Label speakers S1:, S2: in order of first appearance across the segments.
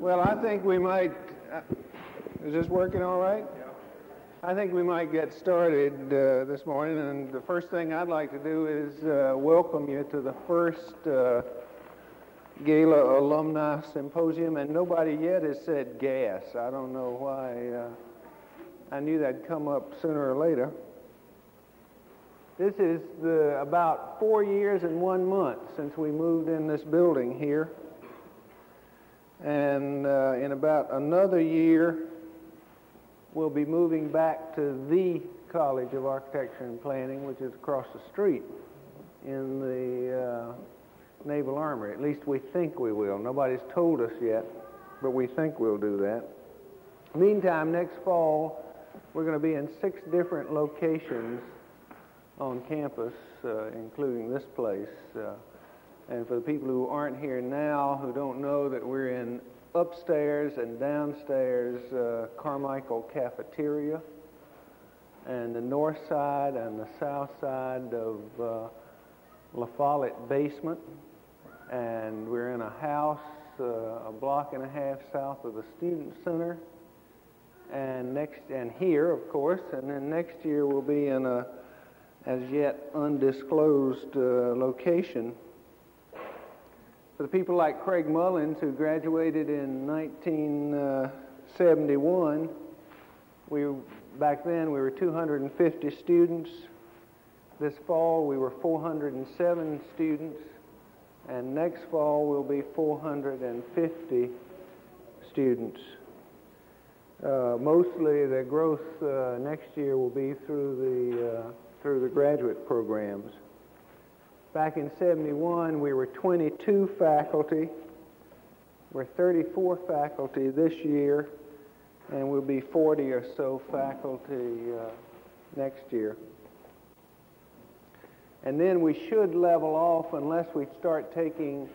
S1: Well, I think we might, is this working all right? Yeah. I think we might get started this morning, and the first thing I'd like to do is welcome you to the first Gala Alumni Symposium, and nobody yet has said gas. I don't know why. I knew that'd come up sooner or later. This is about 4 years and 1 month since we moved in this building here. And in about another year, we'll be moving back to the College of Architecture and Planning, which is across the street in the Naval Armory. At least we think we will. Nobody's told us yet, but we think we'll do that. Meantime, next fall, we're going to be in 6 different locations on campus, including this place. And for the people who aren't here now, who don't know that we're in upstairs and downstairs Carmichael Cafeteria, and the north side and the south side of La Follette Basement, and we're in a house a block and a half south of the Student Center, and here, of course, and then next year we'll be in a as yet undisclosed location. For the people like Craig Mullins, who graduated in 1971, back then we were 250 students. This fall we were 407 students, and next fall we'll be 450 students. Mostly the growth next year will be through the graduate programs. Back in 71, we were 22 faculty. We're 34 faculty this year, and we'll be 40 or so faculty next year. And then we should level off unless we start taking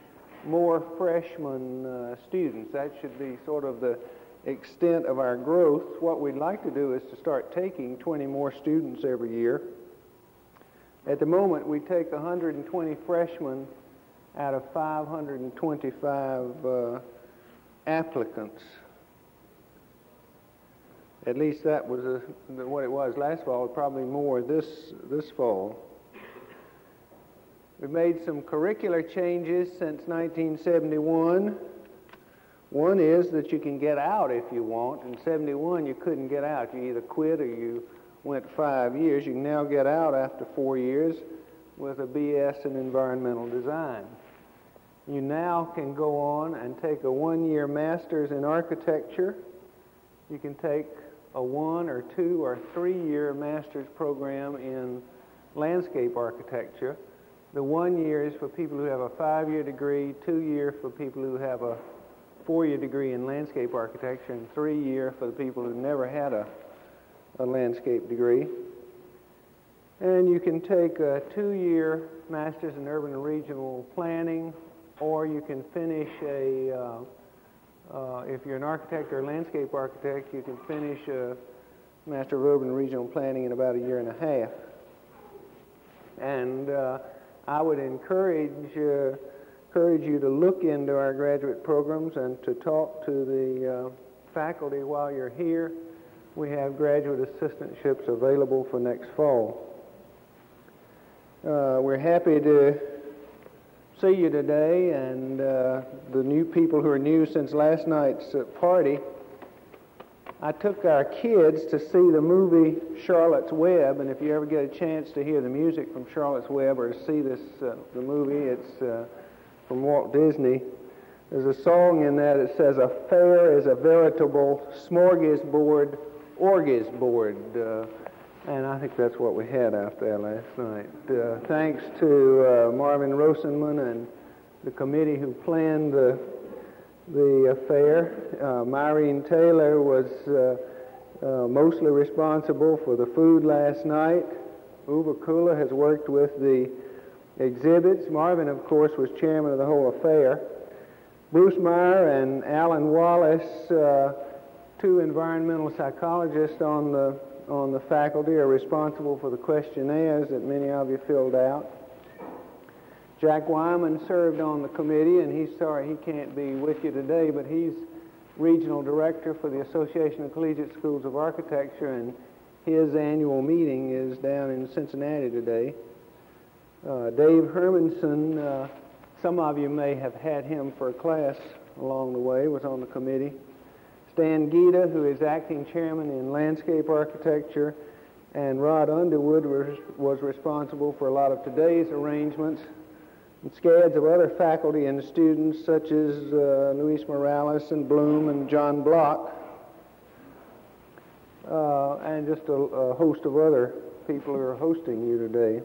S1: more freshman students. That should be sort of the extent of our growth. What we'd like to do is to start taking 20 more students every year. At the moment, we take 120 freshmen out of 525 applicants. At least that was what it was last fall, probably more this fall. We've made some curricular changes since 1971. One is that you can get out if you want. In 71, you couldn't get out. You either quit or you went 5 years. You can now get out after 4 years with a BS in environmental design. You now can go on and take a 1-year master's in architecture. You can take a 1 or 2 or 3-year master's program in landscape architecture. The 1 year is for people who have a 5-year degree, 2 year for people who have a 4-year degree in landscape architecture, and 3 year for the people who never had a landscape degree. And you can take a 2-year master's in urban and regional planning, or you can finish if you're an architect or a landscape architect, you can finish a Master of Urban and Regional Planning in about 1.5 years. And I would encourage you to look into our graduate programs and to talk to the faculty while you're here. We have graduate assistantships available for next fall. We're happy to see you today, and the new people who are new since last night's party. I took our kids to see the movie Charlotte's Web, and if you ever get a chance to hear the music from Charlotte's Web or to see this the movie, it's from Walt Disney. There's a song in there that says, "A fair is a veritable smorgasbord, and I think that's what we had out there last night. Thanks to Marvin Rosenman and the committee who planned the affair. Myrene Taylor was mostly responsible for the food last night. Uwe Kula has worked with the exhibits. Marvin, of course, was chairman of the whole affair. Bruce Meyer and Alan Wallis, 2 environmental psychologists on the faculty, are responsible for the questionnaires that many of you filled out. Jack Wyman served on the committee, and he's sorry he can't be with you today, but he's Regional Director for the Association of Collegiate Schools of Architecture, and his annual meeting is down in Cincinnati today. Dave Hermanson, some of you may have had him for a class along the way, was on the committee. Stan Gita, who is acting chairman in landscape architecture, and Rod Underwood was responsible for a lot of today's arrangements, and scads of other faculty and students such as Luis Morales and Bloom and John Block, and just a host of other people who are hosting you today.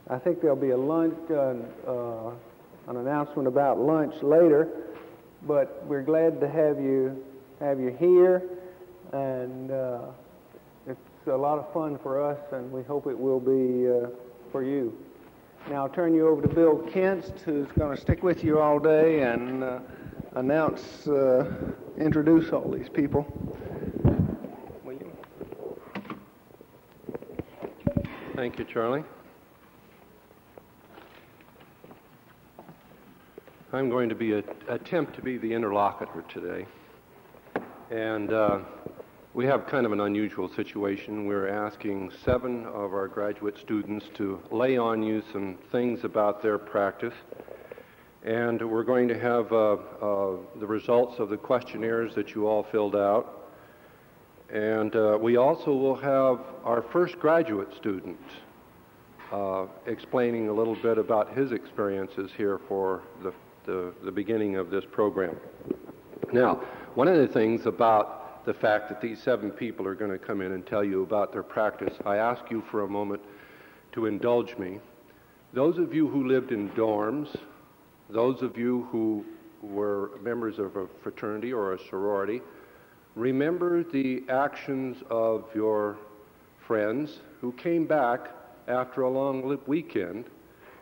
S1: I think there'll be a lunch, an announcement about lunch later, but we're glad to have you here, and it's a lot of fun for us, and we hope it will be for you. Now I'll turn you over to Bill Kentz, who's going to stick with you all day and introduce all these people.
S2: Thank you, Charlie. I'm going to attempt to be the interlocutor today. And we have kind of an unusual situation. We're asking 7 of our graduate students to lay on you some things about their practice. And we're going to have the results of the questionnaires that you all filled out. And we also will have our first graduate student explaining a little bit about his experiences here for the beginning of this program. Now, one of the things about the fact that these 7 people are going to come in and tell you about their practice, I ask you for a moment to indulge me. Those of you who lived in dorms, those of you who were members of a fraternity or a sorority, remember the actions of your friends who came back after a long weekend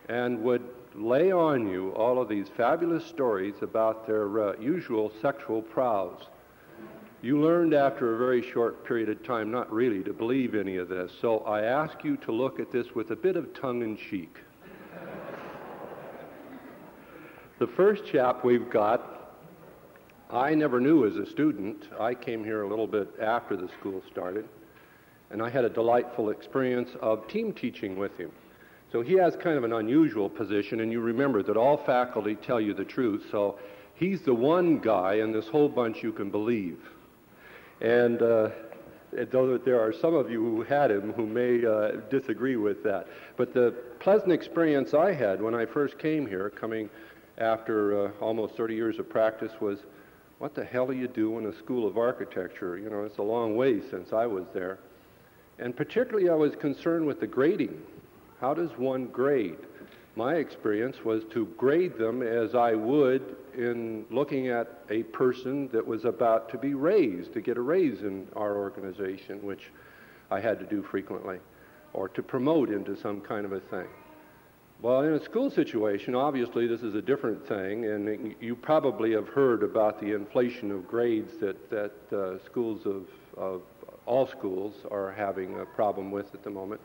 S2: and would lay on you all of these fabulous stories about their usual sexual prowess. You learned after a very short period of time not really to believe any of this, so I ask you to look at this with a bit of tongue-in-cheek. The first chap we've got, I never knew as a student. I came here a little bit after the school started, and I had a delightful experience of team teaching with him. So he has kind of an unusual position, and you remember that all faculty tell you the truth, so he's the one guy in this whole bunch you can believe. And though there are some of you who had him who may disagree with that. But the pleasant experience I had when I first came here, coming after almost 30 years of practice, was, what the hell do you do in a school of architecture? You know, it's a long way since I was there. And particularly I was concerned with the grading. How does one grade? My experience was to grade them as I would in looking at a person that was about to be raised, to get a raise in our organization, which I had to do frequently, or to promote into some kind of a thing. Well, in a school situation, obviously this is a different thing, and you probably have heard about the inflation of grades that schools of all schools are having a problem with at the moment.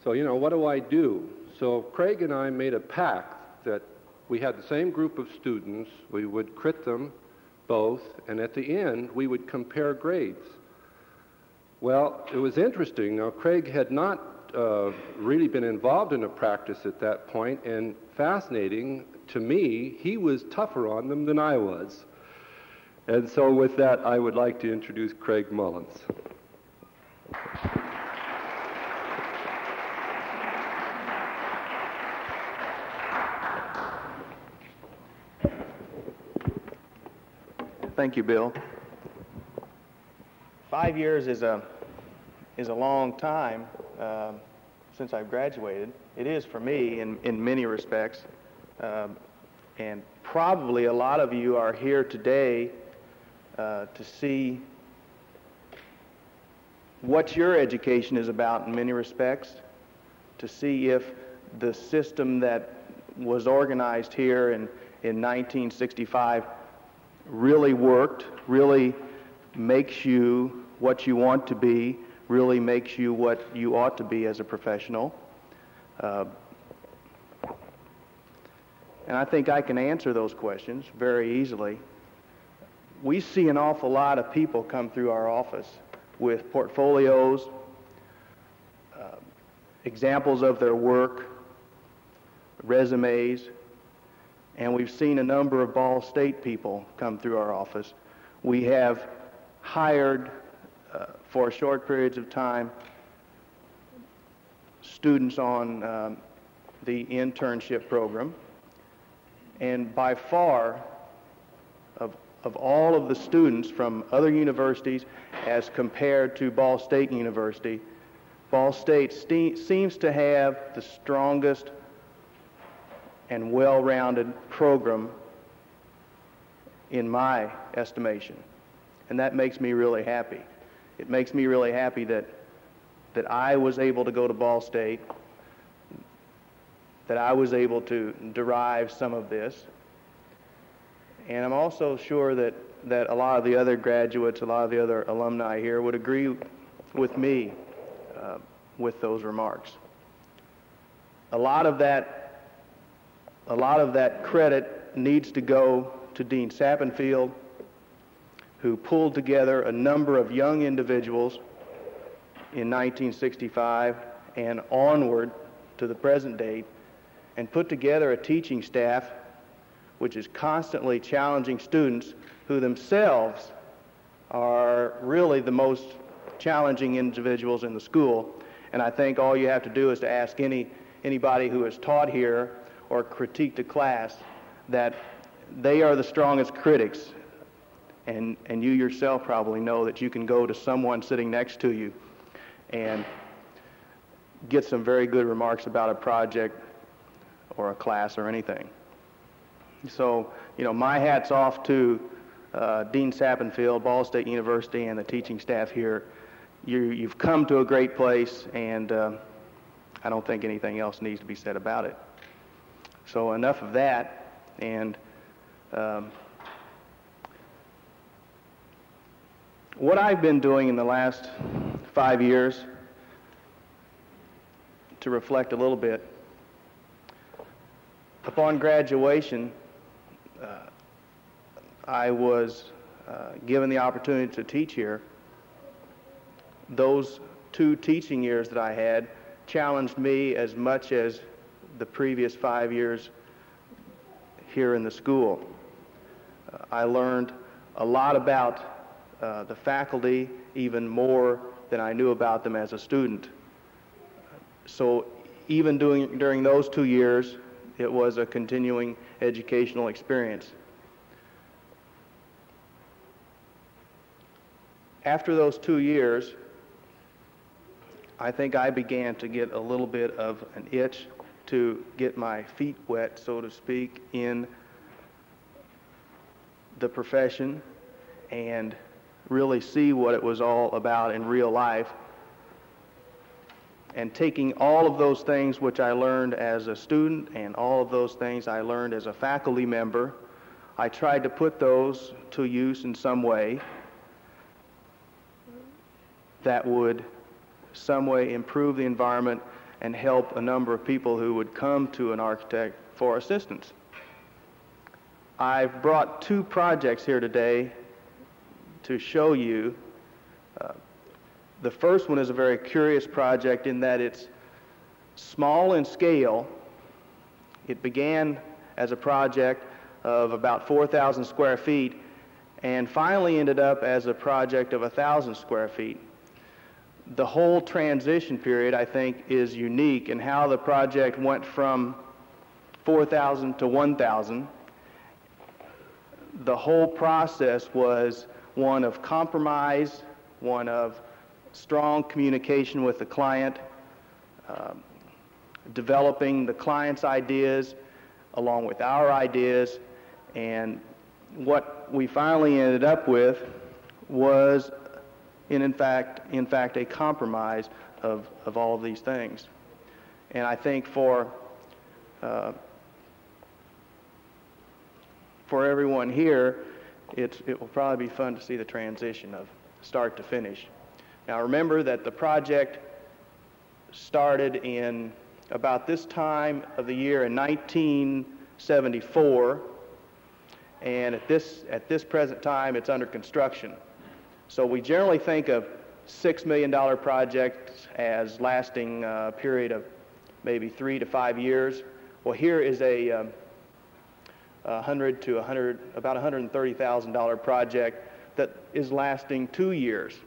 S2: So, you know, what do I do? So Craig and I made a pact that we had the same group of students, we would crit them both, and at the end we would compare grades. Well, it was interesting. Now, Craig had not really been involved in a practice at that point, and fascinating to me, he was tougher on them than I was. And so with that, I would like to introduce Craig Mullins.
S3: Thank you, Bill. 5 years is a long time since I've graduated. It is for me in many respects. And probably a lot of you are here today to see what your education is about in many respects, to see if the system that was organized here in 1965 really worked, really makes you what you want to be, really makes you what you ought to be as a professional. And I think I can answer those questions very easily. we see an awful lot of people come through our office with portfolios, examples of their work, resumes, and we've seen a number of Ball State people come through our office. We have hired, for short periods of time, students on the internship program, and by far, of all of the students from other universities as compared to Ball State University, Ball State seems to have the strongest and well-rounded program in my estimation. And that makes me really happy. It makes me really happy that I was able to go to Ball State, that I was able to derive some of this. And I'm also sure that a lot of the other graduates, a lot of the other alumni here would agree with me with those remarks. A lot of that credit needs to go to Dean Sappenfield, who pulled together a number of young individuals in 1965 and onward to the present date, and put together a teaching staff which is constantly challenging students who themselves are really the most challenging individuals in the school. And I think all you have to do is to ask anybody who has taught here or critiqued a class that they are the strongest critics. And you yourself probably know that you can go to someone sitting next to you and get some very good remarks about a project or a class or anything. So, my hat's off to Dean Sappenfield, Ball State University, and the teaching staff here. You've come to a great place, and I don't think anything else needs to be said about it. So enough of that, and what I've been doing in the last 5 years, to reflect a little bit, upon graduation, I was given the opportunity to teach here. Those 2 teaching years that I had challenged me as much as the previous 5 years here in the school. I learned a lot about the faculty, even more than I knew about them as a student. So even during those 2 years, it was a continuing educational experience. After those 2 years, I think I began to get a little bit of an itch to get my feet wet, so to speak, in the profession and really see what it was all about in real life. And taking all of those things which I learned as a student and all of those things I learned as a faculty member, I tried to put those to use in some way that would some way improve the environment and help a number of people who would come to an architect for assistance. I've brought 2 projects here today to show you. The first one is a very curious project in that it's small in scale. It began as a project of about 4,000 square feet and finally ended up as a project of 1,000 square feet. The whole transition period, I think, is unique in how the project went from 4,000 to 1,000. The whole process was one of compromise, one of strong communication with the client, developing the client's ideas along with our ideas, and what we finally ended up with was in fact a compromise of all of these things. And I think for everyone here, it will probably be fun to see the transition of start to finish. Now remember that the project started in about this time of the year in 1974, and at this present time, it's under construction. So we generally think of $6 million projects as lasting a period of maybe 3 to 5 years. Well, here is a about $130,000 project that is lasting 2 years.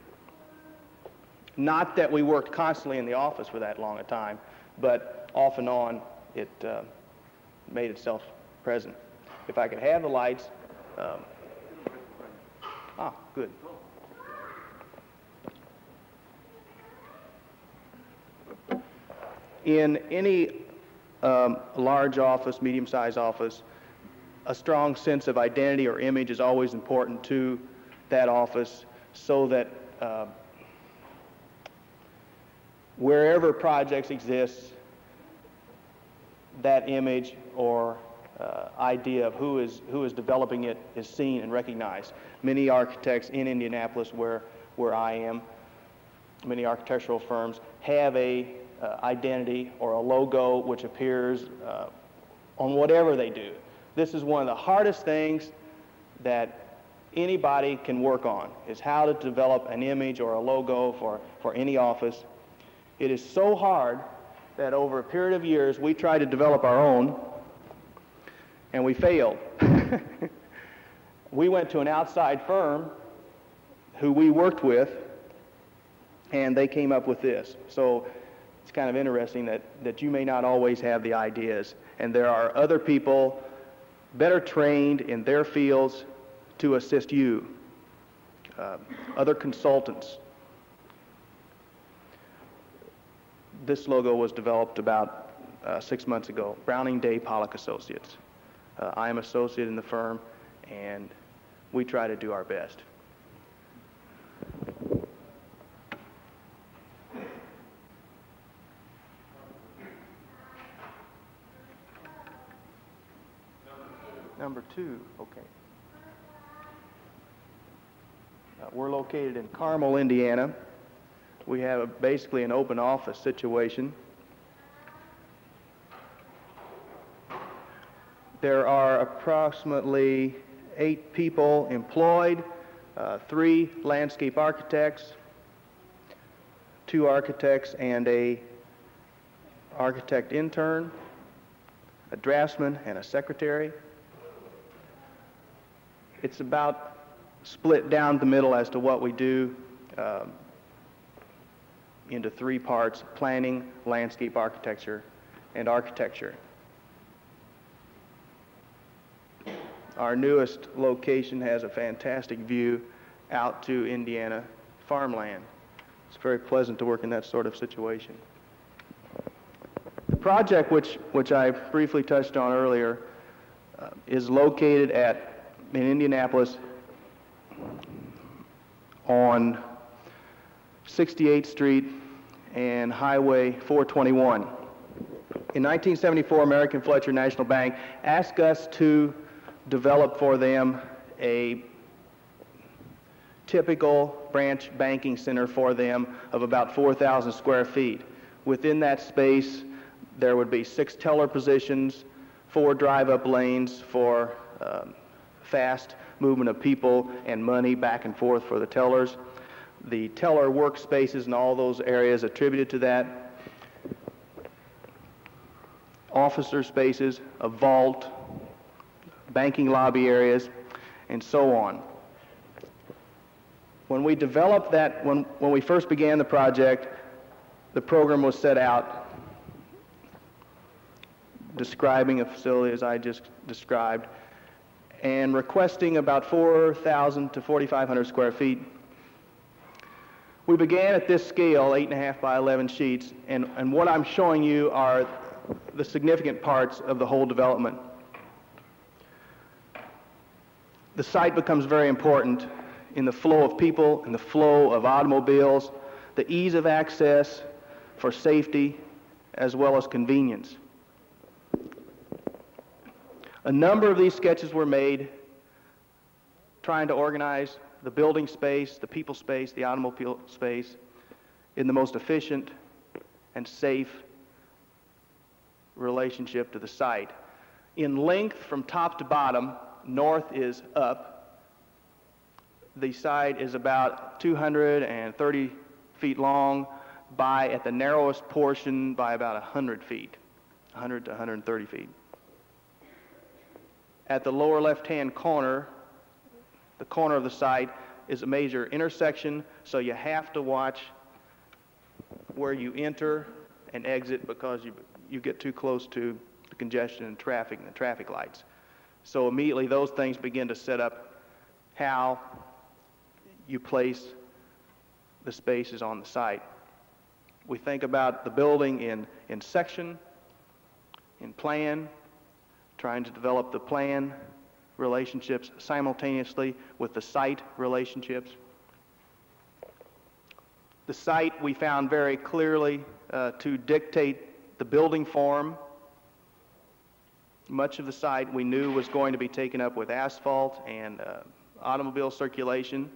S3: Not that we worked constantly in the office for that long a time, but off and on it made itself present. If I could have the lights. Good. In any large office, medium-sized office, a strong sense of identity or image is always important to that office, so that wherever projects exist, that image or idea of who is developing it is seen and recognized. Many architects in Indianapolis, where I am, many architectural firms have a identity or a logo which appears on whatever they do. This is one of the hardest things that anybody can work on, is how to develop an image or a logo for any office. It is so hard that over a period of years we tried to develop our own, and we failed. We went to an outside firm who we worked with, and they came up with this. So it's kind of interesting that you may not always have the ideas, and there are other people better trained in their fields to assist you, other consultants. This logo was developed about 6 months ago, Browning Day Pollock Associates. I am associate in the firm, and we try to do our best. Number 2, okay. We're located in Carmel, Indiana. We have basically an open office situation. There are approximately 8 people employed, 3 landscape architects, 2 architects and a architect intern, a draftsman and a secretary. It's about split down the middle as to what we do into 3 parts: planning, landscape architecture, and architecture. Our newest location has a fantastic view out to Indiana farmland. It's very pleasant to work in that sort of situation. The project which I briefly touched on earlier is located in Indianapolis on 68th Street and Highway 421. In 1974, American Fletcher National Bank asked us to develop for them a typical branch banking center for them of about 4,000 square feet. Within that space, there would be 6 teller positions, 4 drive-up lanes for fast movement of people and money back and forth for the tellers. The teller workspaces and all those areas attributed to that. Officer spaces, a vault, banking lobby areas, and so on. When we developed that, when we first began the project, the program was set out describing a facility as I just described, and requesting about 4,000 to 4,500 square feet. We began at this scale, 8.5 by 11 sheets, and what I'm showing you are the significant parts of the whole development. The site becomes very important in the flow of people, in the flow of automobiles, the ease of access for safety, as well as convenience. A number of these sketches were made trying to organize the building space, the people space, the automobile space in the most efficient and safe relationship to the site. In length from top to bottom, north is up. The site is about 230 feet long by, at the narrowest portion, by about 100 feet, 100 to 130 feet. At the lower left-hand corner, the corner of the site, is a major intersection, so you have to watch where you enter and exit because you get too close to the congestion and traffic and the traffic lights. So immediately those things begin to set up how you place the spaces on the site. We think about the building in section, in plan, trying to develop the plan relationships simultaneously with the site relationships. The site we found very clearly to dictate the building form. Much of the site we knew was going to be taken up with asphalt and automobile circulation.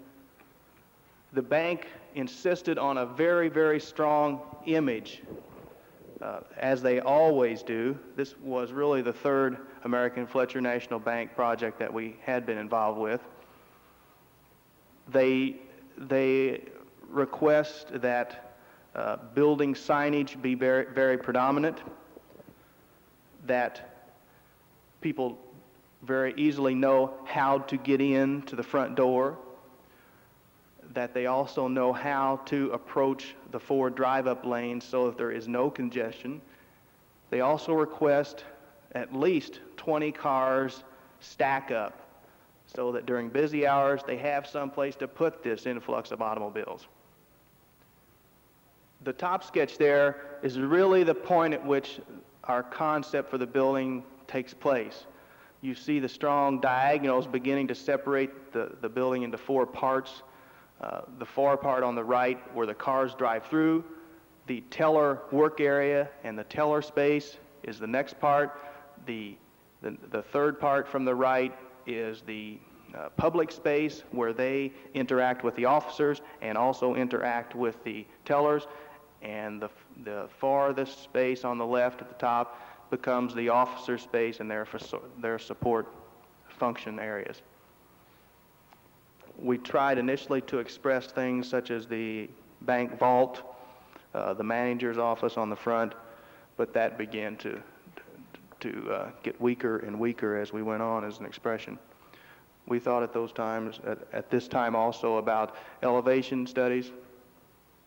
S3: The bank insisted on a very, very strong image, as they always do. This was really the third American Fletcher National Bank project that we had been involved with. They request that building signage be very, very predominant, that people very easily know how to get in to the front door, that they also know how to approach the 4 drive-up lanes so that there is no congestion. They also request at least 20 cars stack up so that during busy hours they have some place to put this influx of automobiles. The top sketch there is really the point at which our concept for the building takes place. You see the strong diagonals beginning to separate the building into 4 parts. The far part on the right where the cars drive through, the teller work area and the teller space is the next part. The third part from the right is the public space where they interact with the officers and also interact with the tellers, and the farthest space on the left at the top becomes the officer space and their support function areas. We tried initially to express things such as the bank vault, the manager's office on the front, but that began to get weaker and weaker as we went on as an expression. We thought at those times, at this time also, about elevation studies.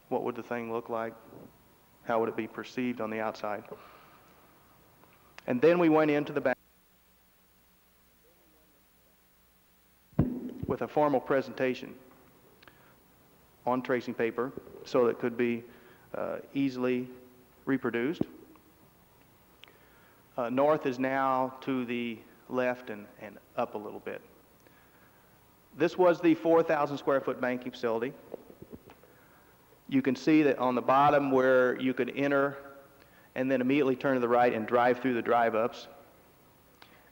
S3: What would the thing look like? How would it be perceived on the outside? And then we went into the bank with a formal presentation on tracing paper so that it could be easily reproduced. North is now to the left and up a little bit. This was the 4,000 square foot banking facility. You can see that on the bottom where you could enter and then immediately turn to the right and drive through the drive-ups,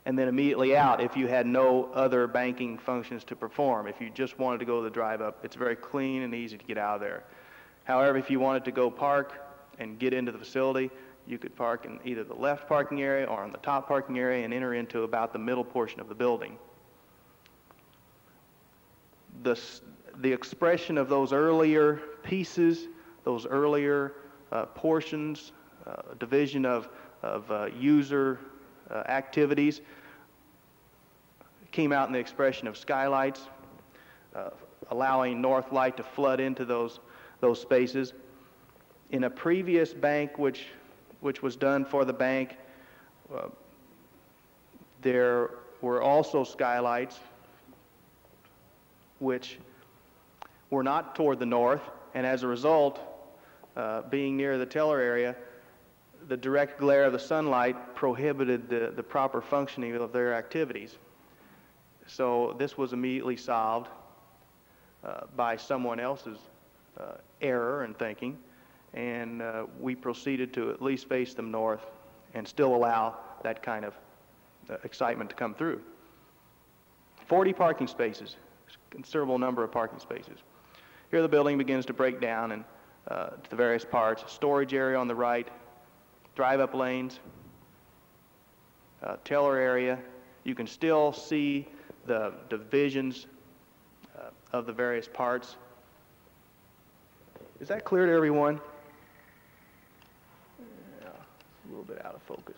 S3: and then immediately out if you had no other banking functions to perform. If you just wanted to go to the drive-up, it's very clean and easy to get out of there. However, if you wanted to go park and get into the facility, you could park in either the left parking area or on the top parking area and enter into about the middle portion of the building. The expression of those earlier pieces, those earlier portions, division of user activities came out in the expression of skylights, allowing north light to flood into those spaces. In a previous bank which was done for the bank, there were also skylights which were not toward the north, and as a result, being near the teller area, the direct glare of the sunlight prohibited the proper functioning of their activities. So this was immediately solved by someone else's error in thinking, and we proceeded to at least face them north and still allow that kind of excitement to come through. 40 parking spaces, considerable number of parking spaces. Here the building begins to break down and to the various parts. Storage area on the right, drive-up lanes, teller area, You can still see the divisions of the various parts. Is that clear to everyone? Yeah, a little bit out of focus.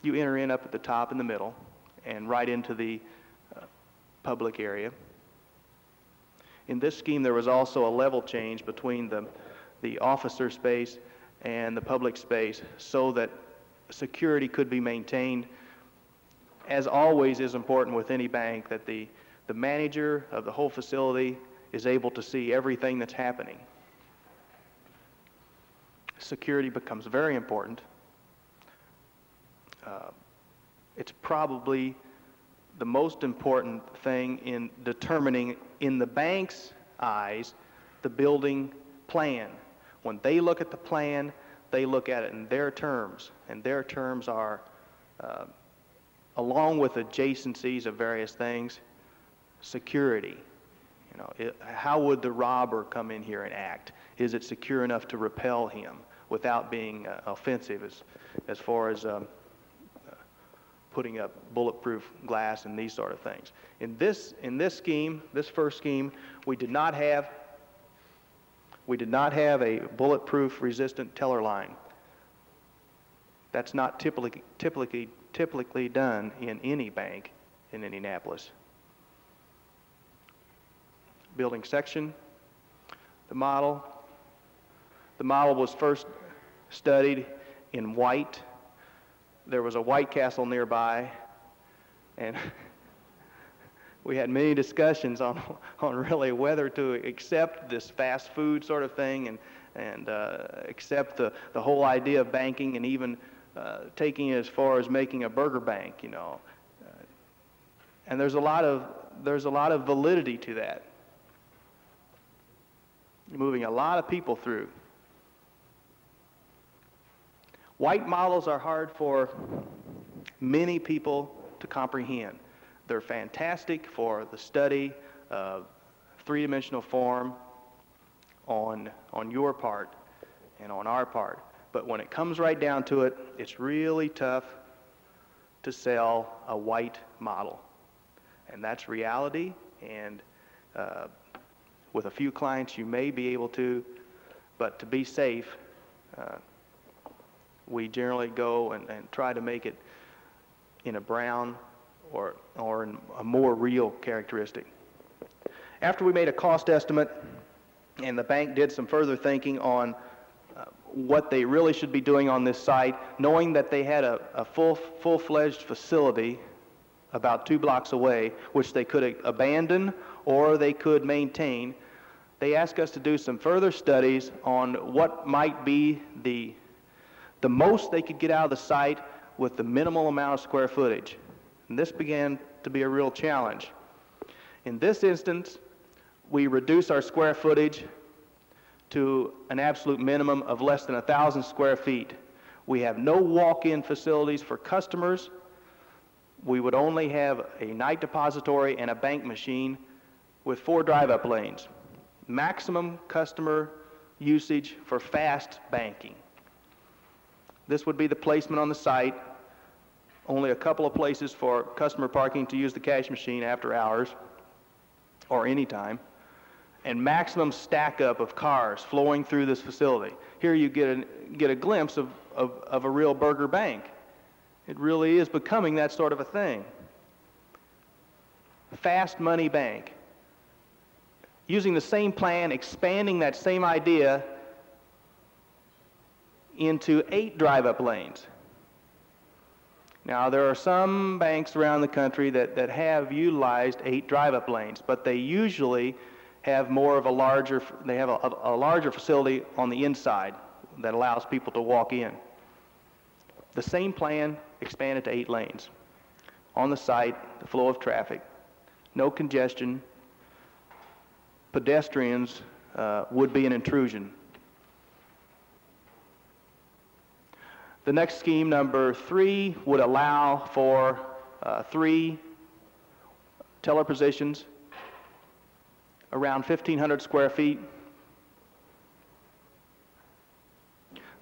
S3: You enter in up at the top in the middle and right into the public area. In this scheme, there was also a level change between the officer space and the public space so that security could be maintained. As always is important with any bank, that the manager of the whole facility is able to see everything that's happening. Security becomes very important. It's probably the most important thing in determining, in the bank's eyes, the building plan. When they look at the plan, they look at it in their terms, and their terms are, along with adjacencies of various things, security. You know, how would the robber come in here and act? Is it secure enough to repel him without being offensive as far as putting up bulletproof glass and these sort of things? In this scheme, this first scheme, we did not have a bulletproof resistant teller line. That's not typically done in any bank in Indianapolis. Building section, the model was first studied in white. There was a White Castle nearby, and we had many discussions on really whether to accept this fast food sort of thing and accept the whole idea of banking, and even taking it as far as making a burger bank, you know. And there's a lot of validity to that. You're moving a lot of people through. White models are hard for many people to comprehend. They're fantastic for the study of three-dimensional form on your part and on our part. But when it comes right down to it, it's really tough to sell a white model. And that's reality, and with a few clients you may be able to, but to be safe, we generally go and try to make it in a brown or in a more real characteristic. After we made a cost estimate and the bank did some further thinking on what they really should be doing on this site, knowing that they had a full-fledged facility about 2 blocks away, which they could abandon or they could maintain, they asked us to do some further studies on what might be the most they could get out of the site with the minimal amount of square footage. And this began to be a real challenge. In this instance, we reduced our square footage to an absolute minimum of less than 1,000 square feet. We have no walk-in facilities for customers. We would only have a night depository and a bank machine with 4 drive-up lanes. Maximum customer usage for fast banking. This would be the placement on the site. Only a couple of places for customer parking to use the cash machine after hours or any time. And maximum stack up of cars flowing through this facility. Here you get a glimpse of a real burger bank. It really is becoming that sort of a thing. Fast money bank. Using the same plan, expanding that same idea into 8 drive-up lanes. Now, there are some banks around the country that have utilized 8 drive-up lanes, but they usually have more of a larger facility on the inside that allows people to walk in. The same plan expanded to 8 lanes. On the site, the flow of traffic, no congestion. Pedestrians would be an intrusion. The next scheme, number 3, would allow for 3 teller positions, around 1,500 square feet.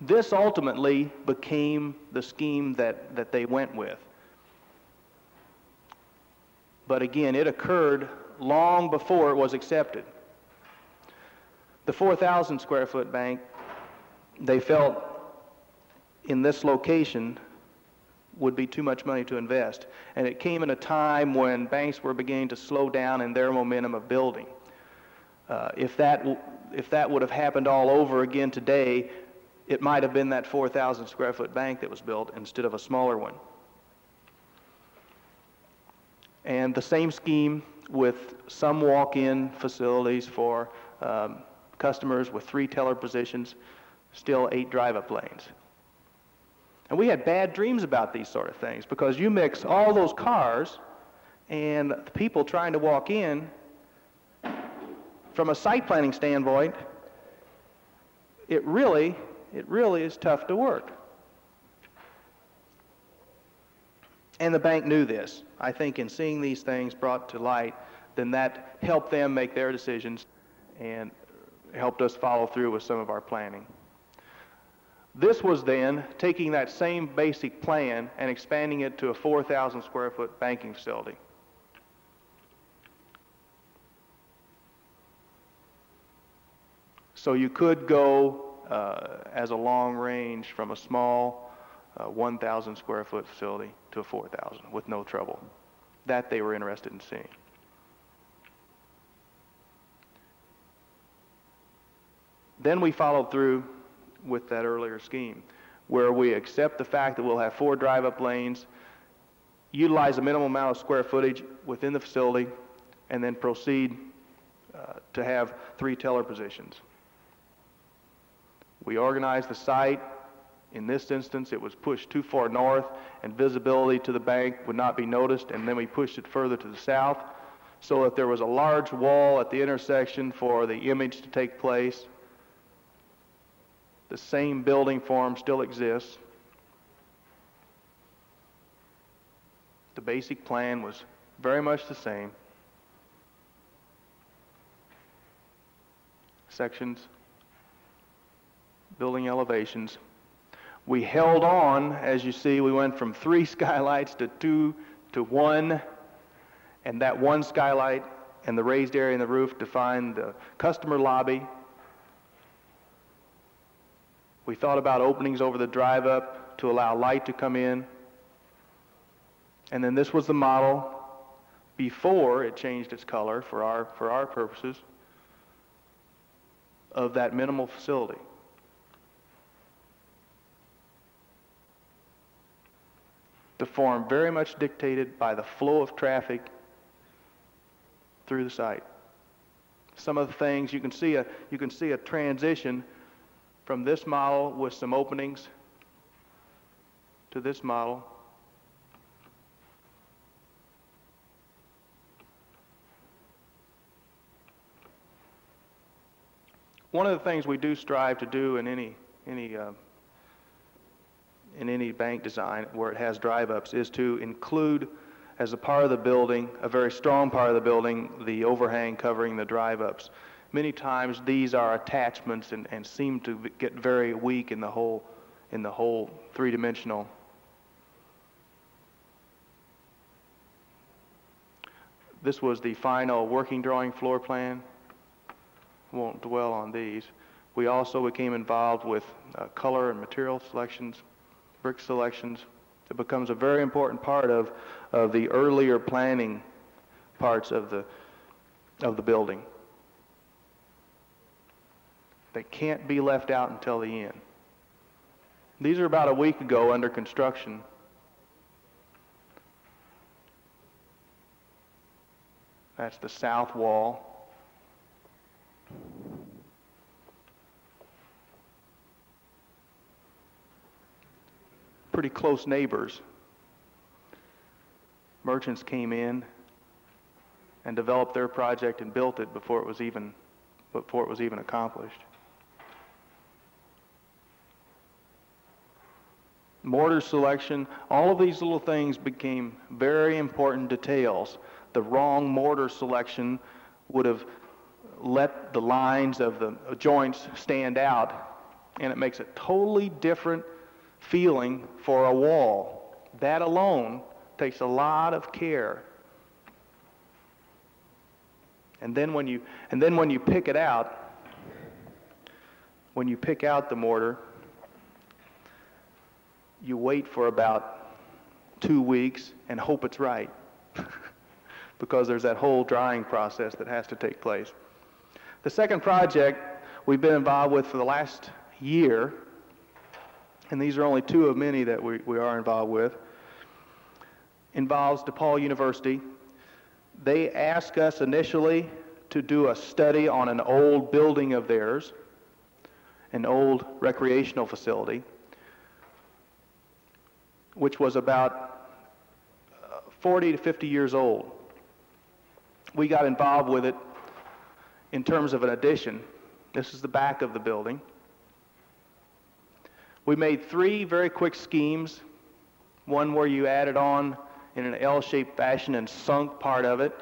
S3: This ultimately became the scheme that they went with. But again, it occurred long before it was accepted. The 4,000 square foot bank, they felt in this location would be too much money to invest. And it came in a time when banks were beginning to slow down in their momentum of building. If that would have happened all over again today, it might have been that 4,000 square foot bank that was built instead of a smaller one. And the same scheme with some walk-in facilities for customers with 3 teller positions, still 8 drive-up lanes. And we had bad dreams about these sort of things because you mix all those cars and the people trying to walk in. From a site planning standpoint, it really is tough to work. And the bank knew this. I think in seeing these things brought to light, then that helped them make their decisions and helped us follow through with some of our planning. This was then taking that same basic plan and expanding it to a 4,000 square foot banking facility. So you could go as a long range from a small 1,000 square foot facility to a 4,000 with no trouble. That they were interested in seeing. Then we followed through with that earlier scheme, where we accept the fact that we'll have 4 drive-up lanes, utilize a minimum amount of square footage within the facility, and then proceed to have 3 teller positions. We organized the site. In this instance, it was pushed too far north, and visibility to the bank would not be noticed, and then we pushed it further to the south, so that there was a large wall at the intersection for the image to take place. The same building form still exists. The basic plan was very much the same. Sections, building elevations. We held on, as you see, we went from 3 skylights to 2 to 1, and that 1 skylight and the raised area in the roof defined the customer lobby. We thought about openings over the drive-up to allow light to come in. And then this was the model before it changed its color for our purposes of that minimal facility. The form very much dictated by the flow of traffic through the site. Some of the things you can see a transition from this model with some openings to this model. One of the things we do strive to do in any bank design where it has drive-ups is to include as a part of the building, a very strong part of the building, the overhang covering the drive-ups. Many times these are attachments and seem to get very weak in the whole three-dimensional. This was the final working drawing floor plan. Won't dwell on these. We also became involved with color and material selections, brick selections. It becomes a very important part of the earlier planning parts of the building. They can't be left out until the end. These are about a week ago under construction. That's the south wall. Pretty close neighbors. Merchants came in and developed their project and built it before it was even accomplished. Mortars selection, all of these little things became very important details. The wrong mortar selection would have let the lines of the joints stand out, and it makes a totally different feeling for a wall. That alone takes a lot of care. And then when you pick it out, when you pick out the mortar, you wait for about 2 weeks and hope it's right, because there's that whole drying process that has to take place. The second project we've been involved with for the last year, and these are only two of many that we are involved with, involves Depaul University. They asked us initially to do a study on an old building of theirs, an old recreational facility, which was about 40 to 50 years old. We got involved with it in terms of an addition. This is the back of the building. We made 3 very quick schemes, one where you added on in an L-shaped fashion and sunk part of it,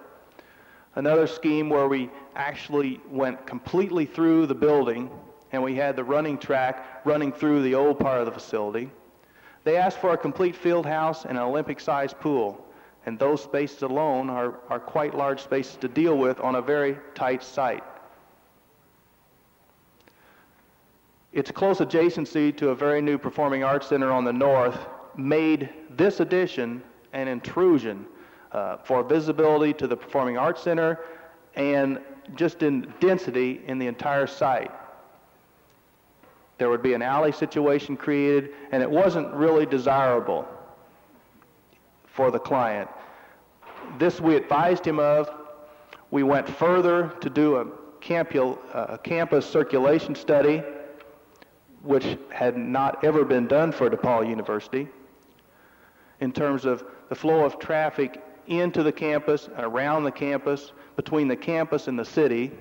S3: another scheme where we actually went completely through the building and we had the running track running through the old part of the facility. They asked for a complete field house and an Olympic-sized pool, and those spaces alone are quite large spaces to deal with on a very tight site. Its close adjacency to a very new performing arts center on the north made this addition an intrusion for visibility to the performing arts center and just in density in the entire site. There would be an alley situation created, and it wasn't really desirable for the client. This we advised him of. We went further to do a campus circulation study, which had not ever been done for Depaul University, in terms of the flow of traffic into the campus and around the campus, between the campus and the city.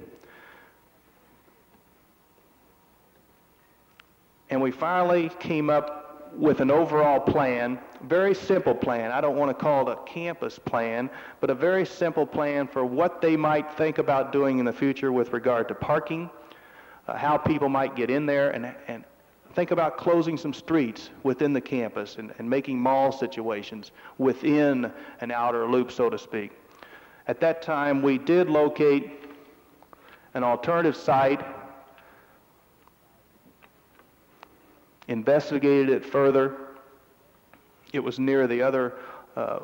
S3: And we finally came up with an overall plan, very simple plan. I don't want to call it a campus plan, but a very simple plan for what they might think about doing in the future with regard to parking, how people might get in there, and think about closing some streets within the campus and making mall situations within an outer loop, so to speak. At that time, we did locate an alternative site, investigated it further. It was near the other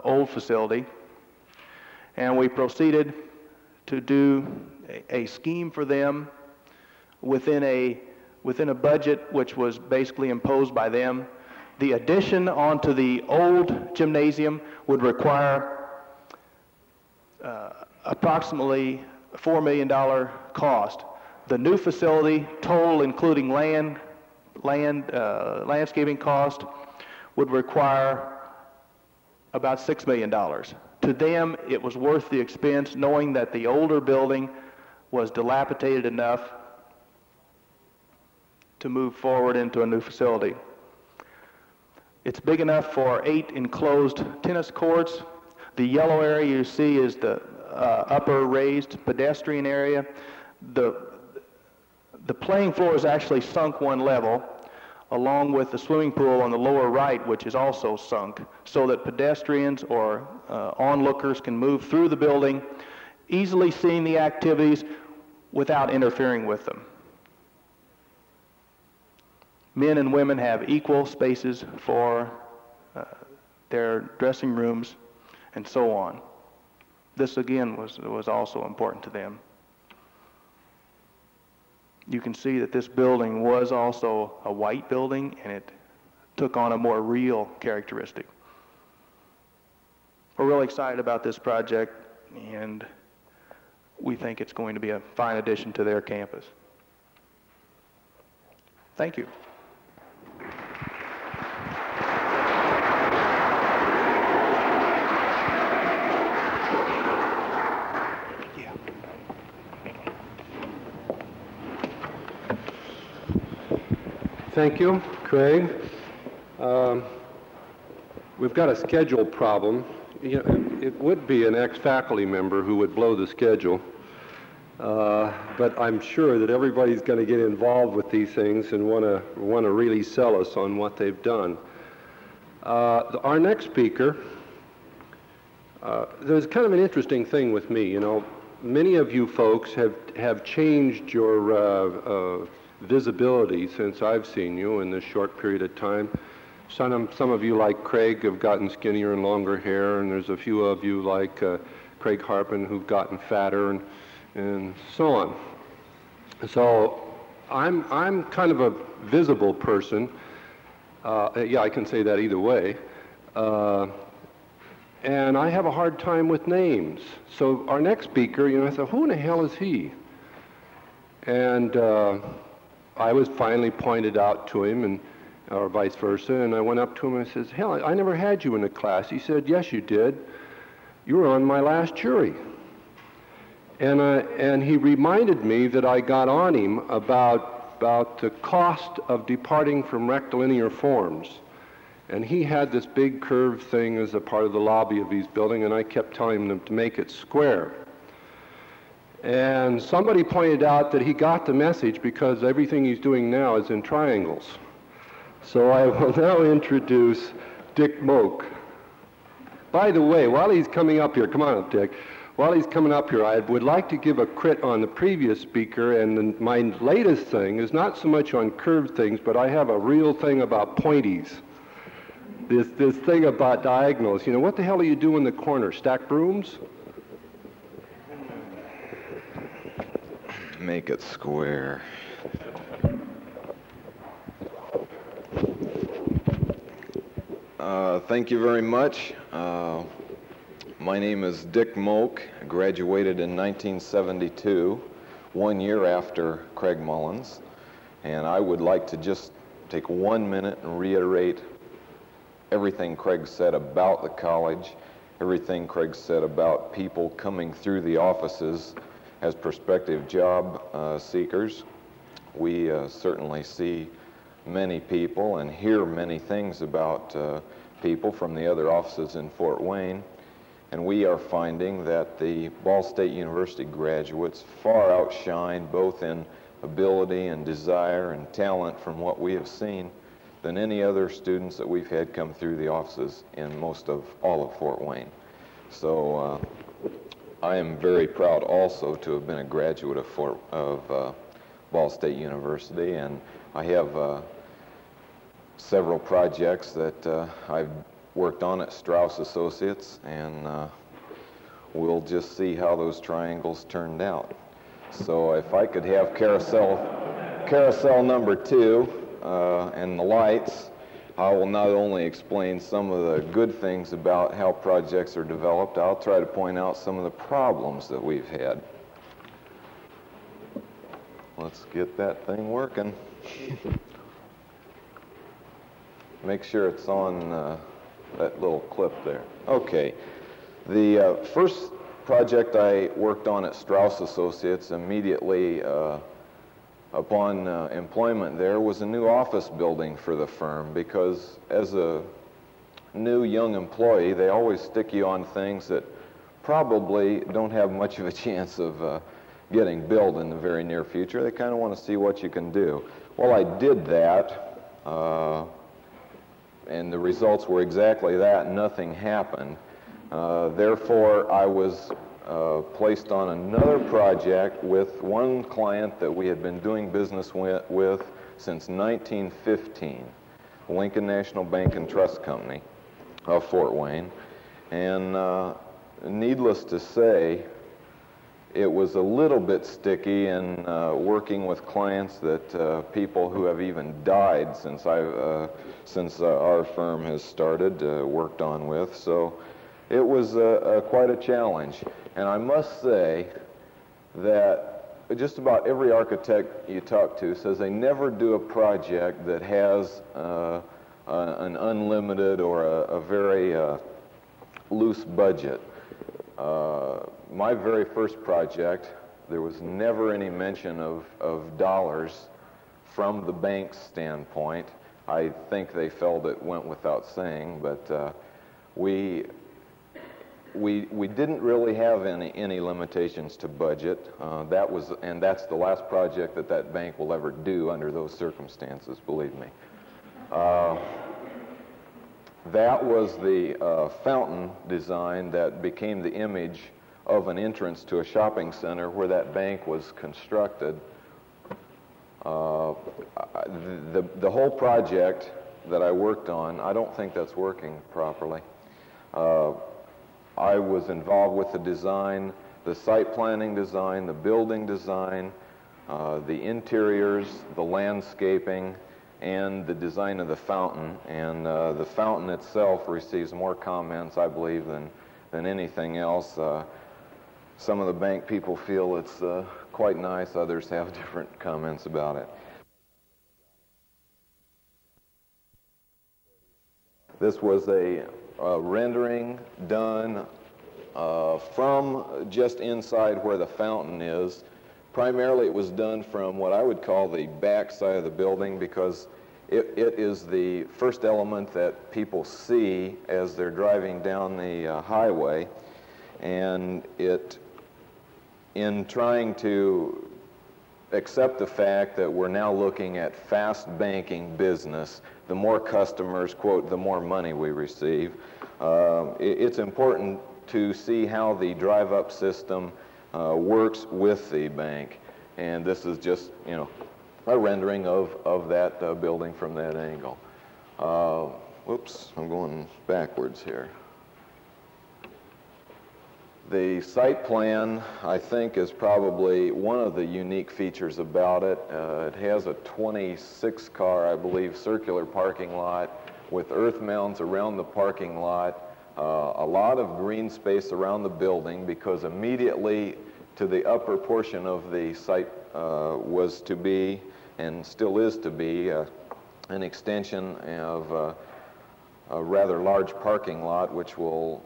S3: old facility, and we proceeded to do a scheme for them within a budget which was basically imposed by them. The addition onto the old gymnasium would require approximately a $4 million cost. The new facility, total including landscaping cost, would require about $6 million. To them, it was worth the expense, knowing that the older building was dilapidated enough to move forward into a new facility. It's big enough for 8 enclosed tennis courts. The yellow area you see is the upper raised pedestrian area. The playing floor is actually sunk 1 level, along with the swimming pool on the lower right, which is also sunk, so that pedestrians or onlookers can move through the building, easily seeing the activities without interfering with them. Men and women have equal spaces for their dressing rooms and so on. This again was also important to them. You can see that this building was also a white building, and it took on a more real characteristic. We're really excited about this project, and we think it's going to be a fine addition to their campus. Thank you.
S2: Thank you, Craig. We've got a schedule problem. You know, it would be an ex-faculty member who would blow the schedule. But I'm sure that everybody's going to get involved with these things and want to really sell us on what they've done. Our next speaker, there's kind of an interesting thing with me. You know, many of you folks have changed your visibility since I've seen you in this short period of time. Some of you, like Craig, have gotten skinnier and longer hair, and there's a few of you like Craig Hartman who've gotten fatter and so on. So I'm kind of a visible person. Yeah, I can say that either way. And I have a hard time with names. So our next speaker, you know, I thought, who in the hell is he? And I was finally pointed out to him, or vice versa, and I went up to him and I says, hell, I never had you in the class. He said, yes, you did. You were on my last jury. And he reminded me that I got on him about the cost of departing from rectilinear forms. And he had this big curved thing as a part of the lobby of his building, and I kept telling him to make it square. And somebody pointed out that he got the message because everything he's doing now is in triangles. So I will now introduce Dick Moak. By the way, while he's coming up here, come on up, Dick. While he's coming up here, I would like to give a crit on the previous speaker, and my latest thing is not so much on curved things, but I have a real thing about pointies. This thing about diagonals. You know, what the hell do you do in the corner? Stack brooms?
S4: Make it square. Thank you very much. My name is Dick Moak. I graduated in 1972, 1 year after Craig Mullins. And I would like to just take 1 minute and reiterate everything Craig said about the college, everything Craig said about people coming through the offices as prospective job seekers. We certainly see many people and hear many things about people from the other offices in Fort Wayne. And we are finding that the Ball State University graduates far outshine, both in ability and desire and talent from what we have seen, than any other students that we've had come through the offices in most of all of Fort Wayne. So I am very proud also to have been a graduate of Ball State University, and I have several projects that I've worked on at Strauss Associates, and we'll just see how those triangles turned out. So if I could have carousel number 2 and the lights, I will not only explain some of the good things about how projects are developed, I'll try to point out some of the problems that we've had. Let's get that thing working. Make sure it's on that little clip there. Okay. The first project I worked on at Strauss Associates immediately upon employment there was a new office building for the firm, because as a new young employee, they always stick you on things that probably don't have much of a chance of getting built in the very near future. They kind of want to see what you can do. Well, I did that, and the results were exactly that. Nothing happened. Therefore, I was placed on another project with one client that we had been doing business with since 1915, Lincoln National Bank and Trust Company of Fort Wayne. And needless to say, it was a little bit sticky in working with clients that people who have even died since our firm has started worked on with. So it was quite a challenge. And I must say that just about every architect you talk to says they never do a project that has an unlimited or a very loose budget. My very first project, there was never any mention of dollars from the bank's standpoint. I think they felt it went without saying, but we we didn't really have any limitations to budget. And that's the last project that bank will ever do under those circumstances, believe me. That was the fountain design that became the image of an entrance to a shopping center where that bank was constructed. The whole project that I worked on, I don't think that's working properly. I was involved with the design, the site planning design, the building design, the interiors, the landscaping, and the design of the fountain. And the fountain itself receives more comments, I believe, than anything else. Some of the bank people feel it's quite nice. Others have different comments about it. This was a rendering done from just inside where the fountain is. Primarily it was done from what I would call the back side of the building, because it is the first element that people see as they're driving down the highway. And in trying to accept the fact that we're now looking at fast banking business, the more customers, quote, the more money we receive, it's important to see how the drive-up system works with the bank. And this is just, a rendering of that building from that angle. Whoops, I'm going backwards here. The site plan, I think, is probably one of the unique features about it. It has a 26-car, I believe, circular parking lot with earth mounds around the parking lot, a lot of green space around the building, because immediately to the upper portion of the site was to be, and still is to be, an extension of a rather large parking lot, which will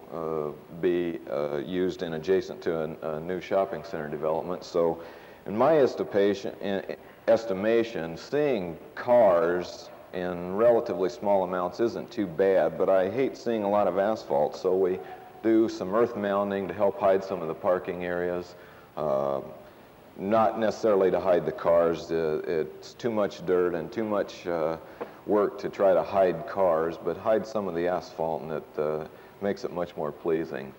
S4: be used in adjacent to a new shopping center development. So in my estimation, seeing cars in relatively small amounts isn't too bad, but I hate seeing a lot of asphalt, so we do some earth mounding to help hide some of the parking areas. Not necessarily to hide the cars. It's too much dirt and too much work to try to hide cars, but hide some of the asphalt, and it makes it much more pleasing.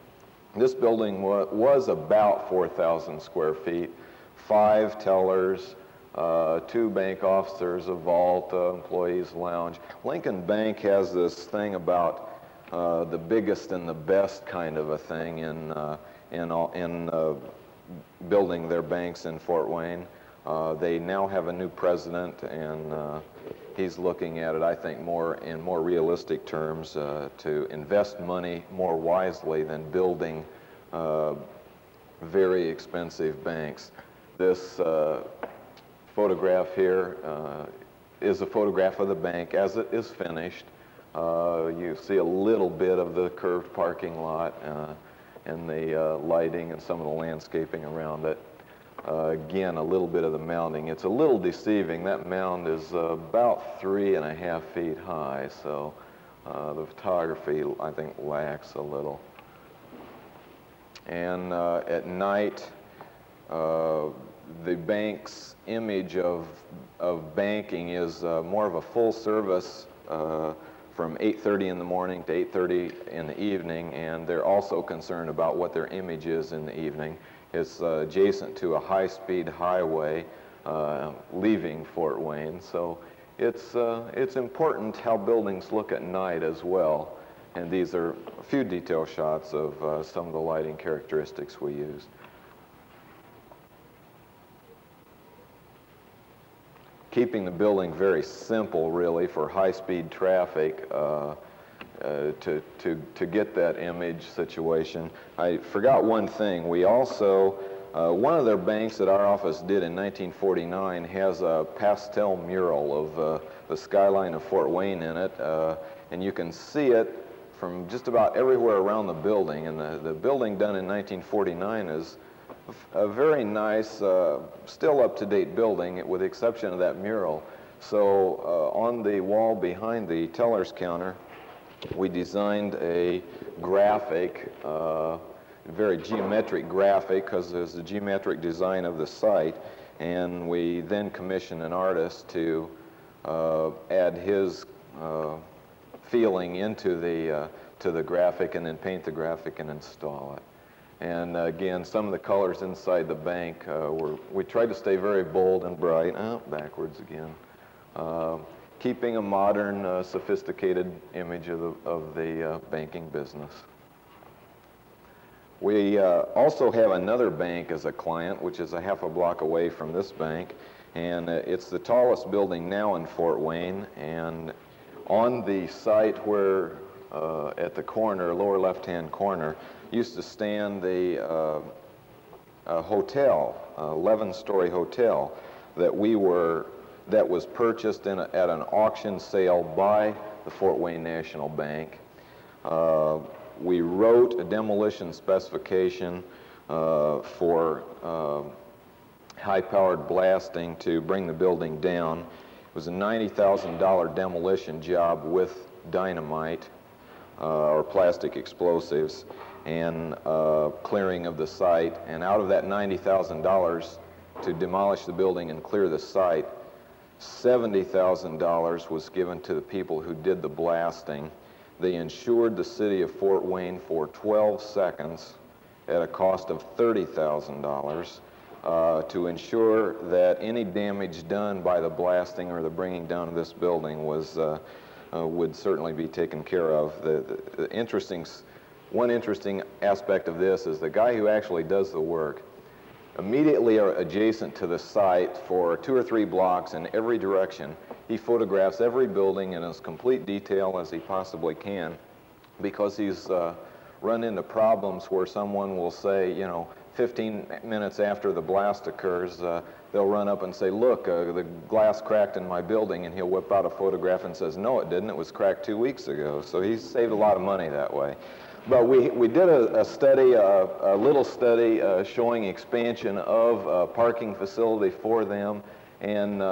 S4: This building was about 4,000 square feet, 5 tellers, 2 bank officers, a vault, employees lounge. Lincoln Bank has this thing about the biggest and the best kind of a thing in building their banks in Fort Wayne. They now have a new president, and he's looking at it, I think, in more realistic terms, to invest money more wisely than building very expensive banks. This photograph here is a photograph of the bank as it is finished. You see a little bit of the curved parking lot and the lighting and some of the landscaping around it. Again, a little bit of the mounding. It's a little deceiving. That mound is about 3.5 feet high, so the photography, I think, lacks a little. And at night, the bank's image of banking is more of a full service from 8:30 in the morning to 8:30 in the evening, and they're also concerned about what their image is in the evening. It's adjacent to a high-speed highway leaving Fort Wayne, so it's important how buildings look at night as well. And these are a few detail shots of some of the lighting characteristics we use. Keeping the building very simple, really, for high-speed traffic to get that image situation. I forgot one thing. We also, one of their banks that our office did in 1949 has a pastel mural of the skyline of Fort Wayne in it, and you can see it from just about everywhere around the building. And the building done in 1949 is a very nice, still up-to-date building, with the exception of that mural. So on the wall behind the teller's counter, we designed a graphic, very geometric graphic, because there's the geometric design of the site, and we then commissioned an artist to add his feeling into the graphic, and then paint the graphic and install it. And again, some of the colors inside the bank we tried to stay very bold and bright. Backwards again. Keeping a modern, sophisticated image of the banking business. We also have another bank as a client, which is a half a block away from this bank, and it's the tallest building now in Fort Wayne. And on the site where, at the corner, lower left-hand corner, used to stand the hotel, 11-story hotel that was purchased at an auction sale by the Fort Wayne National Bank. We wrote a demolition specification for high-powered blasting to bring the building down. It was a $90,000 demolition job with dynamite or plastic explosives and clearing of the site. And out of that $90,000 to demolish the building and clear the site, $70,000 was given to the people who did the blasting. They insured the city of Fort Wayne for 12 seconds at a cost of $30,000 to ensure that any damage done by the blasting or the bringing down of this building would certainly be taken care of. One interesting aspect of this is the guy who actually does the work, immediately adjacent to the site for 2 or 3 blocks in every direction, he photographs every building in as complete detail as he possibly can, because he's run into problems where someone will say, 15 minutes after the blast occurs, they'll run up and say, look, the glass cracked in my building, and he'll whip out a photograph and says, no, it didn't, it was cracked 2 weeks ago. So he's saved a lot of money that way. But we did a study, a little study showing expansion of a parking facility for them. And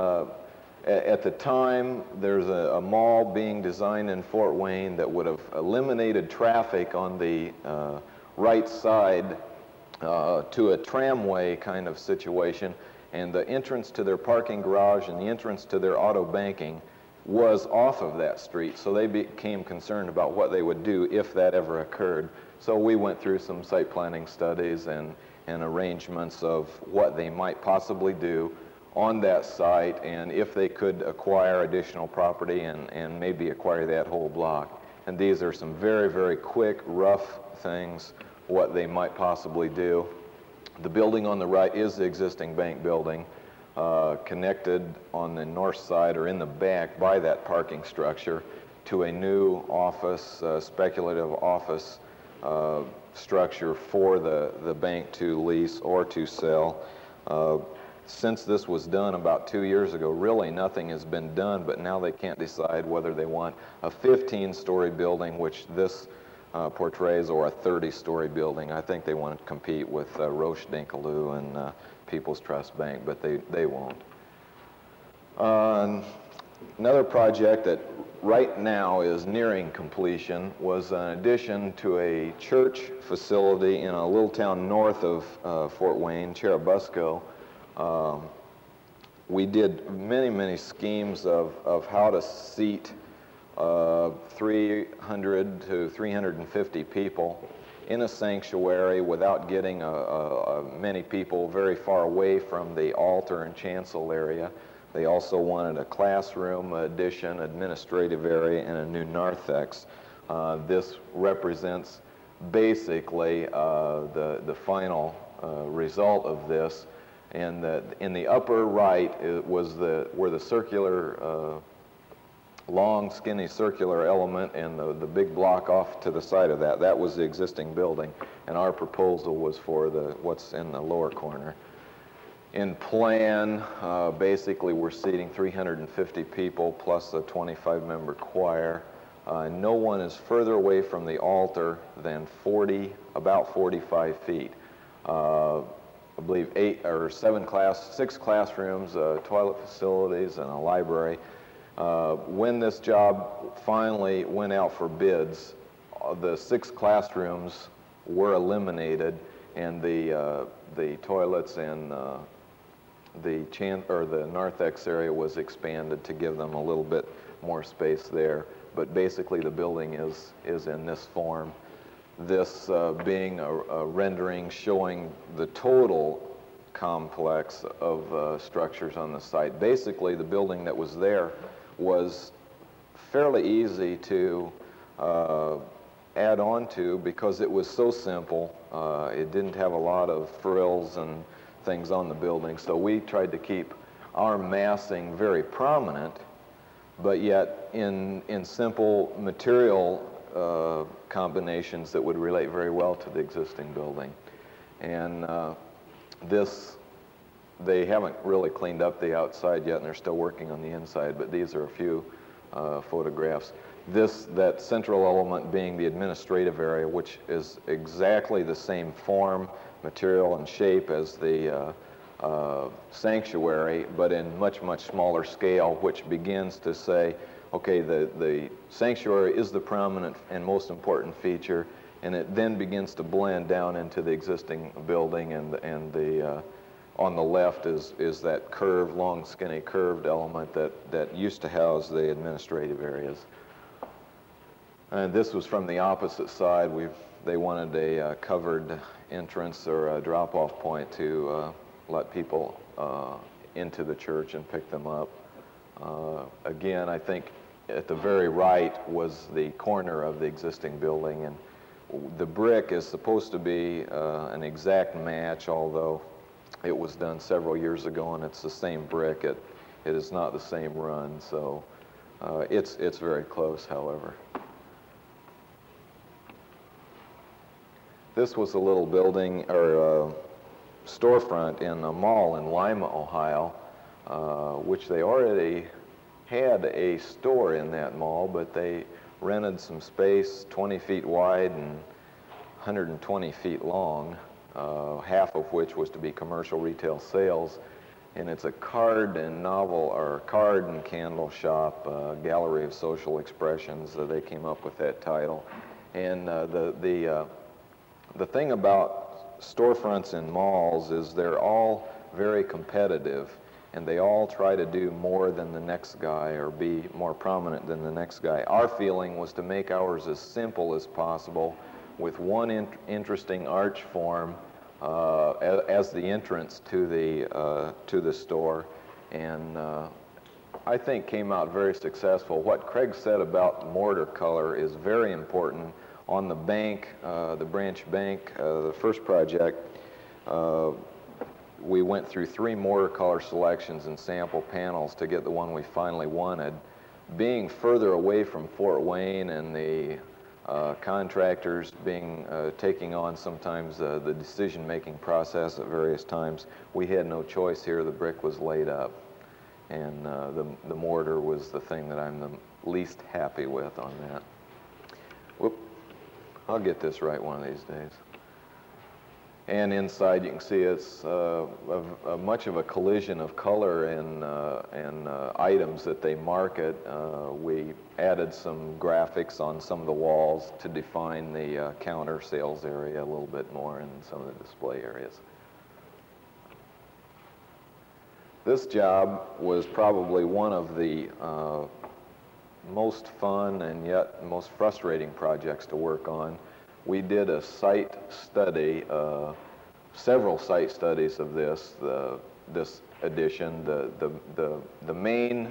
S4: at the time, there's a mall being designed in Fort Wayne that would have eliminated traffic on the right side to a tramway kind of situation. And the entrance to their parking garage and the entrance to their auto banking was off of that street, so they became concerned about what they would do if that ever occurred. So we went through some site planning studies and arrangements of what they might possibly do on that site, and if they could acquire additional property and maybe acquire that whole block. And these are some very, very quick, rough things, what they might possibly do. The building on the right is the existing bank building. Connected on the north side or in the back by that parking structure to a new office, speculative office structure for the bank to lease or to sell. Since this was done about 2 years ago, really nothing has been done, but now they can't decide whether they want a 15-story building, which this portrays, or a 30-story building. I think they want to compete with Roche Dinkeloo and People's Trust Bank, but they won't. Another project that right now is nearing completion was an addition to a church facility in a little town north of Fort Wayne, Churubusco. We did many, many schemes of how to seat 300 to 350 people in a sanctuary without getting many people very far away from the altar and chancel area. They also wanted a classroom addition, administrative area, and a new narthex. This represents basically the final result of this. And in the upper right was where the circular long, skinny circular element, and the big block off to the side of that. That was the existing building, and our proposal was for what's in the lower corner. In plan, basically we're seating 350 people plus a 25-member choir. No one is further away from the altar than about 45 feet. I believe 6 classrooms, toilet facilities, and a library. When this job finally went out for bids, the 6 classrooms were eliminated, and the toilets and the narthex area was expanded to give them a little bit more space there. But basically the building is in this form. This being a rendering showing the total complex of structures on the site. Basically the building that was there was fairly easy to add on to because it was so simple. It didn't have a lot of frills and things on the building, so we tried to keep our massing very prominent, but yet in simple material combinations that would relate very well to the existing building. And they haven't really cleaned up the outside yet, and they're still working on the inside, but these are a few photographs. That central element being the administrative area, which is exactly the same form, material, and shape as the sanctuary, but in much, much smaller scale, which begins to say, okay, the sanctuary is the prominent and most important feature, and it then begins to blend down into the existing building, and the on the left is that curved, long, skinny, curved element that used to house the administrative areas. And this was from the opposite side. They wanted a covered entrance or a drop-off point to let people into the church and pick them up. Again, I think at the very right was the corner of the existing building, and the brick is supposed to be an exact match, although it was done several years ago and it's the same brick. It is not the same run, so it's very close, however. This was a little building or storefront in a mall in Lima, Ohio, which they already had a store in that mall, but they rented some space 20 feet wide and 120 feet long, half of which was to be commercial retail sales. And it's a card and candle shop, gallery of social expressions. They came up with that title. And the thing about storefronts in malls is they're all very competitive, and they all try to do more than the next guy or be more prominent than the next guy. Our feeling was to make ours as simple as possible with one interesting arch form as the entrance to the store, and I think came out very successful. What Craig said about mortar color is very important. On the bank, the branch bank, the first project, we went through 3 mortar color selections and sample panels to get the one we finally wanted. Being further away from Fort Wayne and the contractors taking on sometimes the decision-making process at various times, we had no choice here. The brick was laid up, and the mortar was the thing that I'm the least happy with on that. Whoop. I'll get this right one of these days. And inside you can see it's much of a collision of color and items that they market. We added some graphics on some of the walls to define the counter sales area a little bit more in some of the display areas. This job was probably one of the most fun and yet most frustrating projects to work on. We did a site study, several site studies of this addition. The main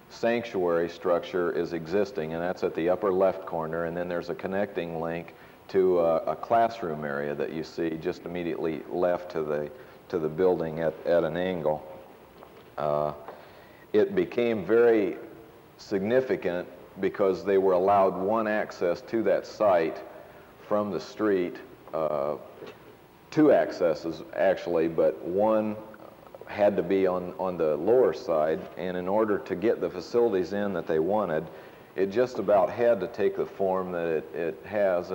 S4: sanctuary structure is existing, and that's at the upper left corner, and then there's a connecting link to a classroom area that you see just immediately left to the building at an angle. It became very significant because they were allowed one access to that site from the street, 2 accesses actually, but one had to be on the lower side, and in order to get the facilities in that they wanted, it just about had to take the form that it has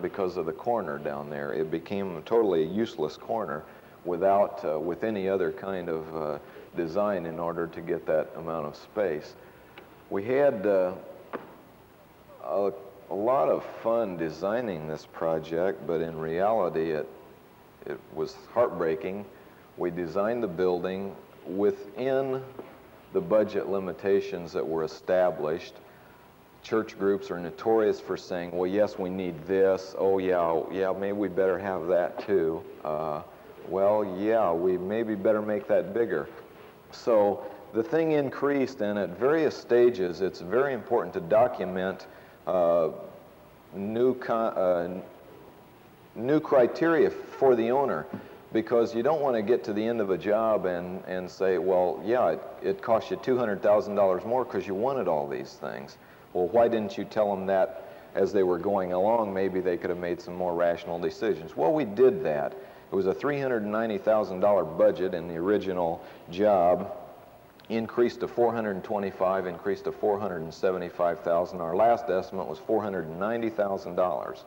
S4: because of the corner down there. It became totally a useless corner with any other kind of design in order to get that amount of space. We had a lot of fun designing this project, but in reality it was heartbreaking. We designed the building within the budget limitations that were established. Church groups are notorious for saying, well, yes, we need this. Oh, yeah, maybe we better have that too. Well, yeah, we maybe better make that bigger. So the thing increased, and at various stages, it's very important to document new criteria for the owner, because you don't want to get to the end of a job and say, well, yeah, it cost you $200,000 more because you wanted all these things. Well, why didn't you tell them that as they were going along? Maybe they could have made some more rational decisions. Well, we did that. It was a $390,000 budget in the original job, increased to $425,000, increased to $475,000. Our last estimate was $490,000.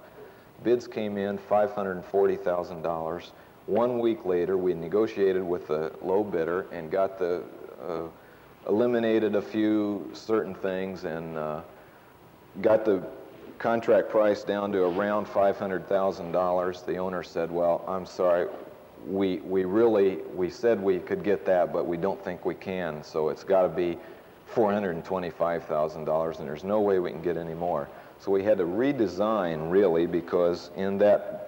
S4: Bids came in $540,000. 1 week later, we negotiated with the low bidder and got the eliminated a few certain things and got the contract price down to around $500,000. The owner said, well, I'm sorry, we said we could get that, but we don't think we can, so it's got to be $425,000, and there's no way we can get any more. So we had to redesign, really, because in that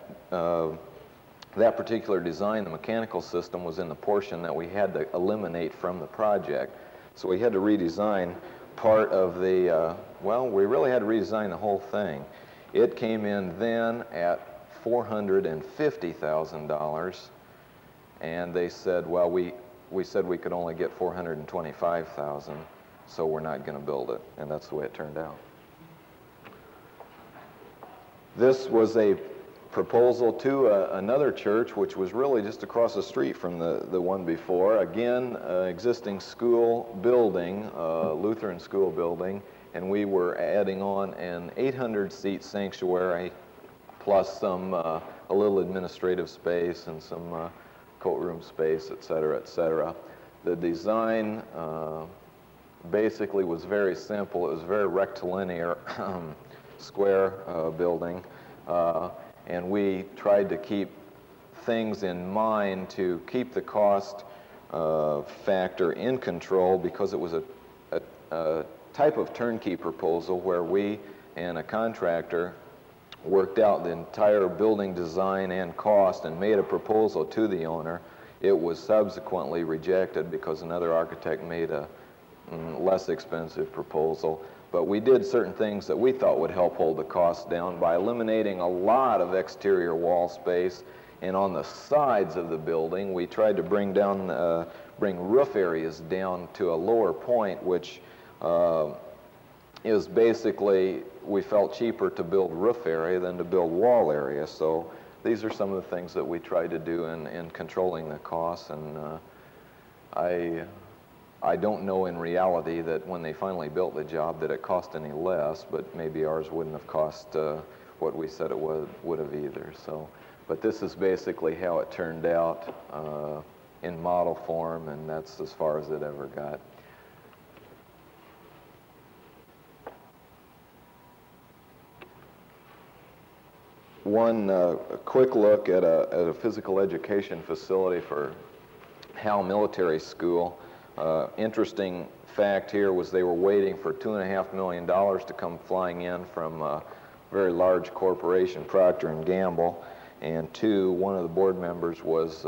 S4: particular design, the mechanical system was in the portion that we had to eliminate from the project. So we had to redesign part of the, well, we really had to redesign the whole thing. It came in then at $450,000, and they said, well, we said we could only get $425,000, so we're not going to build it, and that's the way it turned out. This was a proposal to another church, which was really just across the street from the one before. Again, existing school building, Lutheran school building, and we were adding on an 800-seat sanctuary, plus some a little administrative space and some courtroom space, et cetera, et cetera. The design basically was very simple. It was a very rectilinear square building. And we tried to keep things in mind to keep the cost factor in control, because it was a type of turnkey proposal where we and a contractor worked out the entire building design and cost and made a proposal to the owner. It was subsequently rejected because another architect made a less expensive proposal. But we did certain things that we thought would help hold the costs down by eliminating a lot of exterior wall space. And on the sides of the building, we tried to bring roof areas down to a lower point, which is basically, we felt cheaper to build roof area than to build wall area. So these are some of the things that we tried to do in controlling the costs. And I don't know in reality that when they finally built the job that it cost any less, but maybe ours wouldn't have cost what we said it would have either. So, but this is basically how it turned out in model form, and that's as far as it ever got. One quick look at a physical education facility for Hal Military School. Interesting fact here was they were waiting for $2.5 million to come flying in from a very large corporation, Procter & Gamble, and one of the board members was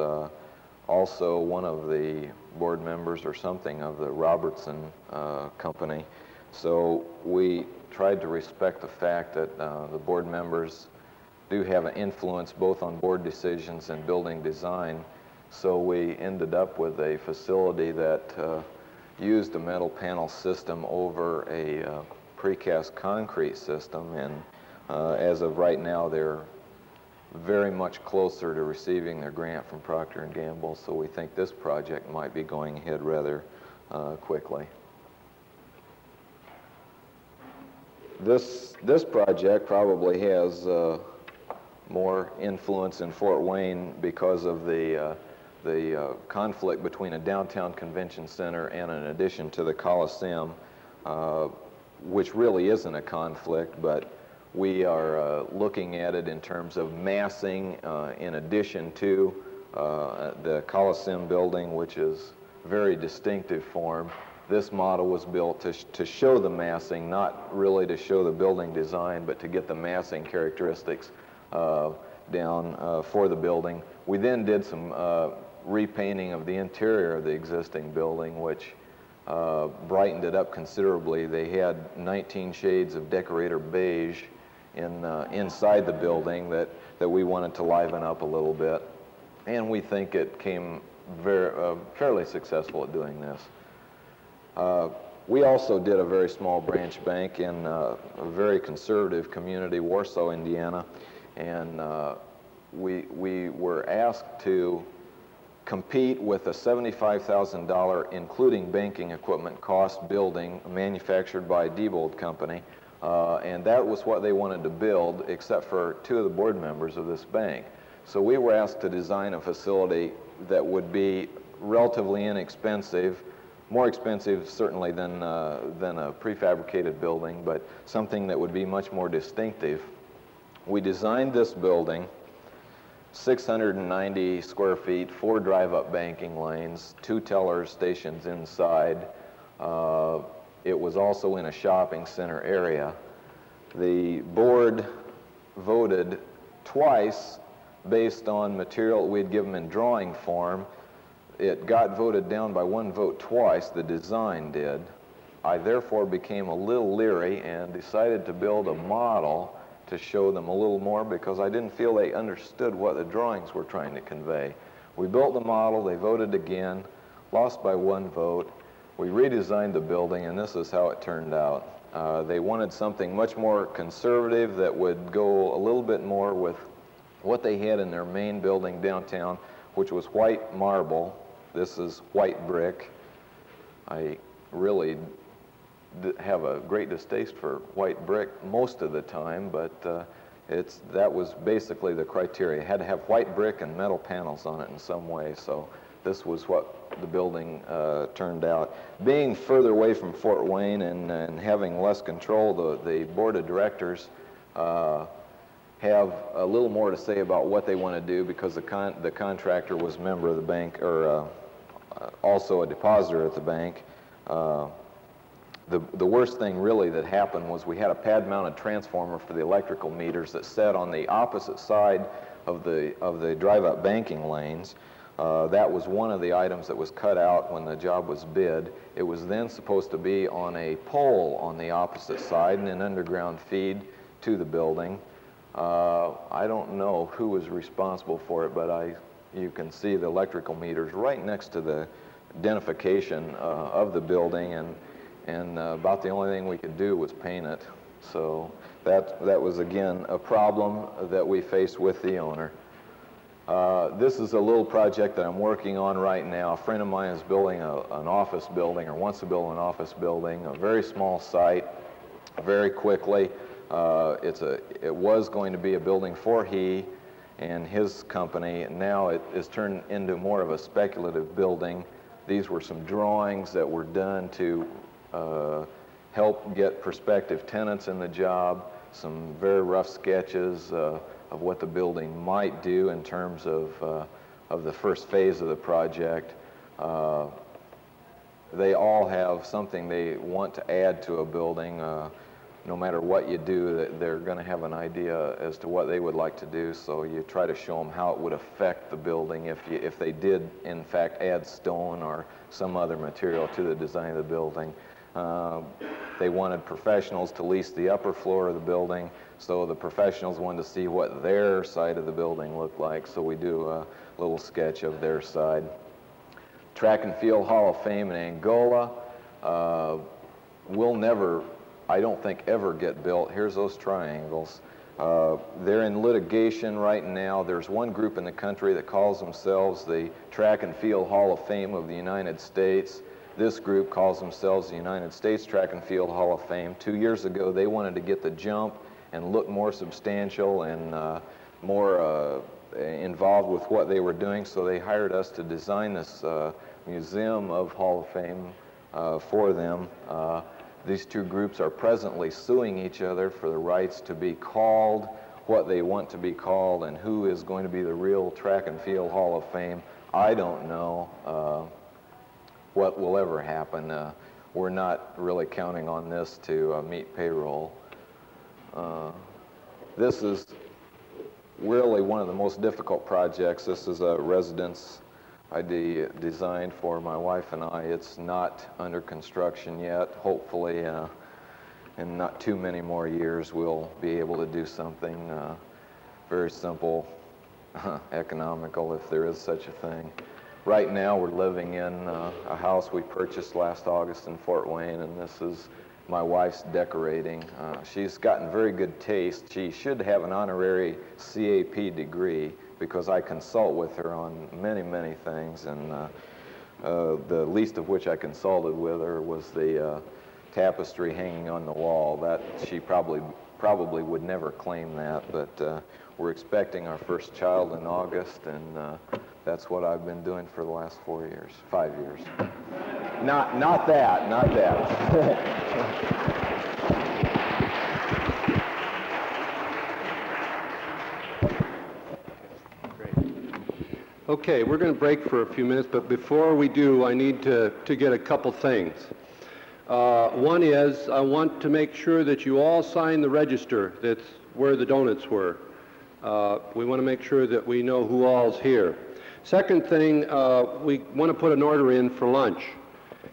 S4: also one of the board members or something of the Robertson company. So we tried to respect the fact that the board members do have an influence both on board decisions and building design. So we ended up with a facility that used a metal panel system over a precast concrete system, and as of right now they're very much closer to receiving their grant from Procter & Gamble, so we think this project might be going ahead rather quickly. This project probably has more influence in Fort Wayne because of the conflict between a downtown convention center and an addition to the Coliseum. which really isn't a conflict, but we are looking at it in terms of massing in addition to the Coliseum building, which is very distinctive form. This model was built to show the massing, not really to show the building design, but to get the massing characteristics down for the building. We then did some repainting of the interior of the existing building, which brightened it up considerably. They had 19 shades of decorator beige inside the building that we wanted to liven up a little bit. And we think it came fairly successful at doing this. We also did a very small branch bank in a very conservative community, Warsaw, Indiana, and we were asked to compete with a $75,000 including banking equipment cost building manufactured by Diebold Company, and that was what they wanted to build except for two of the board members of this bank. So we were asked to design a facility that would be relatively inexpensive, more expensive certainly than a prefabricated building, but something that would be much more distinctive. We designed this building, 690 square feet, 4 drive-up banking lanes, 2 teller stations inside. It was also in a shopping center area. The board voted twice based on material we'd given them in drawing form. It got voted down by 1 vote twice, the design did. I therefore became a little leery and decided to build a model to show them a little more because I didn't feel they understood what the drawings were trying to convey. We built the model, they voted again, lost by 1 vote. We redesigned the building, and this is how it turned out. They wanted something much more conservative that would go a little bit more with what they had in their main building downtown, which was white marble. This is white brick. I really have a great distaste for white brick most of the time, but that was basically the criteria. It had to have white brick and metal panels on it in some way, so this was what the building turned out. Being further away from Fort Wayne and having less control, the board of directors have a little more to say about what they want to do because the contractor was a member of the bank, or also a depositor at the bank. The worst thing really that happened was we had a pad-mounted transformer for the electrical meters that sat on the opposite side of the drive-up banking lanes. That was one of the items that was cut out when the job was bid. It was then supposed to be on a pole on the opposite side and an underground feed to the building. I don't know who was responsible for it, but you can see the electrical meters right next to the identification of the building, and about the only thing we could do was paint it. So that was again a problem that we faced with the owner. This is a little project that I'm working on right now. A friend of mine is building an office building, or wants to build an office building, a very small site, very quickly. It was going to be a building for he and his company, and now it is turned into more of a speculative building. These were some drawings that were done to help get prospective tenants in the job, some very rough sketches of what the building might do in terms of the first phase of the project. They all have something they want to add to a building. No matter what you do, they're going to have an idea as to what they would like to do, so you try to show them how it would affect the building if they did, in fact, add stone or some other material to the design of the building. They wanted professionals to lease the upper floor of the building, so the professionals wanted to see what their side of the building looked like, so we do a little sketch of their side. Track and Field Hall of Fame in Angola will never, I don't think, ever get built. Here's those triangles. They're in litigation right now. There's one group in the country that calls themselves the Track and Field Hall of Fame of the United States. This group calls themselves the United States Track and Field Hall of Fame. 2 years ago, they wanted to get the jump and look more substantial and more involved with what they were doing, so they hired us to design this museum of Hall of Fame for them. These two groups are presently suing each other for the rights to be called what they want to be called, and who is going to be the real Track and Field Hall of Fame. I don't know what will ever happen. We're not really counting on this to meet payroll. This is really one of the most difficult projects. This is a residence I designed for my wife and I. It's not under construction yet. Hopefully, in not too many more years, we'll be able to do something very simple, economical, if there is such a thing. Right now, we're living in a house we purchased last August in Fort Wayne, and this is my wife's decorating. She's gotten very good taste. She should have an honorary CAP degree because I consult with her on many, many things, and the least of which I consulted with her was the tapestry hanging on the wall. That she probably would never claim that, but we're expecting our first child in August, and that's what I've been doing for the last 5 years. Not that.
S2: Okay, we're going to break for a few minutes, but before we do, I need to get a couple things. One is, I want to make sure that you all sign the register that's where the donuts were. We want to make sure that we know who all's here. Second thing, we want to put an order in for lunch.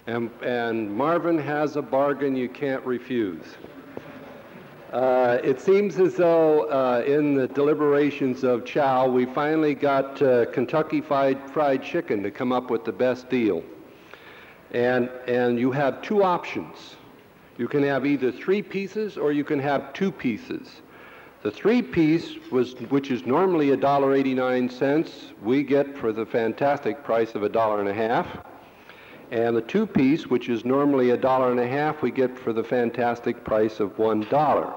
S2: And Marvin has a bargain you can't refuse. It seems as though in the deliberations of Chow, we finally got Kentucky Fried Chicken to come up with the best deal. And you have two options. You can have either 3 pieces or you can have 2 pieces. The 3-piece, which is normally $1.89, we get for the fantastic price of $1.50. And the 2-piece, which is normally $1.50, we get for the fantastic price of $1.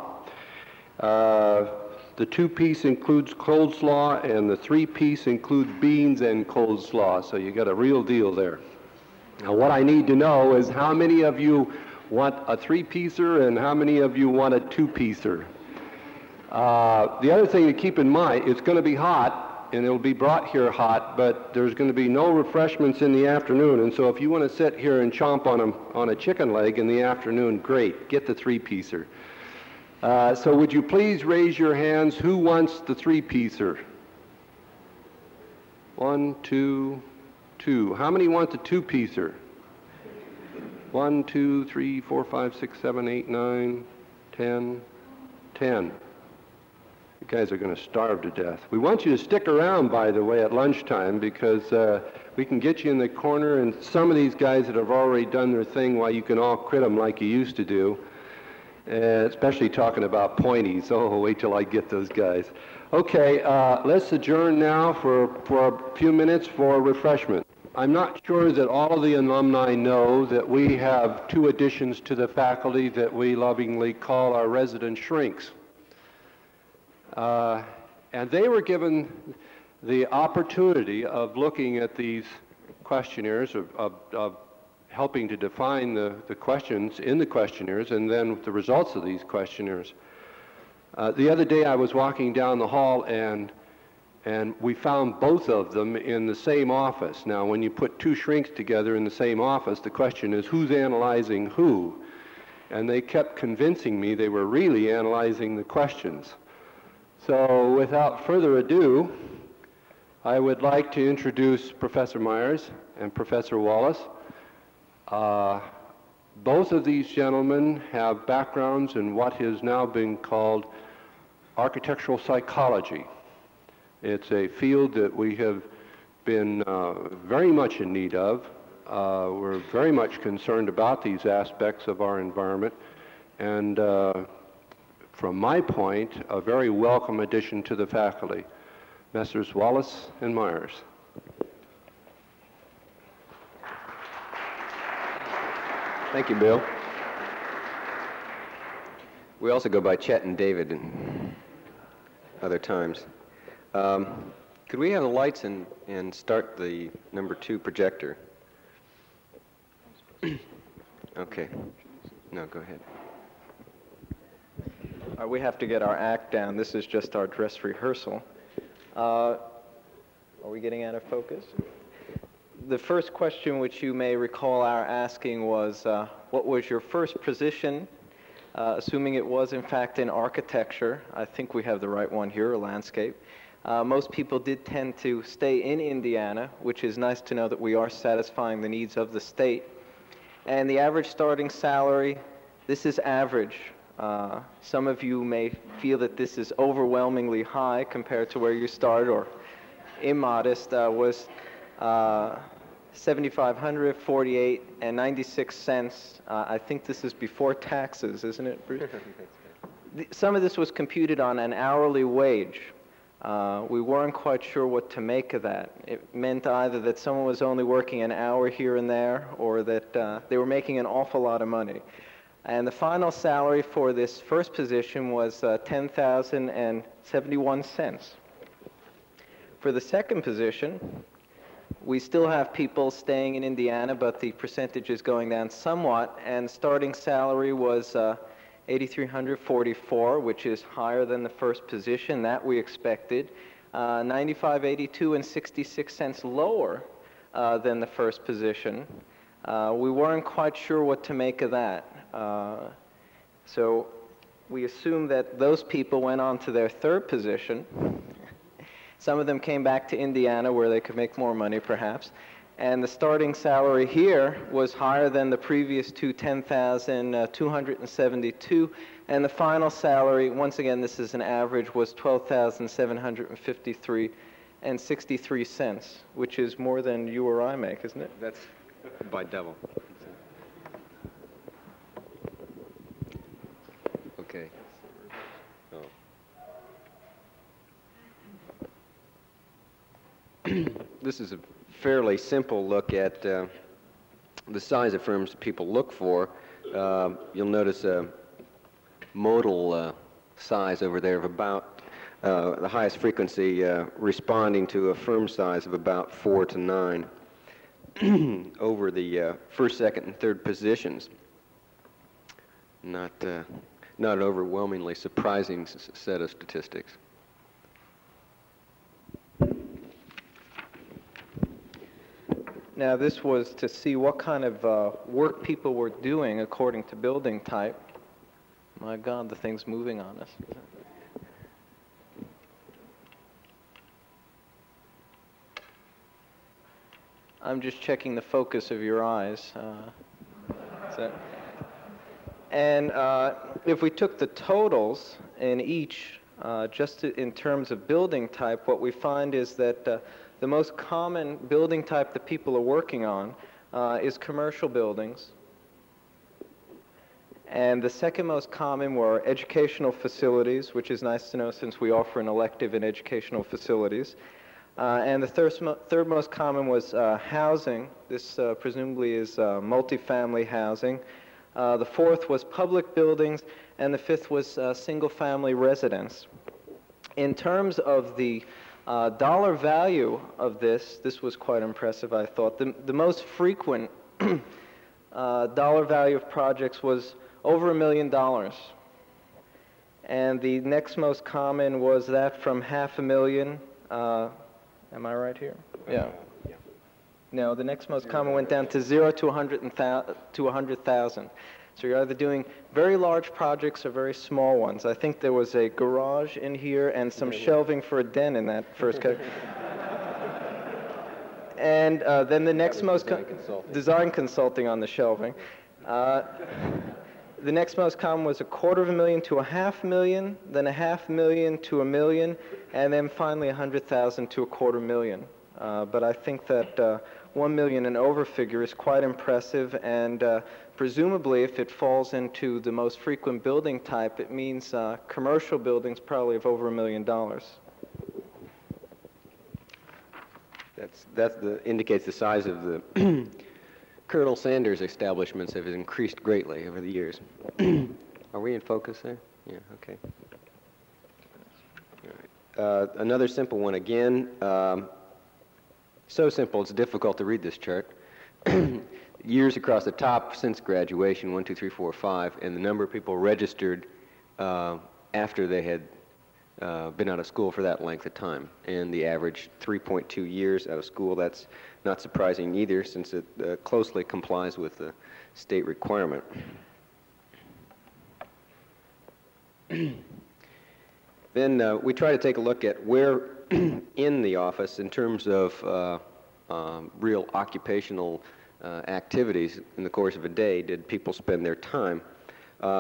S2: The 2-piece includes coleslaw, and the 3-piece includes beans and coleslaw, so you got a real deal there. Now, what I need to know is how many of you want a 3-piecer and how many of you want a 2-piecer? The other thing to keep in mind, it's going to be hot, and it'll be brought here hot, but there's going to be no refreshments in the afternoon, and so if you want to sit here and chomp on a chicken leg in the afternoon, great, get the 3-piecer. So would you please raise your hands, who wants the 3-piecer? 1, 2, 2. How many want the 2-piecer? 1, 2, 3, 4, 5, 6, 7, 8, 9, 10, 10. You guys are going to starve to death. We want you to stick around, by the way, at lunchtime, because we can get you in the corner, and some of these guys that have already done their thing, while you can all crit them like you used to do, especially talking about pointies. Oh, wait till I get those guys. Okay, let's adjourn now for a few minutes for refreshment. I'm not sure that all of the alumni know that we have 2 additions to the faculty that we lovingly call our resident shrinks. And they were given the opportunity of looking at these questionnaires, of helping to define the questions in the questionnaires, and then the results of these questionnaires. The other day I was walking down the hall, and we found both of them in the same office. Now, when you put 2 shrinks together in the same office, the question is, who's analyzing who? And they kept convincing me they were really analyzing the questions. So without further ado, I would like to introduce Professor Meyers and Professor Wallis. Both of these gentlemen have backgrounds in what has now been called architectural psychology. It's a field that we have been very much in need of. We're very much concerned about these aspects of our environment, and from my point, a very welcome addition to the faculty. Messrs. Wallis and Meyers.
S5: Thank you, Bill. We also go by Chet and David and other times. Could we have the lights and start the number 2 projector? Okay. No, go ahead.
S3: We have to get our act down. This is just our dress rehearsal. Are we getting out of focus? The first question which you may recall our asking was, what was your first position, assuming it was in fact in architecture? I think we have the right one here, a landscape. Most people did tend to stay in Indiana, which is nice to know that we are satisfying the needs of the state. And the average starting salary, this is average. Some of you may feel that this is overwhelmingly high compared to where you started, or immodest, was $7,500, $48, and 96 cents. I think this is before taxes, isn't it, Bruce? Some of this was computed on an hourly wage. We weren't quite sure what to make of that. It meant either that someone was only working an hour here and there, or that they were making an awful lot of money. And the final salary for this first position was $10,071. For the second position, we still have people staying in Indiana, but the percentage is going down somewhat, and starting salary was $8,344, which is higher than the first position. That we expected. $95.82 and 66 cents lower than the first position. We weren't quite sure what to make of that. So we assumed that those people went on to their third position. Some of them came back to Indiana where they could make more money, perhaps. And the starting salary here was higher than the previous two, $10,272. And the final salary, once again, this is an average, was $12,753 and 63 cents, which is more than you or I make, isn't it?
S5: That's by double. Okay. Oh. This is a fairly simple look at the size of firms people look for. You'll notice a modal size over there of about the highest frequency responding to a firm size of about 4 to 9 over the first, second, and third positions. Not an overwhelmingly surprising set of statistics.
S3: Now, this was to see what kind of work people were doing according to building type. My God, the thing's moving on us. I'm just checking the focus of your eyes. And if we took the totals in each, just in terms of building type, what we find is that the most common building type that people are working on is commercial buildings. And the second most common were educational facilities, which is nice to know since we offer an elective in educational facilities. And the third most common was housing. This presumably is multifamily housing. The fourth was public buildings, and the fifth was single-family residence. In terms of the dollar value of this was quite impressive, I thought. The most frequent dollar value of projects was over $1 million. And the next most common was that from $500,000. Am I right here? Yeah. No, the next most common went down to 0 to 100,000. So you're either doing very large projects or very small ones. I think there was a garage in here and some shelving for a den in that first category. And then the next most design consulting on the shelving. The next most common was $250,000 to $500,000, then $500,000 to $1 million, and then finally $100,000 to $250,000. But I think that $1 million and over figure is quite impressive, and presumably if it falls into the most frequent building type, it means commercial buildings probably of over $1 million.
S5: That indicates the size of the Colonel Sanders establishments have increased greatly over the years. Are we in focus there? Yeah, okay. All right. Another simple one again. So simple it's difficult to read this chart. years across the top since graduation, 1, 2, 3, 4, 5, and the number of people registered after they had been out of school for that length of time. And the average 3.2 years out of school, that's not surprising either, since it closely complies with the state requirement. Then we try to take a look at where in the office, in terms of real occupational activities in the course of a day, did people spend their time.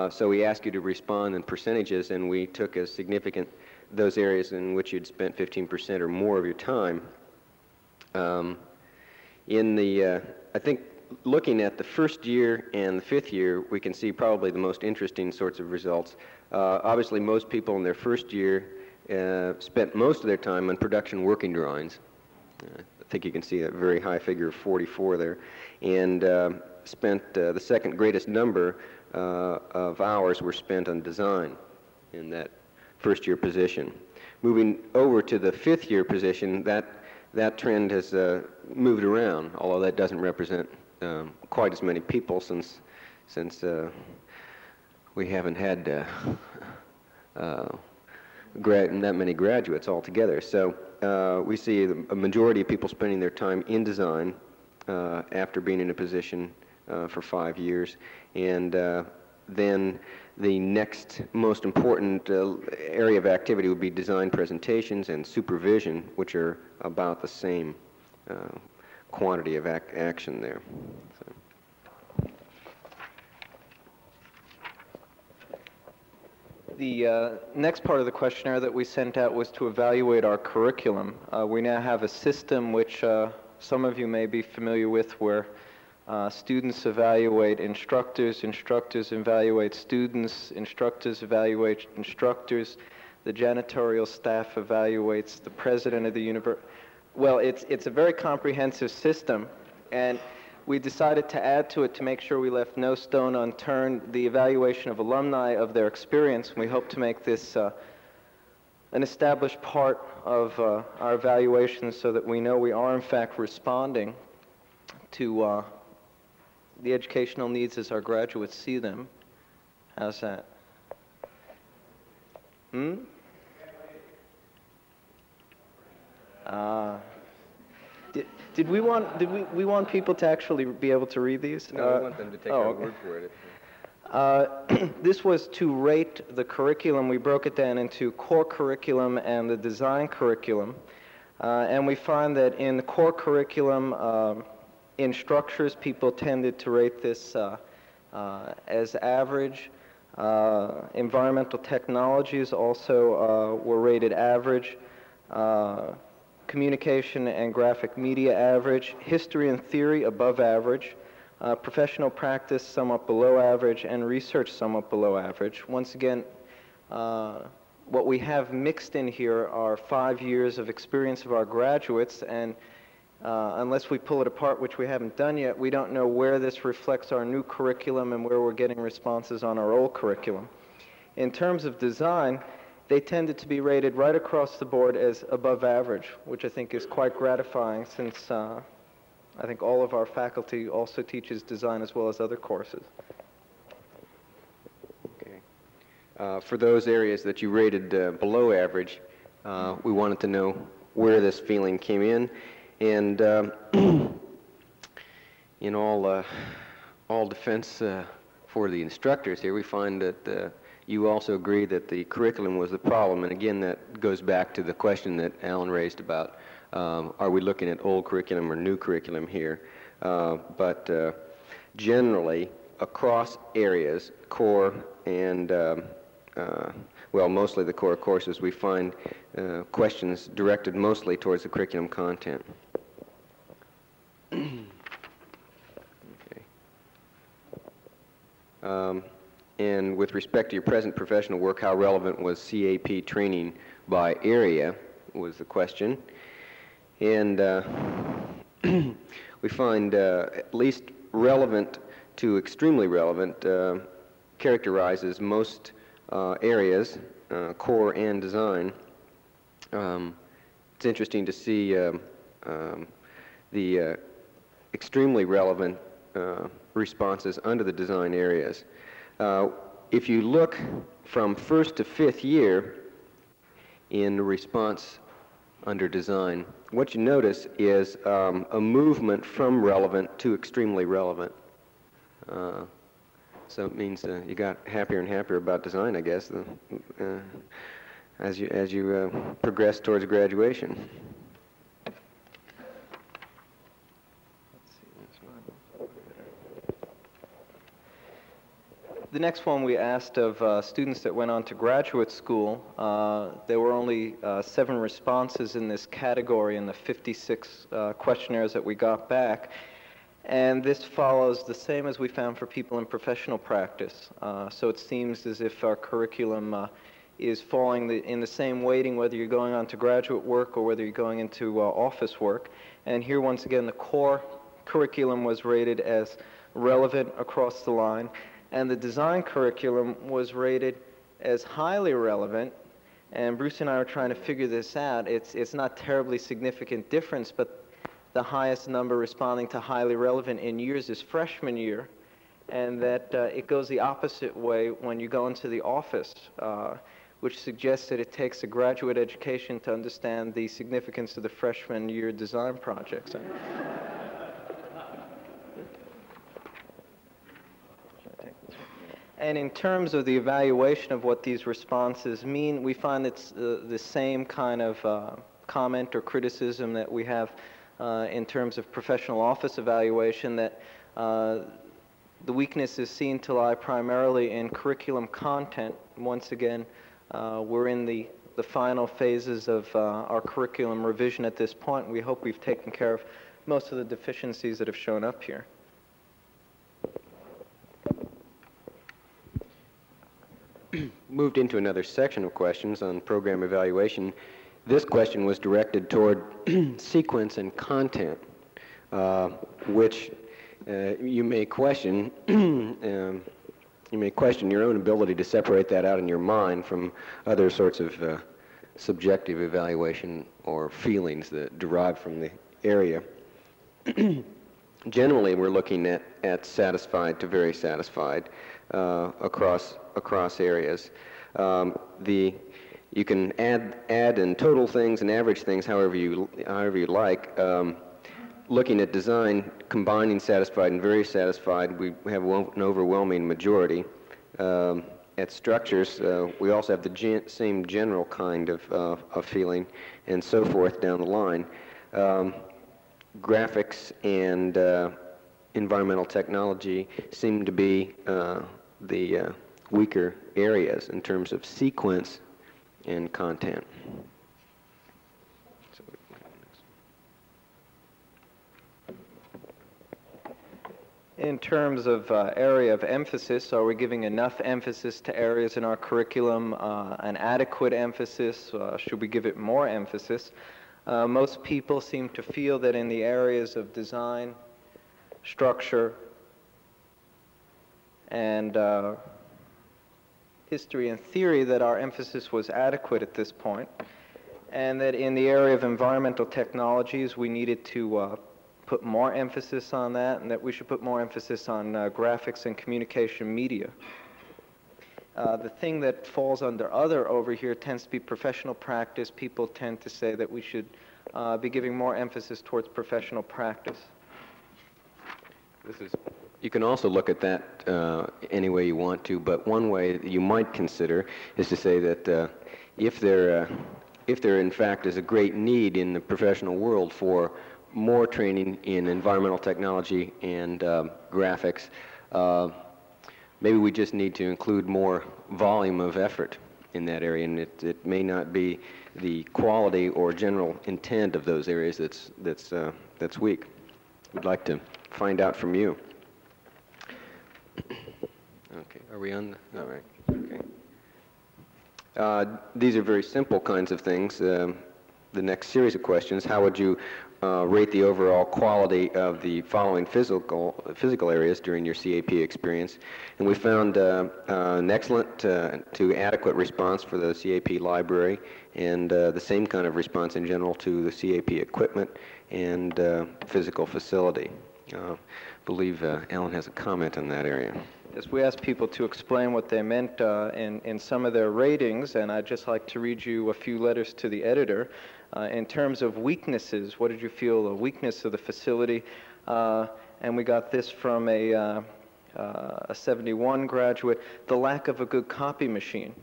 S5: So we ask you to respond in percentages, and we took as significant those areas in which you'd spent 15% or more of your time. I think looking at the first year and the fifth year, we can see probably the most interesting sorts of results. Obviously, most people in their first year spent most of their time on production working drawings. I think you can see a very high figure of 44 there, and spent the second greatest number of hours were spent on design in that first year position. Moving over to the fifth year position, that trend has moved around, although that doesn't represent quite as many people since we haven't had that many graduates altogether. So we see a majority of people spending their time in design after being in a position for 5 years, and then the next most important area of activity would be design presentations and supervision, which are about the same quantity of action there. So.
S6: The next part of the questionnaire that we sent out was to evaluate our curriculum. We now have a system which some of you may be familiar with, where students evaluate instructors, instructors evaluate students, instructors evaluate instructors, the janitorial staff evaluates the president of the university. Well, it's a very comprehensive system, and we decided to add to it to make sure we left no stone unturned the evaluation of alumni of their experience. We hope to make this an established part of our evaluations so that we know we are in fact responding to the educational needs as our graduates see them. How's that? Did we want people to actually be able to read these?
S5: No, we want them to take our word for it.
S6: This was to rate the curriculum. We broke it down into core curriculum and the design curriculum. And we find that in the core curriculum, in structures, people tended to rate this as average. Environmental technologies also were rated average. Communication and graphic media average. History and theory above average. Professional practice somewhat below average, and research somewhat below average. Once again, what we have mixed in here are 5 years of experience of our graduates, and unless we pull it apart, which we haven't done yet, we don't know where this reflects our new curriculum and where we're getting responses on our old curriculum. In terms of design, they tended to be rated right across the board as above average, which I think is quite gratifying, since I think all of our faculty also teaches design as well as other courses.
S5: Okay. For those areas that you rated below average, we wanted to know where this feeling came in. And in all defense for the instructors here, we find that you also agree that the curriculum was the problem. And again, that goes back to the question that Alan raised about are we looking at old curriculum or new curriculum here? But generally, across areas, core and, well, mostly the core courses, we find questions directed mostly towards the curriculum content. Okay. And with respect to your present professional work, how relevant was CAP training by area was the question. And we find at least relevant to extremely relevant characterizes most areas, core and design. It's interesting to see the extremely relevant responses under the design areas. If you look from 1st to 5th year in response under design, what you notice is a movement from relevant to extremely relevant. So it means you got happier and happier about design, I guess, as you progress towards graduation.
S6: The next one we asked of students that went on to graduate school. There were only 7 responses in this category in the 56 questionnaires that we got back. And this follows the same as we found for people in professional practice. So it seems as if our curriculum is falling in the same weighting, whether you're going on to graduate work or whether you're going into office work. And here, once again, the core curriculum was rated as relevant across the line, and the design curriculum was rated as highly relevant. And Bruce and I were trying to figure this out. It's not terribly significant difference, but the highest number responding to highly relevant in years is freshman year, and that it goes the opposite way when you go into the office, which suggests that it takes a graduate education to understand the significance of the freshman year design projects. And in terms of the evaluation of what these responses mean, we find it's the same kind of comment or criticism that we have in terms of professional office evaluation, that the weakness is seen to lie primarily in curriculum content. Once again, we're in the final phases of our curriculum revision at this point. We hope we've taken care of most of the deficiencies that have shown up here.
S5: Moved into another section of questions on program evaluation. This question was directed toward sequence and content, which you may question. You may question your own ability to separate that out in your mind from other sorts of subjective evaluation or feelings that derive from the area. Generally, we're looking at satisfied to very satisfied across areas. You can add and total things and average things however you like. Looking at design, combining satisfied and very satisfied, we have an overwhelming majority. At structures, we also have the same general kind of feeling, and so forth down the line. Graphics and environmental technology seem to be the weaker areas in terms of sequence and content.
S6: In terms of area of emphasis, are we giving enough emphasis to areas in our curriculum, an adequate emphasis? Should we give it more emphasis? Most people seem to feel that in the areas of design, structure, and history and theory that our emphasis was adequate at this point, and that in the area of environmental technologies we needed to put more emphasis on that, and that we should put more emphasis on graphics and communication media. The thing that falls under other over here tends to be professional practice. People tend to say that we should be giving more emphasis towards professional practice.
S5: You can also look at that any way you want to, but one way that you might consider is to say that if there in fact is a great need in the professional world for more training in environmental technology and graphics, maybe we just need to include more volume of effort in that area, and it may not be the quality or general intent of those areas that's weak. We'd like to find out from you. Okay, are we on? All right. Okay. These are very simple kinds of things. The next series of questions: how would you rate the overall quality of the following physical areas during your CAP experience? And we found an excellent to adequate response for the CAP library, and the same kind of response in general to the CAP equipment and physical facility. believe Alan has a comment in that area.
S6: Yes, we asked people to explain what they meant in some of their ratings, and I'd just like to read you a few letters to the editor. In terms of weaknesses, what did you feel a weakness of the facility? And we got this from a 71 graduate, the lack of a good copy machine.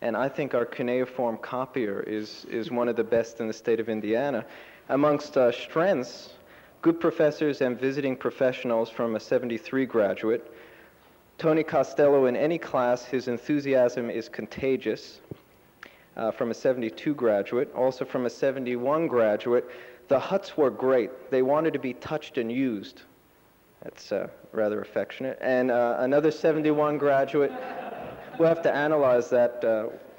S6: And I think our cuneiform copier is one of the best in the state of Indiana. Amongst strengths, good professors and visiting professionals from a 73 graduate. Tony Costello, in any class, his enthusiasm is contagious, from a 72 graduate. Also from a 71 graduate, the huts were great. They wanted to be touched and used. That's rather affectionate. And another 71 graduate, we'll have to analyze that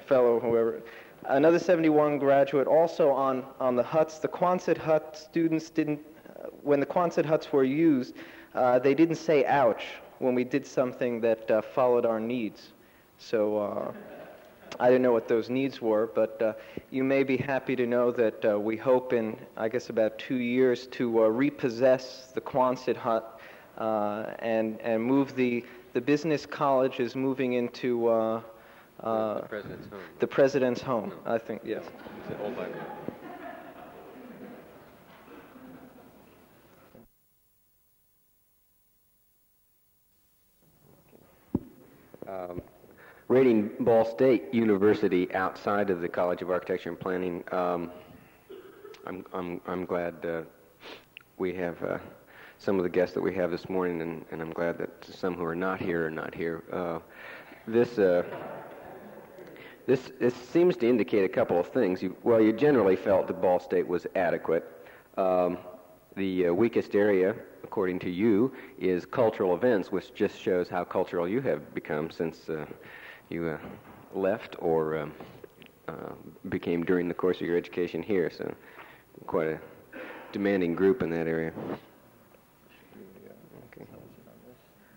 S6: fellow, whoever. Another 71 graduate, also on the huts. The Quonset hut students didn't, when the Quonset huts were used, they didn't say ouch when we did something that followed our needs. So I didn't know what those needs were, but you may be happy to know that we hope in, I guess, about 2 years to repossess the Quonset hut and move the business college is moving into
S5: The president's home.
S6: The president's home, I think, yes.
S5: It's an old library. Rating Ball State University outside of the College of Architecture and Planning, I'm glad we have some of the guests that we have this morning, and I'm glad that some who are not here are not here. This seems to indicate a couple of things. You generally felt that Ball State was adequate. The weakest area, according to you, is cultural events, which just shows how cultural you have become since you left or became during the course of your education here. So quite a demanding group in that area.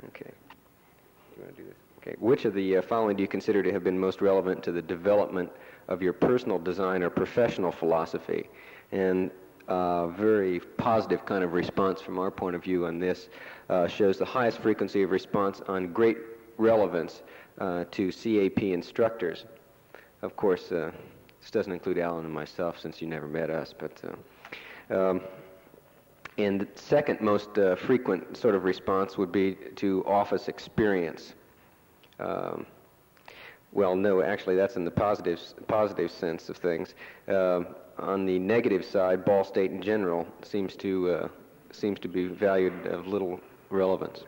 S5: Okay. Do you want to do this? Okay. Which of the following do you consider to have been most relevant to the development of your personal design or professional philosophy? And very positive kind of response from our point of view on this shows the highest frequency of response on great relevance to CAP instructors. Of course, this doesn't include Alan and myself since you never met us, but and the second most frequent sort of response would be to office experience. Well, no, actually that's in the positive sense of things. On the negative side, Ball State in general seems to be valued of little relevance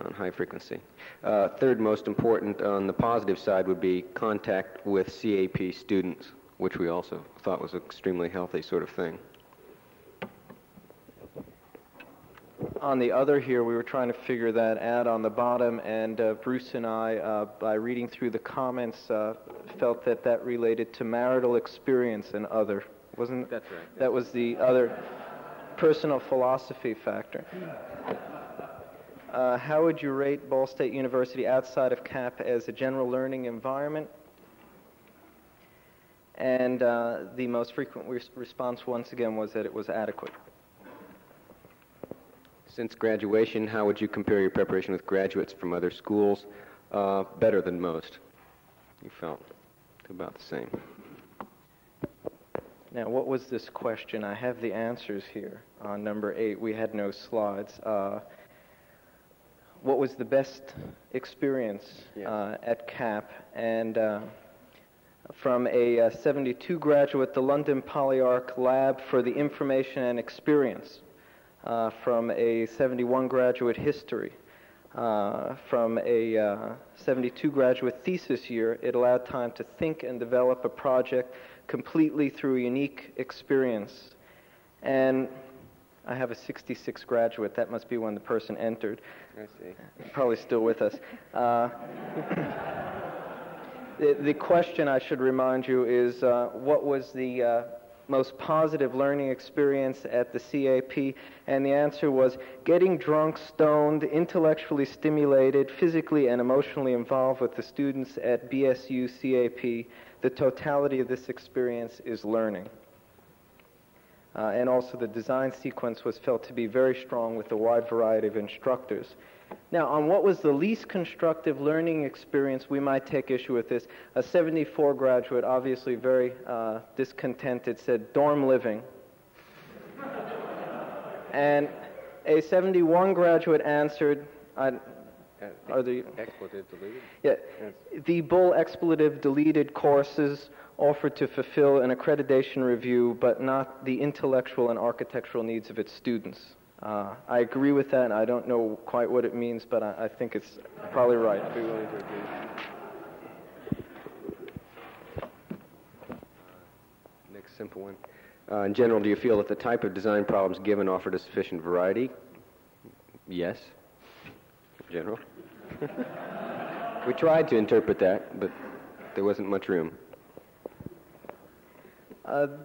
S5: on high frequency. Third most important on the positive side would be contact with CAP students, which we also thought was an extremely healthy sort of thing.
S6: On the other here, we were trying to figure that out on the bottom, and Bruce and I, by reading through the comments, felt that related to marital experience and other. Wasn't
S5: That's right.
S6: That was the other personal philosophy factor. How would you rate Ball State University outside of CAP as a general learning environment? And the most frequent response, once again, was that it was adequate.
S5: Since graduation, how would you compare your preparation with graduates from other schools? Better than most. You felt about the same.
S6: Now, what was this question? I have the answers here. On number 8, we had no slides. What was the best experience at CAP? And from a 72 graduate, the London Polyarch Lab for the Information and Experience. From a 71 graduate, history. From a 72 graduate, thesis year, it allowed time to think and develop a project completely through a unique experience. And I have a 66 graduate. That must be when the person entered.
S5: I see.
S6: Probably still with us. The question, I should remind you, is what was the most positive learning experience at the CAP? And the answer was getting drunk, stoned, intellectually stimulated, physically and emotionally involved with the students at BSU CAP. The totality of this experience is learning. and also the design sequence was felt to be very strong with a wide variety of instructors. Now, on what was the least constructive learning experience, we might take issue with this. A 74 graduate, obviously very discontented, said dorm living. And a 71 graduate answered, are the
S5: expletive deleted?
S6: Yeah, the bull expletive deleted courses offered to fulfill an accreditation review, but not the intellectual and architectural needs of its students. I agree with that, and I don't know quite what it means, but I think it's probably right. I'd be willing to agree.
S5: Next simple one. In general, do you feel that the type of design problems given offered a sufficient variety? Yes. In general. We tried to interpret that, but there wasn't much room.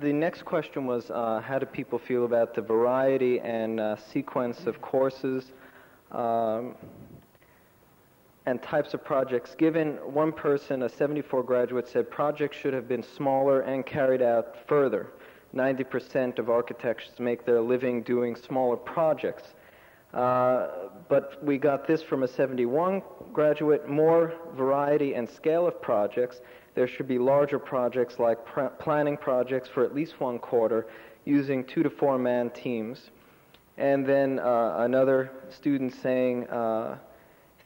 S6: The next question was, how do people feel about the variety and sequence of courses and types of projects given? One person, a 74 graduate, said projects should have been smaller and carried out further. 90% of architects make their living doing smaller projects. But we got this from a 71 graduate, more variety and scale of projects. There should be larger projects like planning projects for at least 1 quarter using 2 to 4 man teams. And then another student saying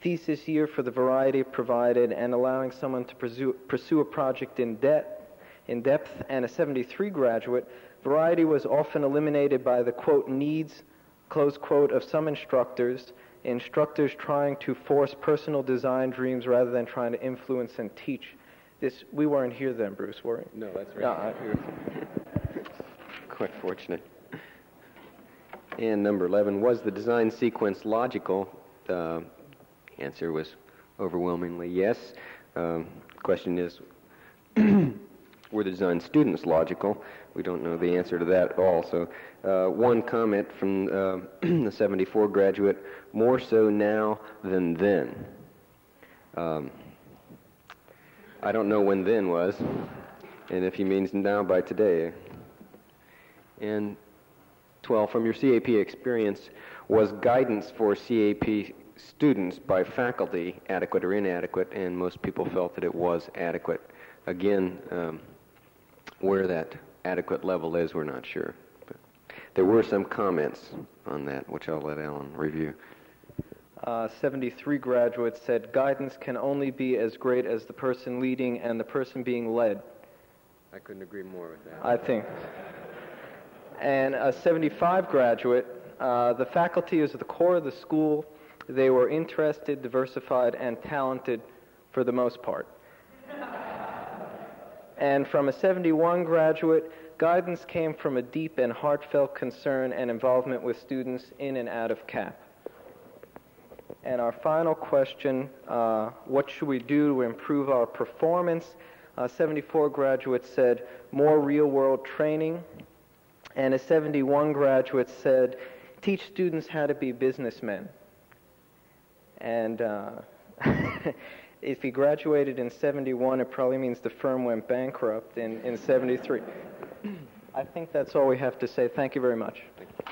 S6: thesis year for the variety provided and allowing someone to pursue a project in depth, and a 73 graduate, variety was often eliminated by the, quote, needs, close quote, of some instructors trying to force personal design dreams rather than trying to influence and teach. This, we weren't here then, Bruce, were we?
S5: No, that's right. Quite fortunate. And number 11, was the design sequence logical? The answer was overwhelmingly yes. Question is, were the design students logical? We don't know the answer to that at all. So one comment from the 74 graduate, more so now than then. I don't know when then was, and if he means now by today. And 12, from your CAP experience, was guidance for CAP students by faculty adequate or inadequate? And most people felt that it was adequate. Again, where that adequate level is, we're not sure. But there were some comments on that, which I'll let Alan review.
S6: 73 graduates said guidance can only be as great as the person leading and the person being led.
S5: I couldn't agree more with that.
S6: I think. And a 75 graduate, the faculty is the core of the school. They were interested, diversified, and talented for the most part. And from a 71 graduate, guidance came from a deep and heartfelt concern and involvement with students in and out of CAP. And our final question, what should we do to improve our performance? 74 graduates said more real-world training. And a 71 graduate said, teach students how to be businessmen. And if he graduated in 71, it probably means the firm went bankrupt in 73. I think that's all we have to say. Thank you very much.
S5: Thank you.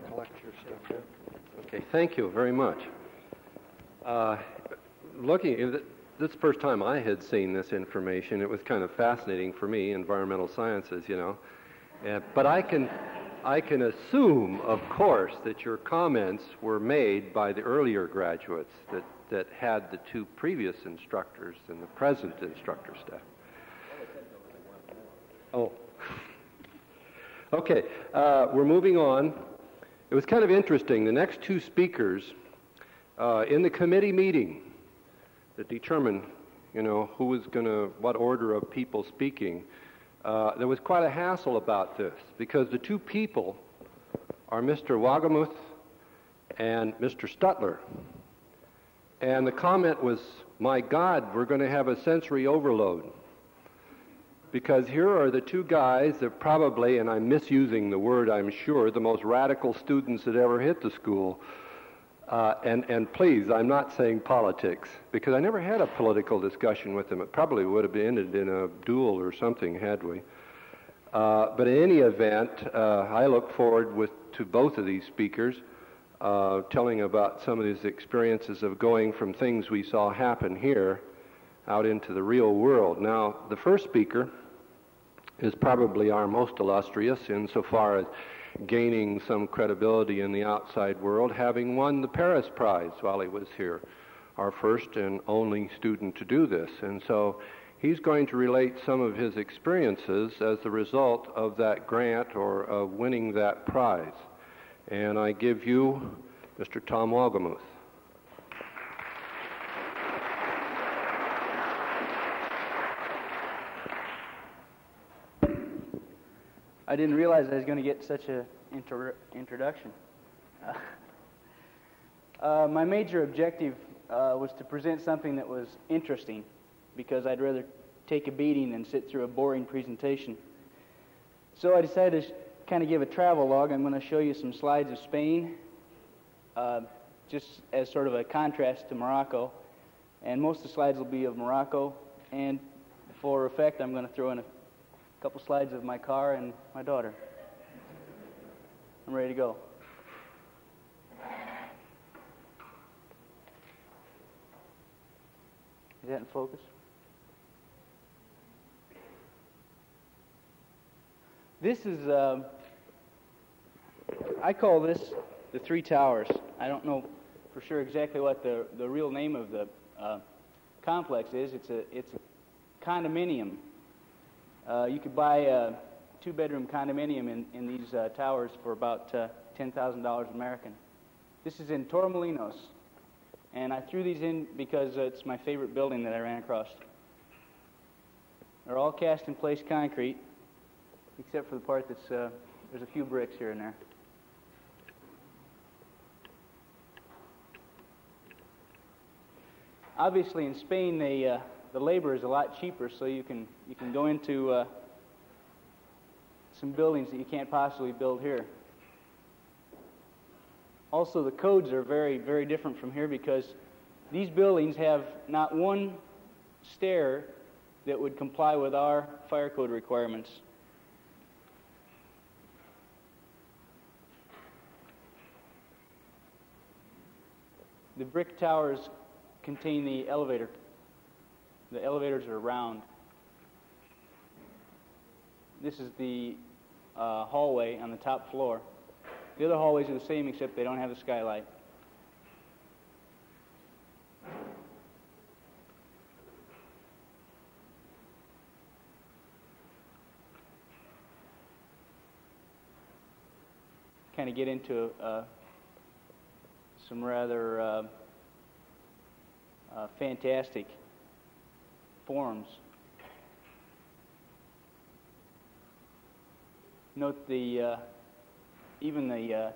S5: Collect your stuff.
S2: Okay, thank you very much. This is the first time I had seen this information. It was kind of fascinating for me, environmental sciences, you know. But I can assume, of course, that your comments were made by the earlier graduates that had the 2 previous instructors and the present instructor staff. Oh. Okay, we're moving on. It was kind of interesting. The next 2 speakers in the committee meeting that determined, you know, who was going to, what order of people speaking, there was quite a hassle about this because the 2 people are Mr. Walgamuth and Mr. Stutler. And the comment was, my God, we're going to have a sensory overload. Because here are the 2 guys that probably, and I'm misusing the word, I'm sure, the most radical students that ever hit the school. And please, I'm not saying politics, because I never had a political discussion with them. It probably would have ended in a duel or something, had we. But in any event, I look forward to both of these speakers telling about some of these experiences of going from things we saw happen here out into the real world. Now, the first speaker is probably our most illustrious insofar as gaining some credibility in the outside world, having won the Paris Prize while he was here, our first and only student to do this. And so he's going to relate some of his experiences as the result of that grant or of winning that prize. And I give you Mr. Tom Walgamuth.
S7: I didn't realize I was going to get such an introduction. My major objective was to present something that was interesting, because I'd rather take a beating than sit through a boring presentation. So I decided to kind of give a travel log. I'm going to show you some slides of Spain, just as sort of a contrast to Morocco. And most of the slides will be of Morocco. And for effect, I'm going to throw in a couple slides of my car and my daughter. I'm ready to go. Is that in focus? This is, I call this the Three Towers. I don't know for sure exactly what the real name of the complex is. It's a condominium. You could buy a two-bedroom condominium in these towers for about $10,000 American. This is in Torremolinos, and I threw these in because it's my favorite building that I ran across. They're all cast-in-place concrete, except for the part that's, there's a few bricks here and there. Obviously, in Spain, the labor is a lot cheaper, so you can go into some buildings that you can't possibly build here. Also, the codes are very, very different from here, because these buildings have not one stair that would comply with our fire code requirements. The brick towers contain the elevator. The elevators are round. This is the hallway on the top floor. The other hallways are the same, except they don't have the skylight. Kind of get into some rather fantastic forms. Note even the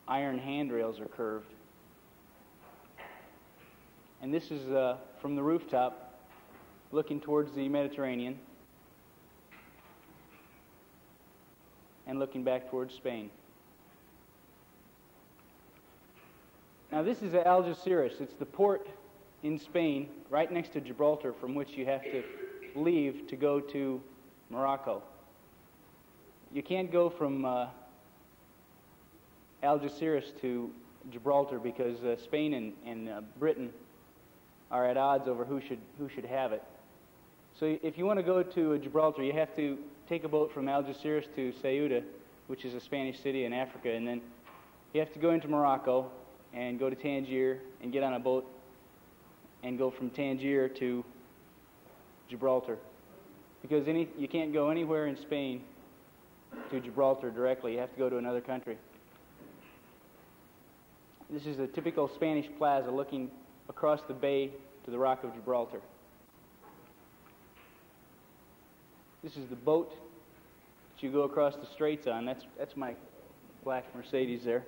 S7: iron handrails are curved. And this is from the rooftop, looking towards the Mediterranean and looking back towards Spain. Now this is Algeciras. It's the port in Spain, right next to Gibraltar, from which you have to leave to go to Morocco. You can't go from Algeciras to Gibraltar, because Spain and Britain are at odds over who should have it. So if you want to go to Gibraltar, you have to take a boat from Algeciras to Ceuta, which is a Spanish city in Africa, and then you have to go into Morocco and go to Tangier and get on a boat and go from Tangier to Gibraltar, because you can't go anywhere in Spain to Gibraltar directly. You have to go to another country. This is a typical Spanish plaza looking across the bay to the Rock of Gibraltar. This is the boat that you go across the straits on. That's my black Mercedes there.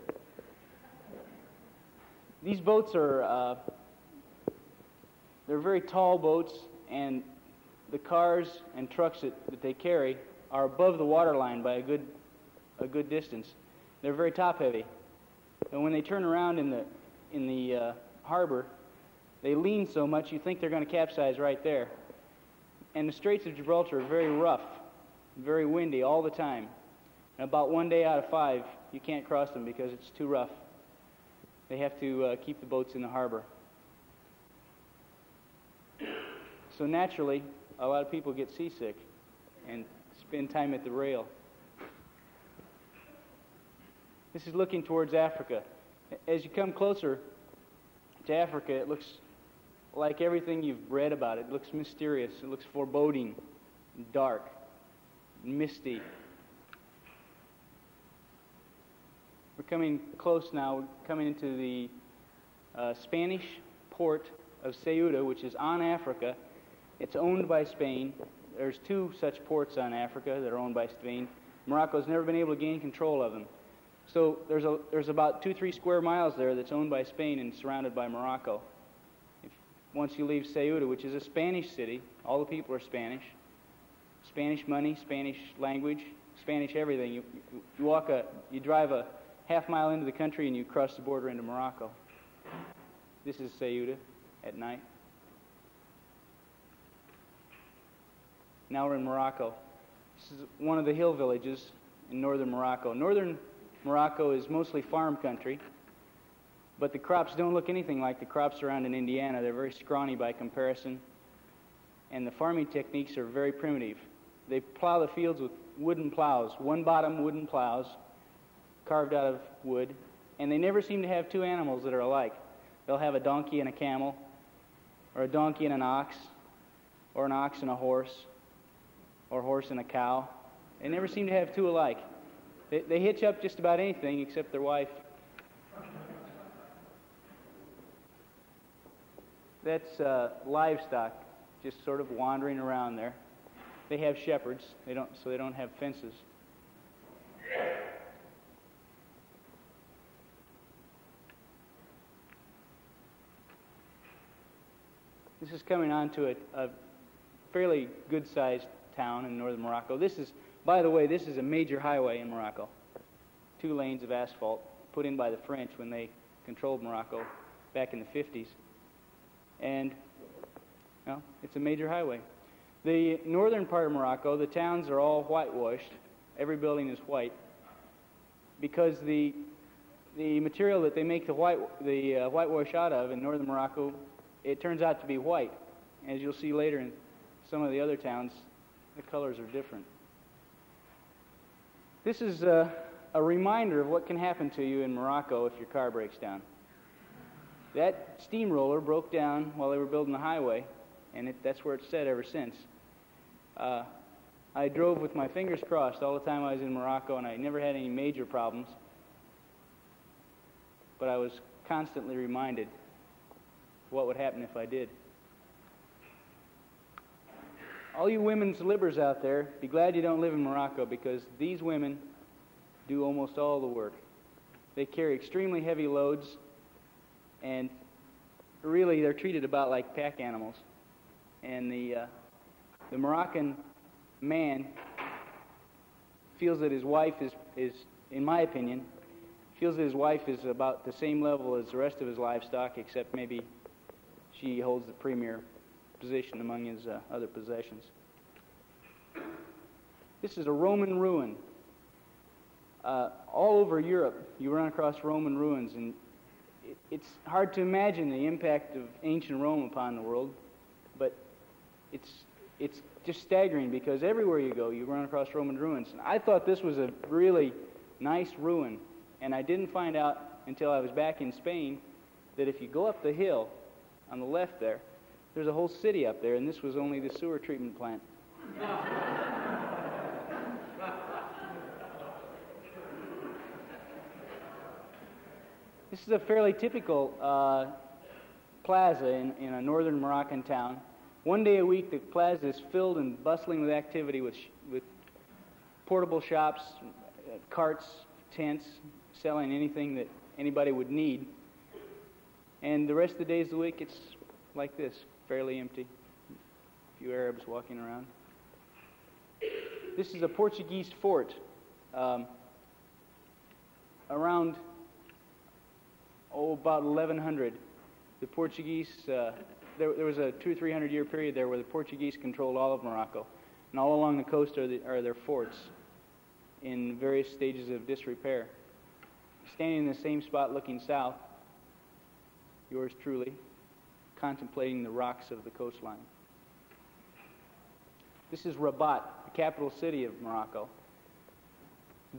S7: These boats are they're very tall boats, and the cars and trucks that they carry are above the water line by a good distance. They're very top heavy. And when they turn around in the harbor, they lean so much you think they're going to capsize right there. And the Straits of Gibraltar are very rough, very windy all the time. And about 1 day out of 5, you can't cross them because it's too rough. They have to keep the boats in the harbor. So naturally, a lot of people get seasick and spend time at the rail. This is looking towards Africa. As you come closer to Africa, it looks like everything you've read about it. It looks mysterious. It looks foreboding, dark, misty. We're coming close now. We're coming into the Spanish port of Ceuta, which is on Africa. It's owned by Spain. There's 2 such ports on Africa that are owned by Spain. Morocco's never been able to gain control of them. So there's about 2-3 square miles there that's owned by Spain and surrounded by Morocco. Once you leave Ceuta, which is a Spanish city, all the people are Spanish. Spanish money, Spanish language, Spanish everything. You drive a half mile into the country and you cross the border into Morocco. This is Ceuta at night. Now we're in Morocco. This is one of the hill villages in northern Morocco. Northern Morocco is mostly farm country, but the crops don't look anything like the crops around in Indiana. They're very scrawny by comparison, and the farming techniques are very primitive. They plow the fields with wooden plows, one-bottom wooden plows carved out of wood, and they never seem to have 2 animals that are alike. They'll have a donkey and a camel, or a donkey and an ox, or an ox and a horse, or a horse and a cow. They never seem to have 2 alike. They hitch up just about anything except their wife. That's livestock just sort of wandering around there. They have shepherds. They don't have fences. This is coming on to a fairly good-sized town in northern Morocco. By the way, this is a major highway in Morocco. 2 lanes of asphalt put in by the French when they controlled Morocco back in the 50s. And, well, it's a major highway. The northern part of Morocco, the towns are all whitewashed. Every building is white because the material that they make the whitewash out of in northern Morocco, it turns out to be white. As you'll see later in some of the other towns, the colors are different. This is a reminder of what can happen to you in Morocco if your car breaks down. That steamroller broke down while they were building the highway, and that's where it's set ever since. I drove with my fingers crossed all the time I was in Morocco, and I never had any major problems. But I was constantly reminded what would happen if I did. All you women's libbers out there, be glad you don't live in Morocco, because these women do almost all the work. They carry extremely heavy loads, and really they're treated about like pack animals. And the Moroccan man feels that his wife is, in my opinion, feels that his wife is about the same level as the rest of his livestock, except maybe she holds the premier position among his other possessions. This is a Roman ruin. All over Europe, you run across Roman ruins, and it's hard to imagine the impact of ancient Rome upon the world, but it's just staggering because everywhere you go, you run across Roman ruins. And I thought this was a really nice ruin, and I didn't find out until I was back in Spain that if you go up the hill on the left there, there's a whole city up there, and this was only the sewer treatment plant. This is a fairly typical plaza in a northern Moroccan town. One day a week, the plaza is filled and bustling with activity with portable shops, carts, tents, selling anything that anybody would need. And the rest of the days of the week, it's like this, fairly empty. A few Arabs walking around. This is a Portuguese fort. Around about 1100, the Portuguese, there was a 200-300 year period there where the Portuguese controlled all of Morocco. And all along the coast are their forts in various stages of disrepair. Standing in the same spot looking south, yours truly, contemplating the rocks of the coastline. This is Rabat, the capital city of Morocco.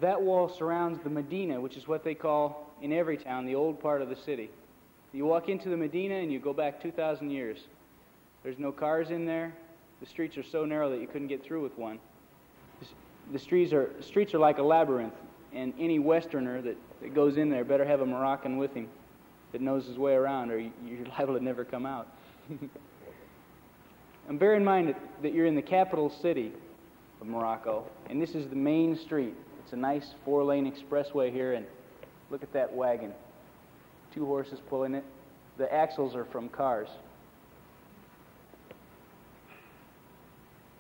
S7: That wall surrounds the Medina, which is what they call, in every town, the old part of the city. You walk into the Medina and you go back 2,000 years. There's no cars in there. The streets are so narrow that you couldn't get through with one. The streets are like a labyrinth, and any Westerner that goes in there better have a Moroccan with him that knows his way around, or you're liable to never come out. And bear in mind that you're in the capital city of Morocco, and this is the main street. It's a nice 4-lane expressway here, and look at that wagon. 2 horses pulling it. The axles are from cars.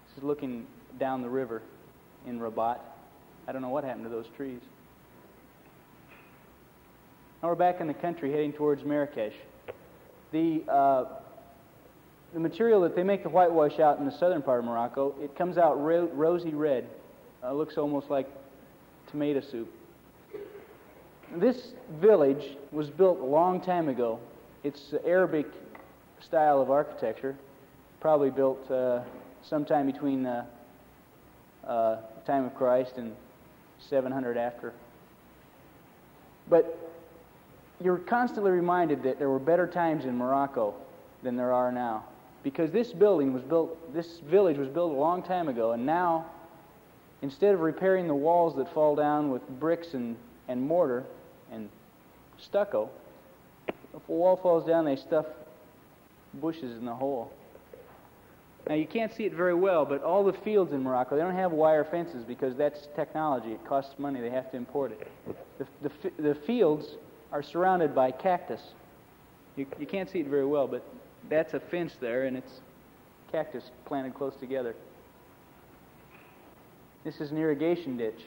S7: This is looking down the river in Rabat. I don't know what happened to those trees. Now we're back in the country heading towards Marrakesh. The material that they make the whitewash out in the southern part of Morocco, it comes out rosy red. Looks almost like tomato soup. This village was built a long time ago. It's Arabic style of architecture, probably built sometime between the time of Christ and 700 after. But you're constantly reminded that there were better times in Morocco than there are now, because this village was built a long time ago, and now, instead of repairing the walls that fall down with bricks and mortar and stucco, if a wall falls down, they stuff bushes in the hole. Now, you can't see it very well, but all the fields in Morocco, they don't have wire fences because that's technology. It costs money. They have to import it. The fields are surrounded by cactus. You can't see it very well, but that's a fence there, and it's cactus planted close together. This is an irrigation ditch.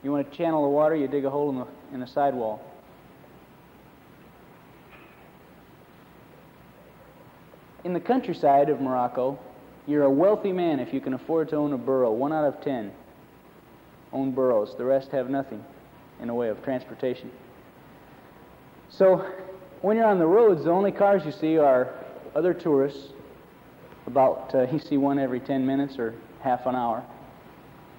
S7: You want to channel the water, you dig a hole in the sidewall. In the countryside of Morocco, you're a wealthy man if you can afford to own a burro. 1 out of 10 own burros. The rest have nothing in the way of transportation. So when you're on the roads, the only cars you see are other tourists. You see one every 10 minutes or half an hour.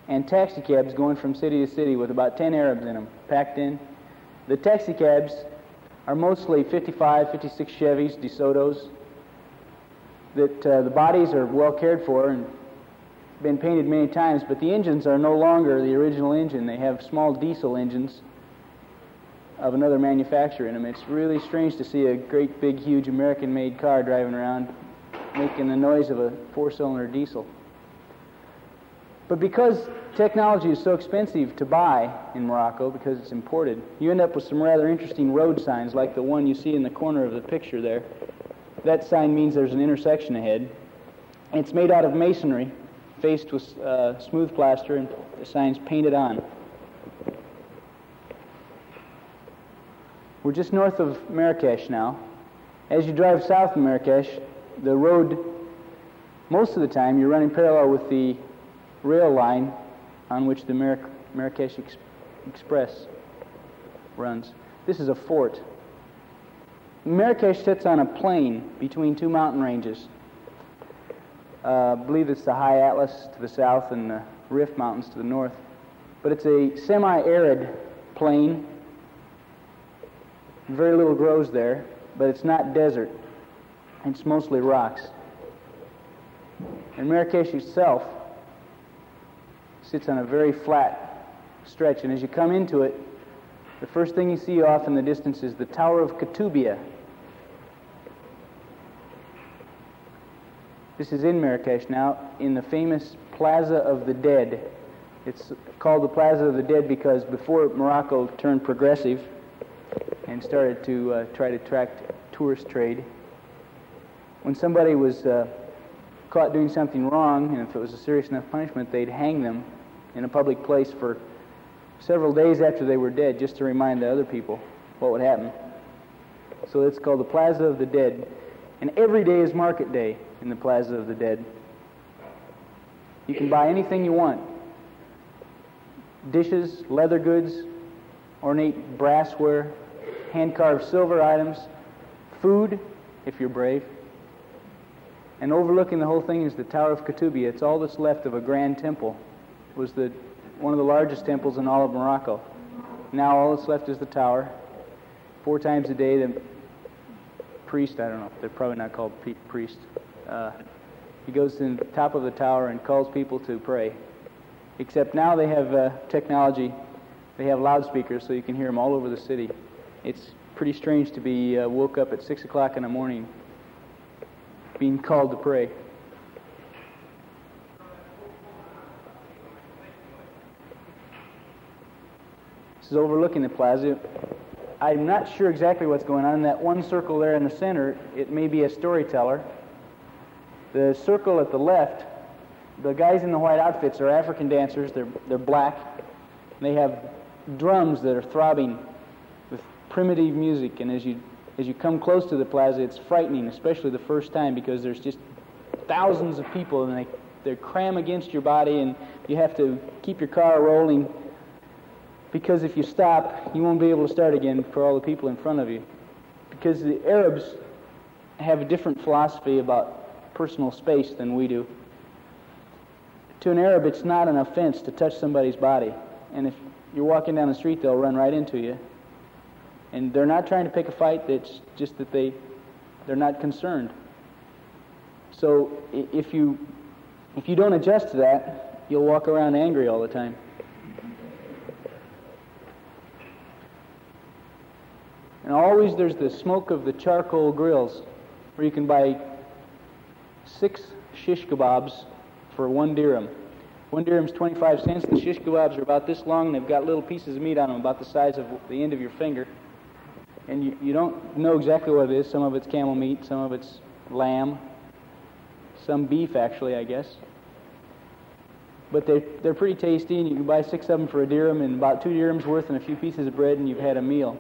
S7: And taxi cabs going from city to city with about 10 Arabs in them, packed in. The taxi cabs are mostly 55, 56 Chevys, DeSotos, that the bodies are well cared for and been painted many times, but the engines are no longer the original engine. They have small diesel engines of another manufacturer in them. It's really strange to see a great, big, huge American-made car driving around making the noise of a 4-cylinder diesel. But because technology is so expensive to buy in Morocco, because it's imported, you end up with some rather interesting road signs, like the one you see in the corner of the picture there. That sign means there's an intersection ahead. And it's made out of masonry, faced with smooth plaster, and the sign's painted on. We're just north of Marrakesh now. As you drive south of Marrakesh, the road, most of the time, you're running parallel with the rail line on which the Marrakesh Express runs. This is a fort. Marrakesh sits on a plain between 2 mountain ranges. I believe it's the High Atlas to the south and the Rift Mountains to the north. But it's a semi-arid plain. Very little grows there, but it's not desert. It's mostly rocks. And Marrakesh itself sits on a very flat stretch, and as you come into it, the first thing you see off in the distance is the Tower of Ketubah. This is in Marrakesh now, in the famous Plaza of the Dead. It's called the Plaza of the Dead because before Morocco turned progressive and started to try to attract tourist trade, when somebody was caught doing something wrong, and if it was a serious enough punishment, they'd hang them in a public place for several days after they were dead, just to remind the other people what would happen. So it's called the Plaza of the Dead. And every day is market day in the Plaza of the Dead. You can buy anything you want. Dishes, leather goods, ornate brassware, hand-carved silver items, food, if you're brave. And overlooking the whole thing is the Tower of Ketubah. It's all that's left of a grand temple. It was one of the largest temples in all of Morocco. Now all that's left is the tower. 4 times a day, the priest, I don't know, they're probably not called priests. He goes to the top of the tower and calls people to pray. Except now they have technology. They have loudspeakers so you can hear them all over the city. It's pretty strange to be woke up at 6 o'clock in the morning being called to pray. This is overlooking the plaza. I'm not sure exactly what's going on. In that one circle there in the center, it may be a storyteller. The circle at the left, the guys in the white outfits are African dancers. They're black. They have drums that are throbbing with primitive music. And as you come close to the plaza, it's frightening, especially the first time, because there's just thousands of people, and they cram against your body, and you have to keep your car rolling, because if you stop, you won't be able to start again for all the people in front of you. Because the Arabs have a different philosophy about personal space than we do. To an Arab, it's not an offense to touch somebody's body. And if you're walking down the street, they'll run right into you. And they're not trying to pick a fight, it's just that they're not concerned. So if you don't adjust to that, you'll walk around angry all the time. And always there's the smoke of the charcoal grills, where you can buy 6 shish kebabs for 1 dirham. 1 dirham's 25 cents. The shish kebabs are about this long, and they've got little pieces of meat on them about the size of the end of your finger. And you don't know exactly what it is. Some of it's camel meat, some of it's lamb, some beef, actually, I guess. But they're pretty tasty, and you can buy 6 of them for a dirham, and about 2 dirhams worth and a few pieces of bread, and you've had a meal.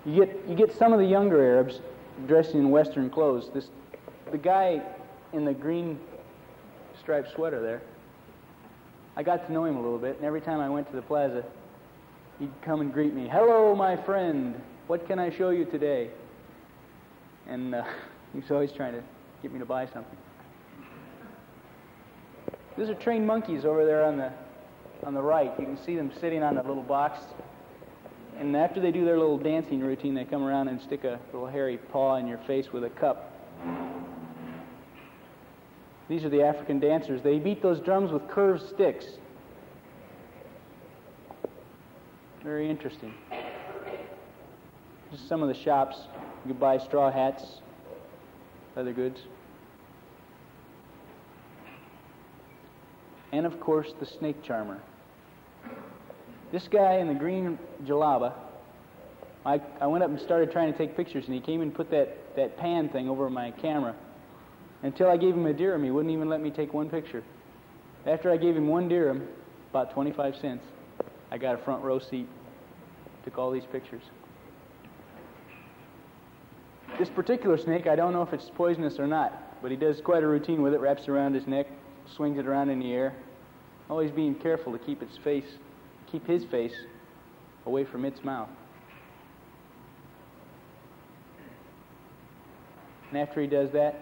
S7: You get some of the younger Arabs dressed in Western clothes. The guy in the green striped sweater there, I got to know him a little bit, and every time I went to the plaza, he'd come and greet me. "Hello, my friend. What can I show you today?" And he was always trying to get me to buy something. These are trained monkeys over there on the right. You can see them sitting on that little box. And after they do their little dancing routine, they come around and stick a little hairy paw in your face with a cup. These are the African dancers. They beat those drums with curved sticks. Very interesting. Just some of the shops. You can buy straw hats, leather goods. And, of course, the snake charmer. This guy in the green jalaba, I went up and started trying to take pictures, and he came and put that pan thing over my camera. Until I gave him a dirham, he wouldn't even let me take one picture. After I gave him 1 dirham, about 25 cents, I got a front row seat, took all these pictures. This particular snake, I don't know if it's poisonous or not, but he does quite a routine with it, wraps it around his neck, swings it around in the air, always being careful to keep his face away from its mouth. And after he does that,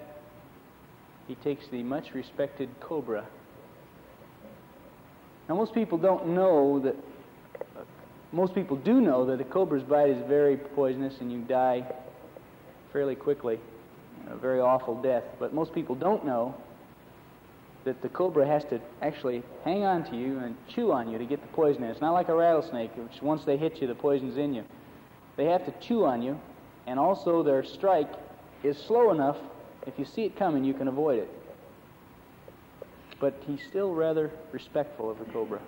S7: he takes the much respected cobra. Now most people do know that a cobra's bite is very poisonous and you die fairly quickly, a very awful death. But most people don't know that the cobra has to actually hang on to you and chew on you to get the poison in. It's not like a rattlesnake, which once they hit you, the poison's in you. They have to chew on you, and also their strike is slow enough, if you see it coming, you can avoid it. But he's still rather respectful of the cobra.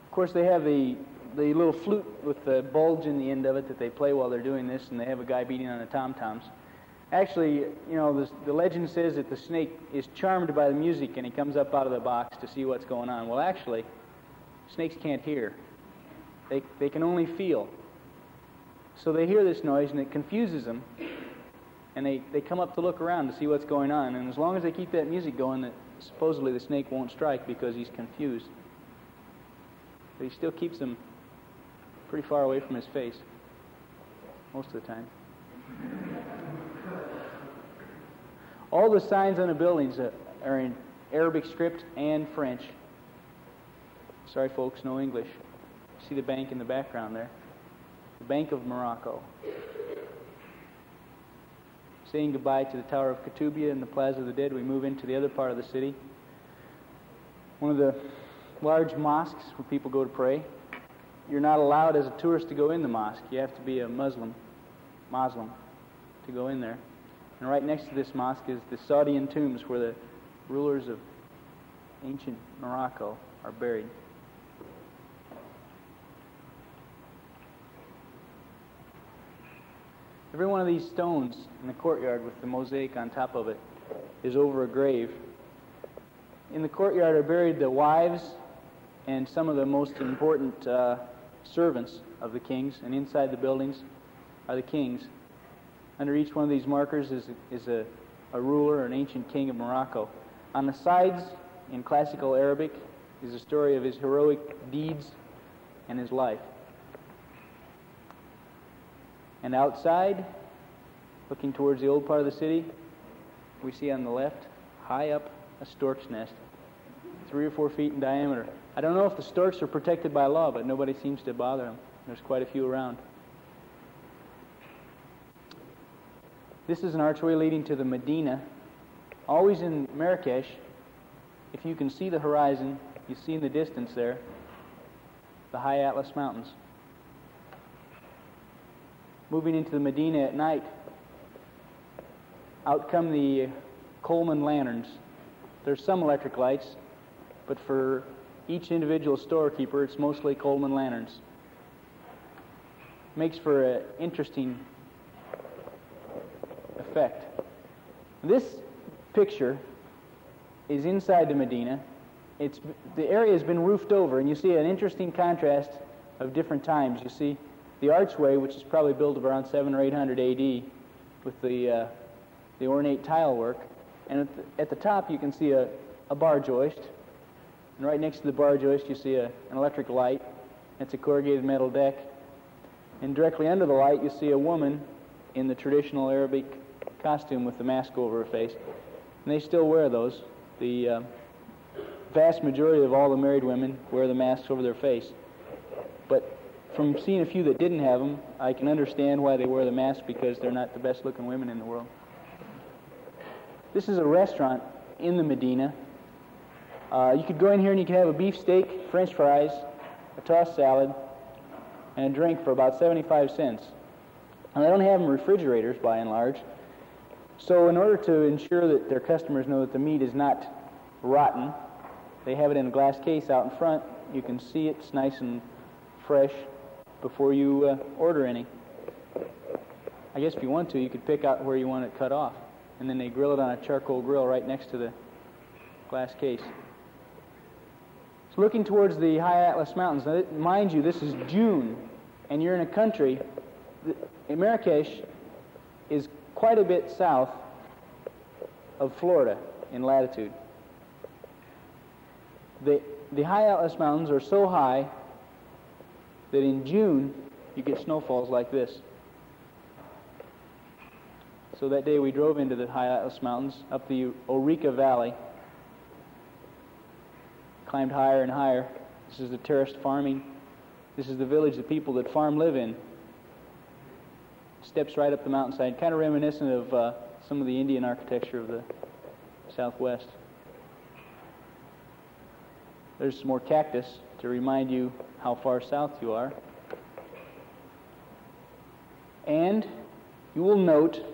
S7: Of course, they have the little flute with the bulge in the end of it that they play while they're doing this, and they have a guy beating on the tom-toms. Actually, the legend says that the snake is charmed by the music and he comes up out of the box to see what's going on. Well, actually, Snakes can't hear. They can only feel. So they hear this noise and it confuses them, and they come up to look around to see what's going on. And as long as they keep that music going, that supposedly the snake won't strike because he's confused. But he still keeps them pretty far away from his face most of the time. All the signs on the buildings are in Arabic script and French. Sorry, folks, no English. See the bank in the background there? The Bank of Morocco. Saying goodbye to the Tower of Ketubah and the Plaza of the Dead, we move into the other part of the city. One of the large mosques where people go to pray. You're not allowed as a tourist to go in the mosque. You have to be a Muslim to go in there. And right next to this mosque is the Saudian tombs where the rulers of ancient Morocco are buried. Every one of these stones in the courtyard with the mosaic on top of it is over a grave. In the courtyard are buried the wives and some of the most important servants of the kings, and inside the buildings are the kings. Under each one of these markers is a ruler, an ancient king of Morocco. On the sides, in classical Arabic, is a story of his heroic deeds and his life. And outside, looking towards the old part of the city, we see on the left, high up, a stork's nest, 3 or 4 feet in diameter. I don't know if the storks are protected by law, but nobody seems to bother them. There's quite a few around. This is an archway leading to the Medina. Always in Marrakesh, if you can see the horizon, you see in the distance there the high Atlas Mountains. Moving into the Medina at night, out come the Coleman lanterns. There's some electric lights, but for each individual storekeeper, it's mostly Coleman lanterns. Makes for an interesting effect. This picture is inside the Medina. The area has been roofed over, and you see an interesting contrast of different times. You see the archway, which is probably built around 700 or 800 AD, with the ornate tile work, and at the top you can see a bar joist, and right next to the bar joist you see an electric light. It's a corrugated metal deck, and directly under the light you see a woman in the traditional Arabic costume with the mask over her face, and they still wear those. The vast majority of all the married women wear the masks over their face, but from seeing a few that didn't have them, I can understand why they wear the mask, because they're not the best looking women in the world. This is a restaurant in the Medina. You could go in here and you can have a beef steak, French fries, a tossed salad, and a drink for about 75 cents. And they don't have them in refrigerators by and large. So in order to ensure that their customers know that the meat is not rotten, they have it in a glass case out in front. You can see it's nice and fresh before you order any. I guess if you want to, you could pick out where you want it cut off, and then they grill it on a charcoal grill right next to the glass case. So looking towards the high Atlas Mountains, now, mind you, this is June, and you're in a country, Marrakesh is quite a bit south of Florida in latitude. The high Atlas Mountains are so high that in June you get snowfalls like this. So that day we drove into the high Atlas Mountains, up the Orica Valley, climbed higher and higher. This is the terraced farming. This is the village the people that farm live in. Steps right up the mountainside, kind of reminiscent of some of the Indian architecture of the Southwest. There's some more cactus to remind you how far south you are. And you will note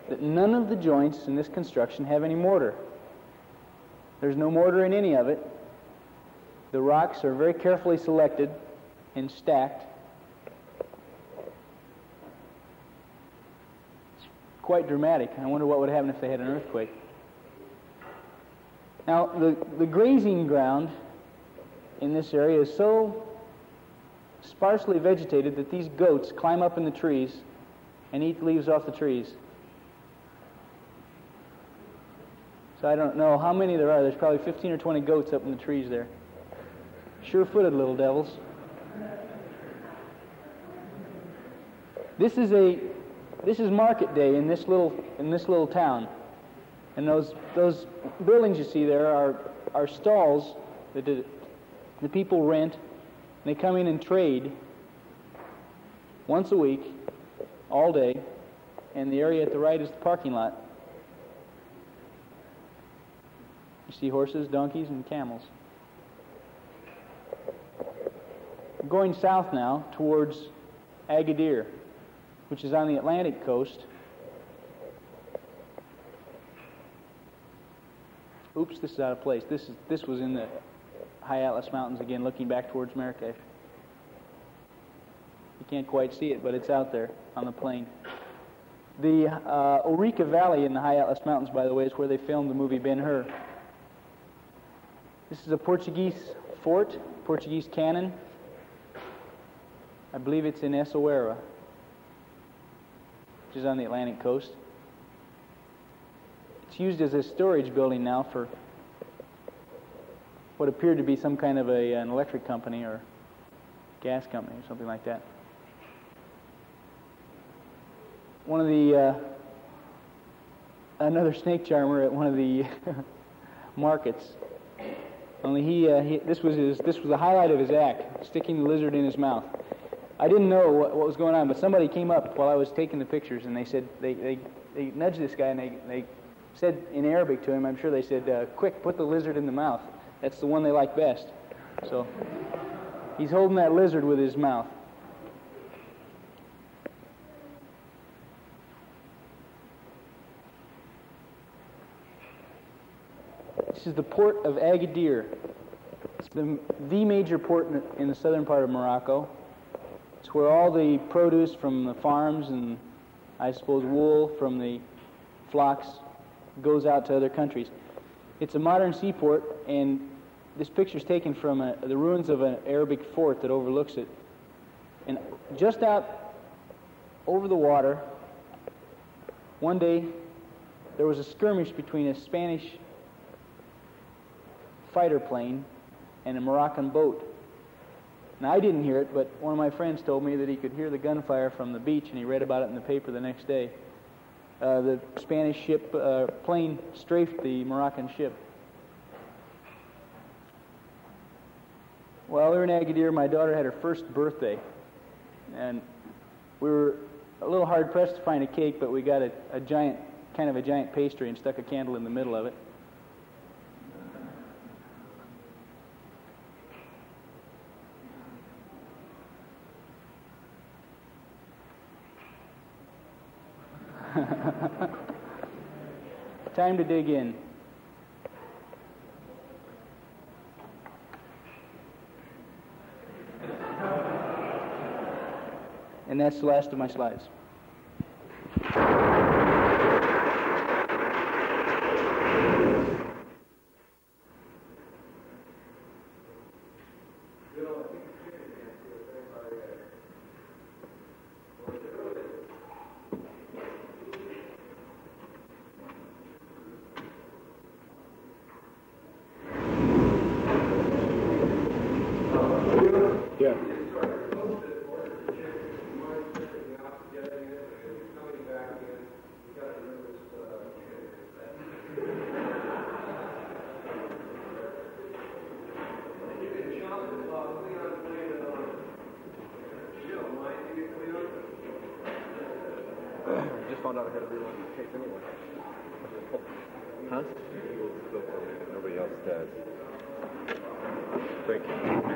S7: that none of the joints in this construction have any mortar. There's no mortar in any of it. The rocks are very carefully selected and stacked. It's quite dramatic. I wonder what would happen if they had an earthquake. Now, the grazing ground in this area is so sparsely vegetated that these goats climb up in the trees and eat leaves off the trees. So I don't know how many there are. There's probably 15 or 20 goats up in the trees there. Sure-footed little devils. This is market day in this little town, and those buildings you see there are stalls that the people rent. And they come in and trade once a week, all day, and the area at the right is the parking lot. You see horses, donkeys, and camels. I'm going south now towards Agadir, which is on the Atlantic coast. Oops, this is out of place. This was in the High Atlas Mountains again, looking back towards Marrakesh. You can't quite see it, but it's out there on the plain. The Ourika Valley in the High Atlas Mountains, by the way, is where they filmed the movie Ben-Hur. This is a Portuguese fort, Portuguese cannon. I believe it's in Essaouira, which is on the Atlantic coast. It's used as a storage building now for what appeared to be some kind of an electric company or gas company or something like that. One of the another snake charmer at one of the markets. Only this was the highlight of his act, sticking the lizard in his mouth. I didn't know what was going on, but somebody came up while I was taking the pictures, and they said they nudged this guy, and they said in Arabic to him, I'm sure they said, "Quick, put the lizard in the mouth. That's the one they like best." So he's holding that lizard with his mouth. This is the port of Agadir. It's the major port in the southern part of Morocco. It's where all the produce from the farms and, I suppose, wool from the flocks goes out to other countries. It's a modern seaport, and this picture is taken from the ruins of an Arabic fort that overlooks it. And just out over the water, one day, there was a skirmish between a Spanish fighter plane and a Moroccan boat. Now, I didn't hear it, but one of my friends told me that he could hear the gunfire from the beach, and he read about it in the paper the next day. The Spanish plane strafed the Moroccan ship. While we were in Agadir, my daughter had her first birthday, and we were a little hard-pressed to find a cake, but we got a giant pastry and stuck a candle in the middle of it. Time to dig in. And that's the last of my slides.
S8: Found out I had to reload the tape anyway. Huh? Nobody else does. Thank you.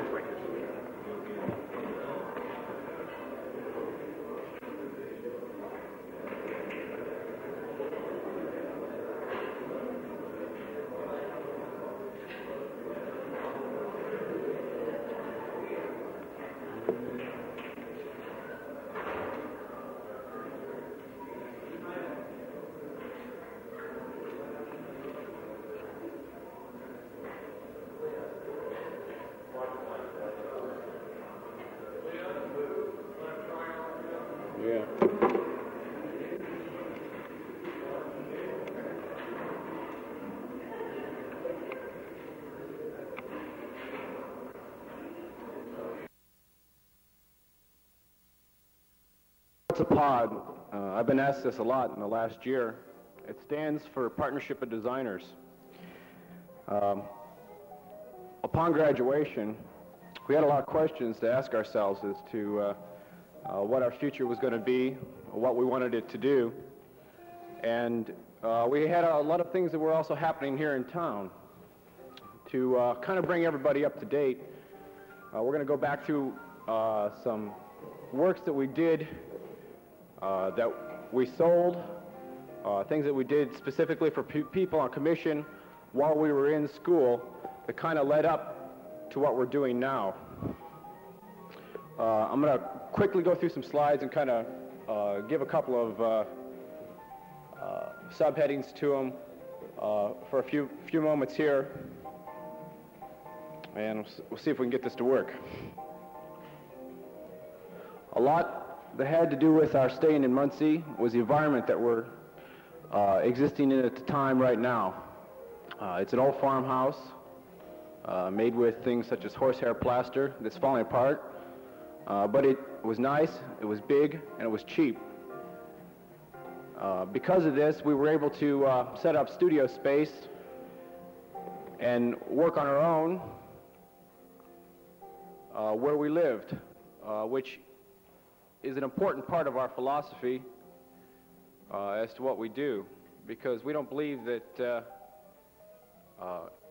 S9: What's a pod? I've been asked this a lot in the last year. It stands for Partnership of Designers. Upon graduation, we had a lot of questions to ask ourselves as to what our future was going to be, what we wanted it to do. And we had a lot of things that were also happening here in town. To kind of bring everybody up to date, we're going to go back through some works that we did, that we sold, things that we did specifically for people on commission while we were in school that kind of led up to what we're doing now. I'm going to quickly go through some slides and kind of give a couple of subheadings to them for a few moments here, and we'll see if we can get this to work. A lot that had to do with our staying in Muncie was the environment that we're existing in at the time right now. It's an old farmhouse made with things such as horsehair plaster that's falling apart, but it was nice, it was big, and it was cheap. Because of this, we were able to set up studio space and work on our own where we lived, which is an important part of our philosophy as to what we do, because we don't believe that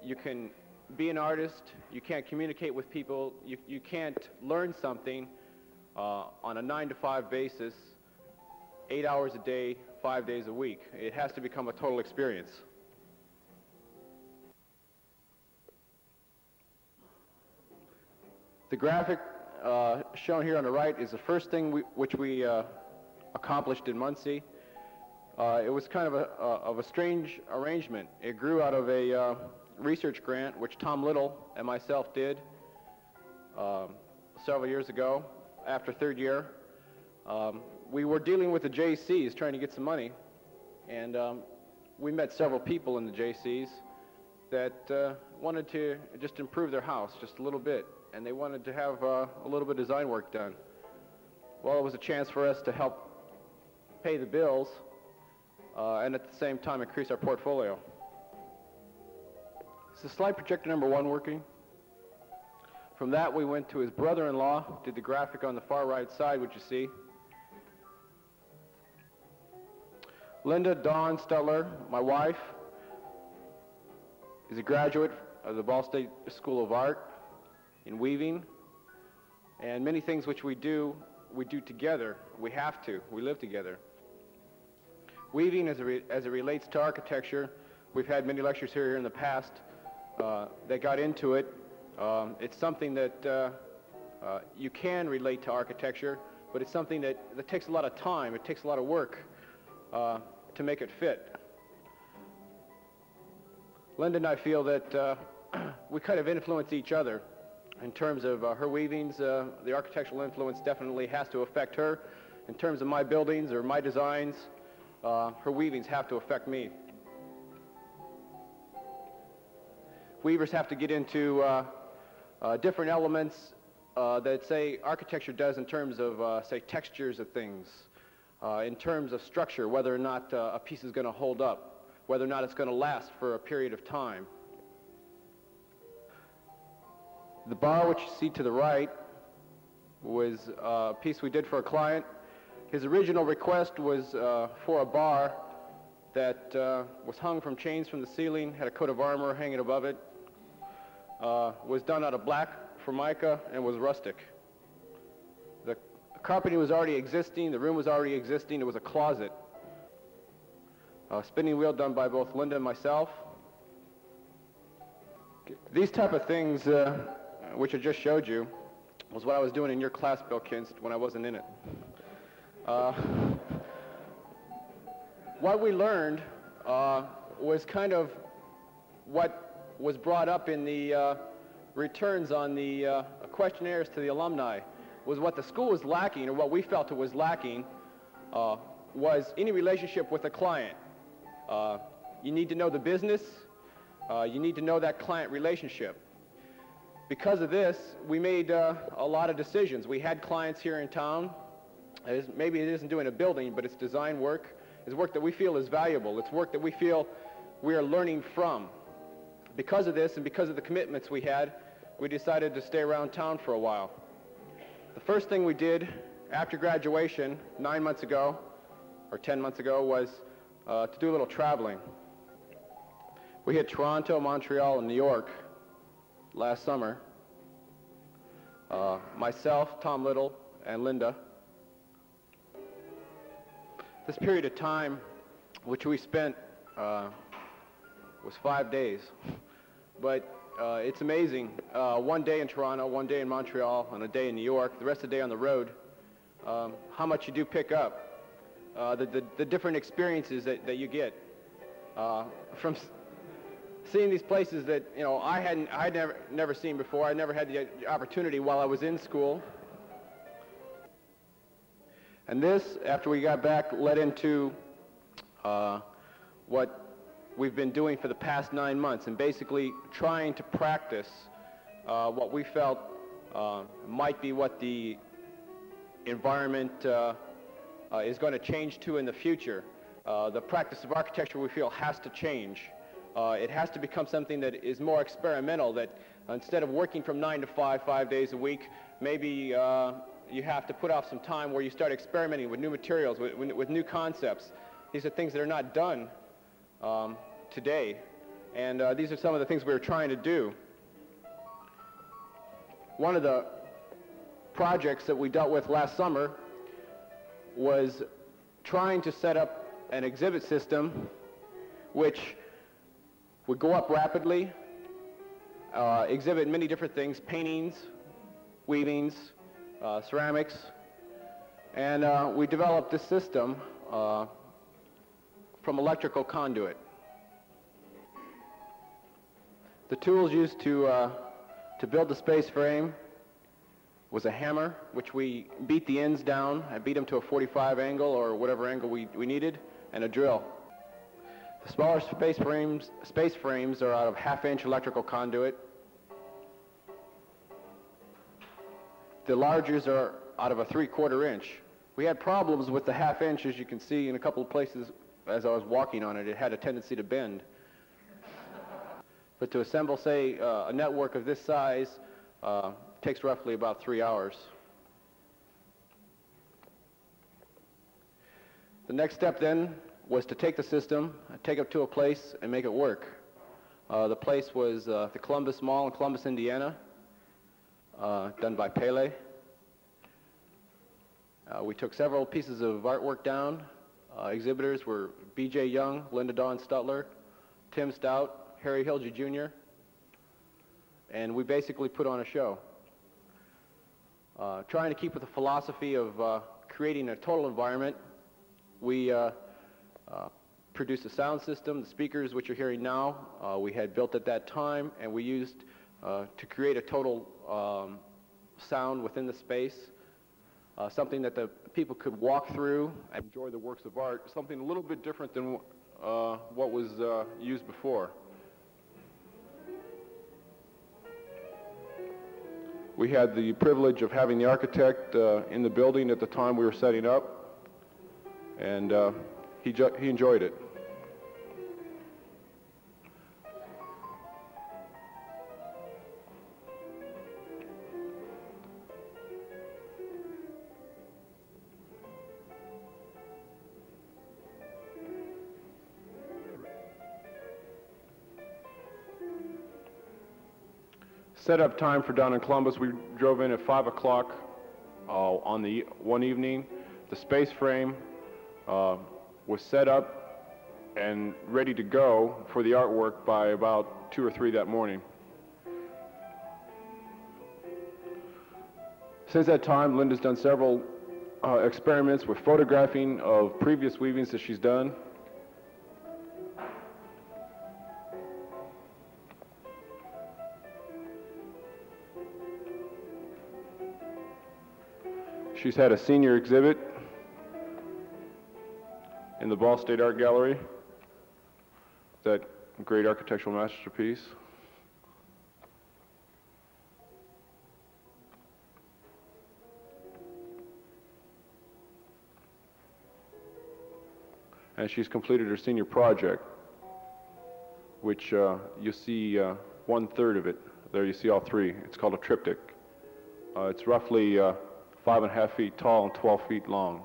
S9: you can be an artist, you can't communicate with people, you can't learn something on a 9-to-5 basis, 8 hours a day, 5 days a week. It has to become a total experience. The graphic shown here on the right is the first thing which we accomplished in Muncie. It was kind of a strange arrangement. It grew out of a research grant which Tom Little and myself did several years ago after third year. We were dealing with the JCs trying to get some money, and we met several people in the JCs that wanted to just improve their house just a little bit, and they wanted to have a little bit of design work done. Well, it was a chance for us to help pay the bills and at the same time increase our portfolio. Is the slide projector number 1 working? From that we went to his brother-in-law, did the graphic on the far right side, which you see. Linda Dawn Stutler, my wife, is a graduate of the Ball State School of Art in weaving, and many things which we do together. We have to. We live together. Weaving, as it relates to architecture, we've had many lectures here in the past that got into it. It's something that you can relate to architecture, but it's something that takes a lot of time. It takes a lot of work to make it fit. Linda and I feel that we kind of influence each other in terms of her weavings. The architectural influence definitely has to affect her. In terms of my buildings or my designs, her weavings have to affect me. Weavers have to get into different elements that, say, architecture does in terms of, say, textures of things, in terms of structure, whether or not a piece is going to hold up, whether or not it's going to last for a period of time. The bar, which you see to the right, was a piece we did for a client. His original request was for a bar that was hung from chains from the ceiling, had a coat of armor hanging above it, was done out of black formica, and was rustic. The carpeting was already existing, the room was already existing, it was a closet. A spinning wheel done by both Linda and myself. These type of things, which I just showed you, was what I was doing in your class, Bill Kentz, when I wasn't in it. What we learned was kind of what was brought up in the returns on the questionnaires to the alumni, was what the school was lacking, or what we felt it was lacking, was any relationship with a client. You need to know the business, you need to know that client relationship. Because of this, we made a lot of decisions. We had clients here in town maybe it isn't doing a building, but it's design work. It's work that we feel is valuable. It's work that we feel we are learning from. Because of this and because of the commitments we had, we decided to stay around town for a while. The first thing we did after graduation 9 months ago, or 10 months ago, was to do a little traveling. We hit Toronto, Montreal, and New York last summer. Myself, Tom Little, and Linda. This period of time, which we spent, was 5 days. But it's amazing. 1 day in Toronto, 1 day in Montreal, and a day in New York, the rest of the day on the road, how much you do pick up. The different experiences that you get from seeing these places that I'd never seen before. I never had the opportunity while I was in school. And this, after we got back, led into what we've been doing for the past 9 months, and basically trying to practice what we felt might be what the environment is going to change to in the future. The practice of architecture, we feel, has to change. It has to become something that is more experimental, that instead of working from 9 to 5, 5 days a week, maybe you have to put off some time where you start experimenting with new materials, with new concepts. These are things that are not done today, and these are some of the things we were trying to do. One of the projects that we dealt with last summer was trying to set up an exhibit system which would go up rapidly, exhibit many different things: paintings, weavings, ceramics, and we developed this system from electrical conduit. The tools used to build the space frame was a hammer, which we beat the ends down. I beat them to a 45 angle or whatever angle we needed, and a drill. The smaller space frames are out of 1/2-inch electrical conduit. The largers are out of a 3/4 inch. We had problems with the 1/2 inch, as you can see in a couple of places as I was walking on it. It had a tendency to bend. But to assemble, say, a network of this size takes roughly about 3 hours. The next step then was to take the system, take it to a place, and make it work. The place was the Columbus Mall in Columbus, Indiana, done by Pele. We took several pieces of artwork down. Exhibitors were B.J. Young, Linda Dawn Stutler, Tim Stout, Harry Hilge Jr., and we basically put on a show. Trying to keep with the philosophy of creating a total environment, we produced a sound system. The speakers, which you're hearing now, we had built at that time, and we used to create a total sound within the space, something that the people could walk through and enjoy the works of art, something a little bit different than what was used before. We had the privilege of having the architect in the building at the time we were setting up, and he enjoyed it. Set-up time for down in Columbus, we drove in at 5 o'clock on the one evening. The space frame was set up and ready to go for the artwork by about 2 or 3 that morning. Since that time, Linda's done several experiments with photographing of previous weavings that she's done. She's had a senior exhibit in the Ball State Art Gallery, that great architectural masterpiece. and she's completed her senior project, which you see 1/3 of it. There you see all three. It's called a triptych. It's roughly 5.5 feet tall and 12 feet long.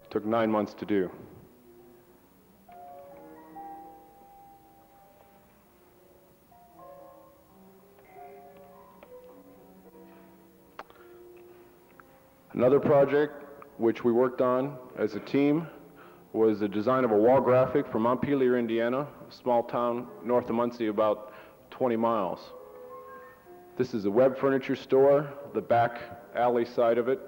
S9: It took 9 months to do. Another project which we worked on as a team was the design of a wall graphic for Montpelier, Indiana, a small town north of Muncie, about 20 miles. This is a web furniture store, the back alley side of it.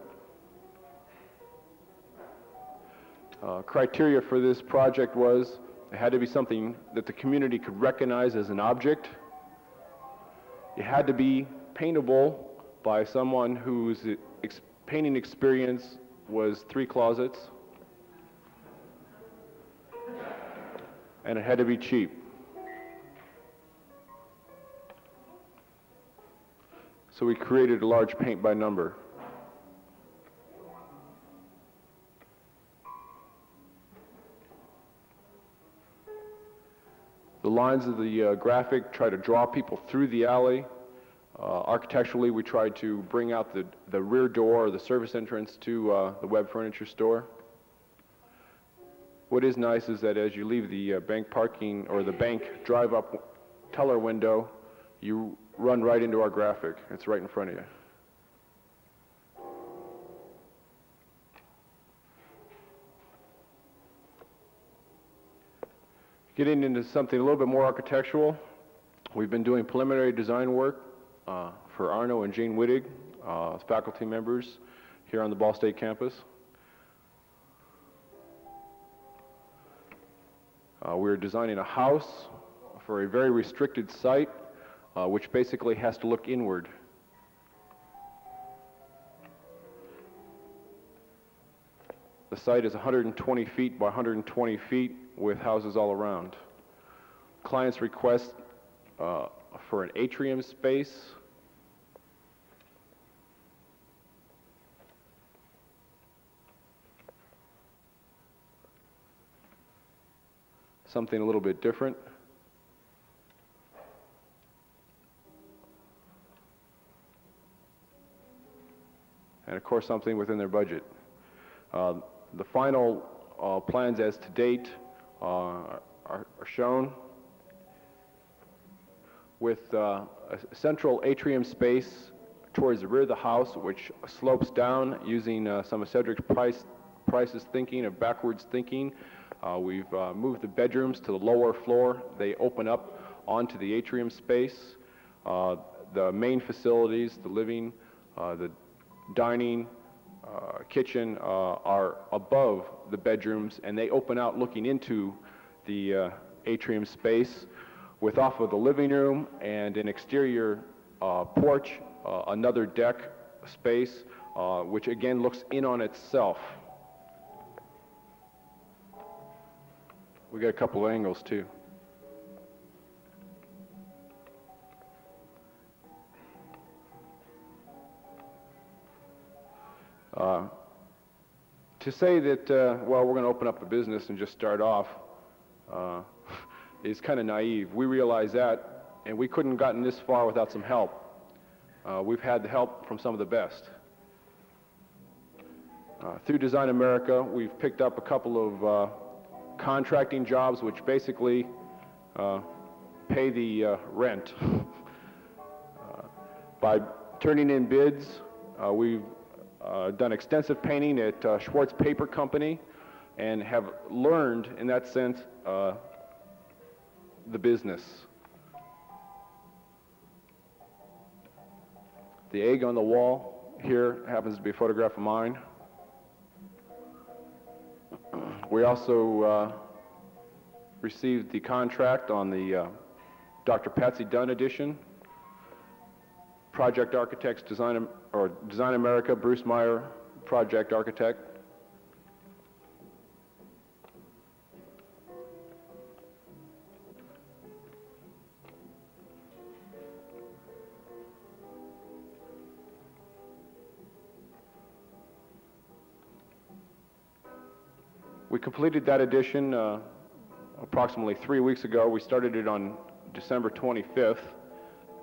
S9: Criteria for this project was it had to be something that the community could recognize as an object. It had to be paintable by someone whose painting experience was 3 closets, and it had to be cheap. So we created a large paint by number. The lines of the graphic try to draw people through the alley. Architecturally, we tried to bring out the rear door, or the service entrance to the web furniture store. What is nice is that as you leave the bank parking, or the bank drive-up teller window, you run right into our graphic. It's right in front of you. Getting into something a little bit more architectural, we've been doing preliminary design work for Arno and Jane Wittig, as faculty members here on the Ball State campus. We're designing a house for a very restricted site, which basically has to look inward. The site is 120 feet by 120 feet with houses all around. Clients request for an atrium space, something a little bit different. And of course something within their budget. The final plans as to date are shown with a central atrium space towards the rear of the house, which slopes down using some of Cedric Price's thinking of backwards thinking. We've moved the bedrooms to the lower floor. They open up onto the atrium space. The main facilities, the living, the dining, kitchen are above the bedrooms, and they open out looking into the atrium space, with off of the living room and an exterior porch, another deck space, which again looks in on itself. We got a couple of angles too. To say that, well, we're going to open up a business and just start off is kind of naive. We realize that, and we couldn't have gotten this far without some help. We've had the help from some of the best. Through Design America, we've picked up a couple of contracting jobs which basically pay the rent. By turning in bids, we've done extensive painting at Schwartz Paper Company and have learned, in that sense, the business. The egg on the wall here happens to be a photograph of mine. We also received the contract on the Dr. Patsy Dunn edition. Project architects, Design America, Bruce Meyer, project architect. We completed that addition approximately 3 weeks ago. We started it on December 25th.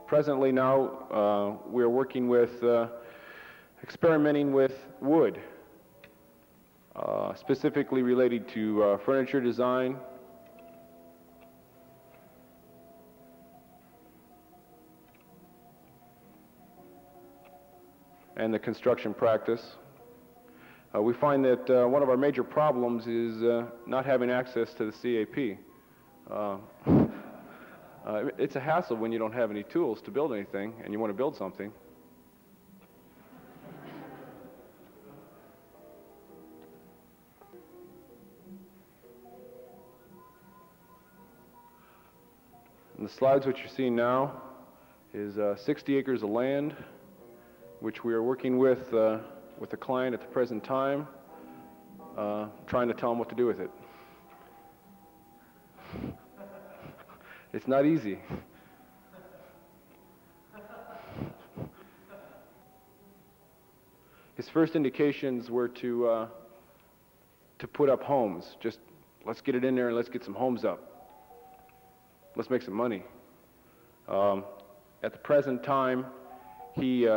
S9: Presently now, we're working with, experimenting with wood, specifically related to furniture design, and the construction practice. We find that one of our major problems is not having access to the CAP. It's a hassle when you don't have any tools to build anything and you want to build something. And the slides which you're seeing now is 60 acres of land, which we are working with the client at the present time, trying to tell them what to do with it. It's not easy. His first indications were to put up homes. Just let's get it in there and let's get some homes up. Let's make some money. At the present time, he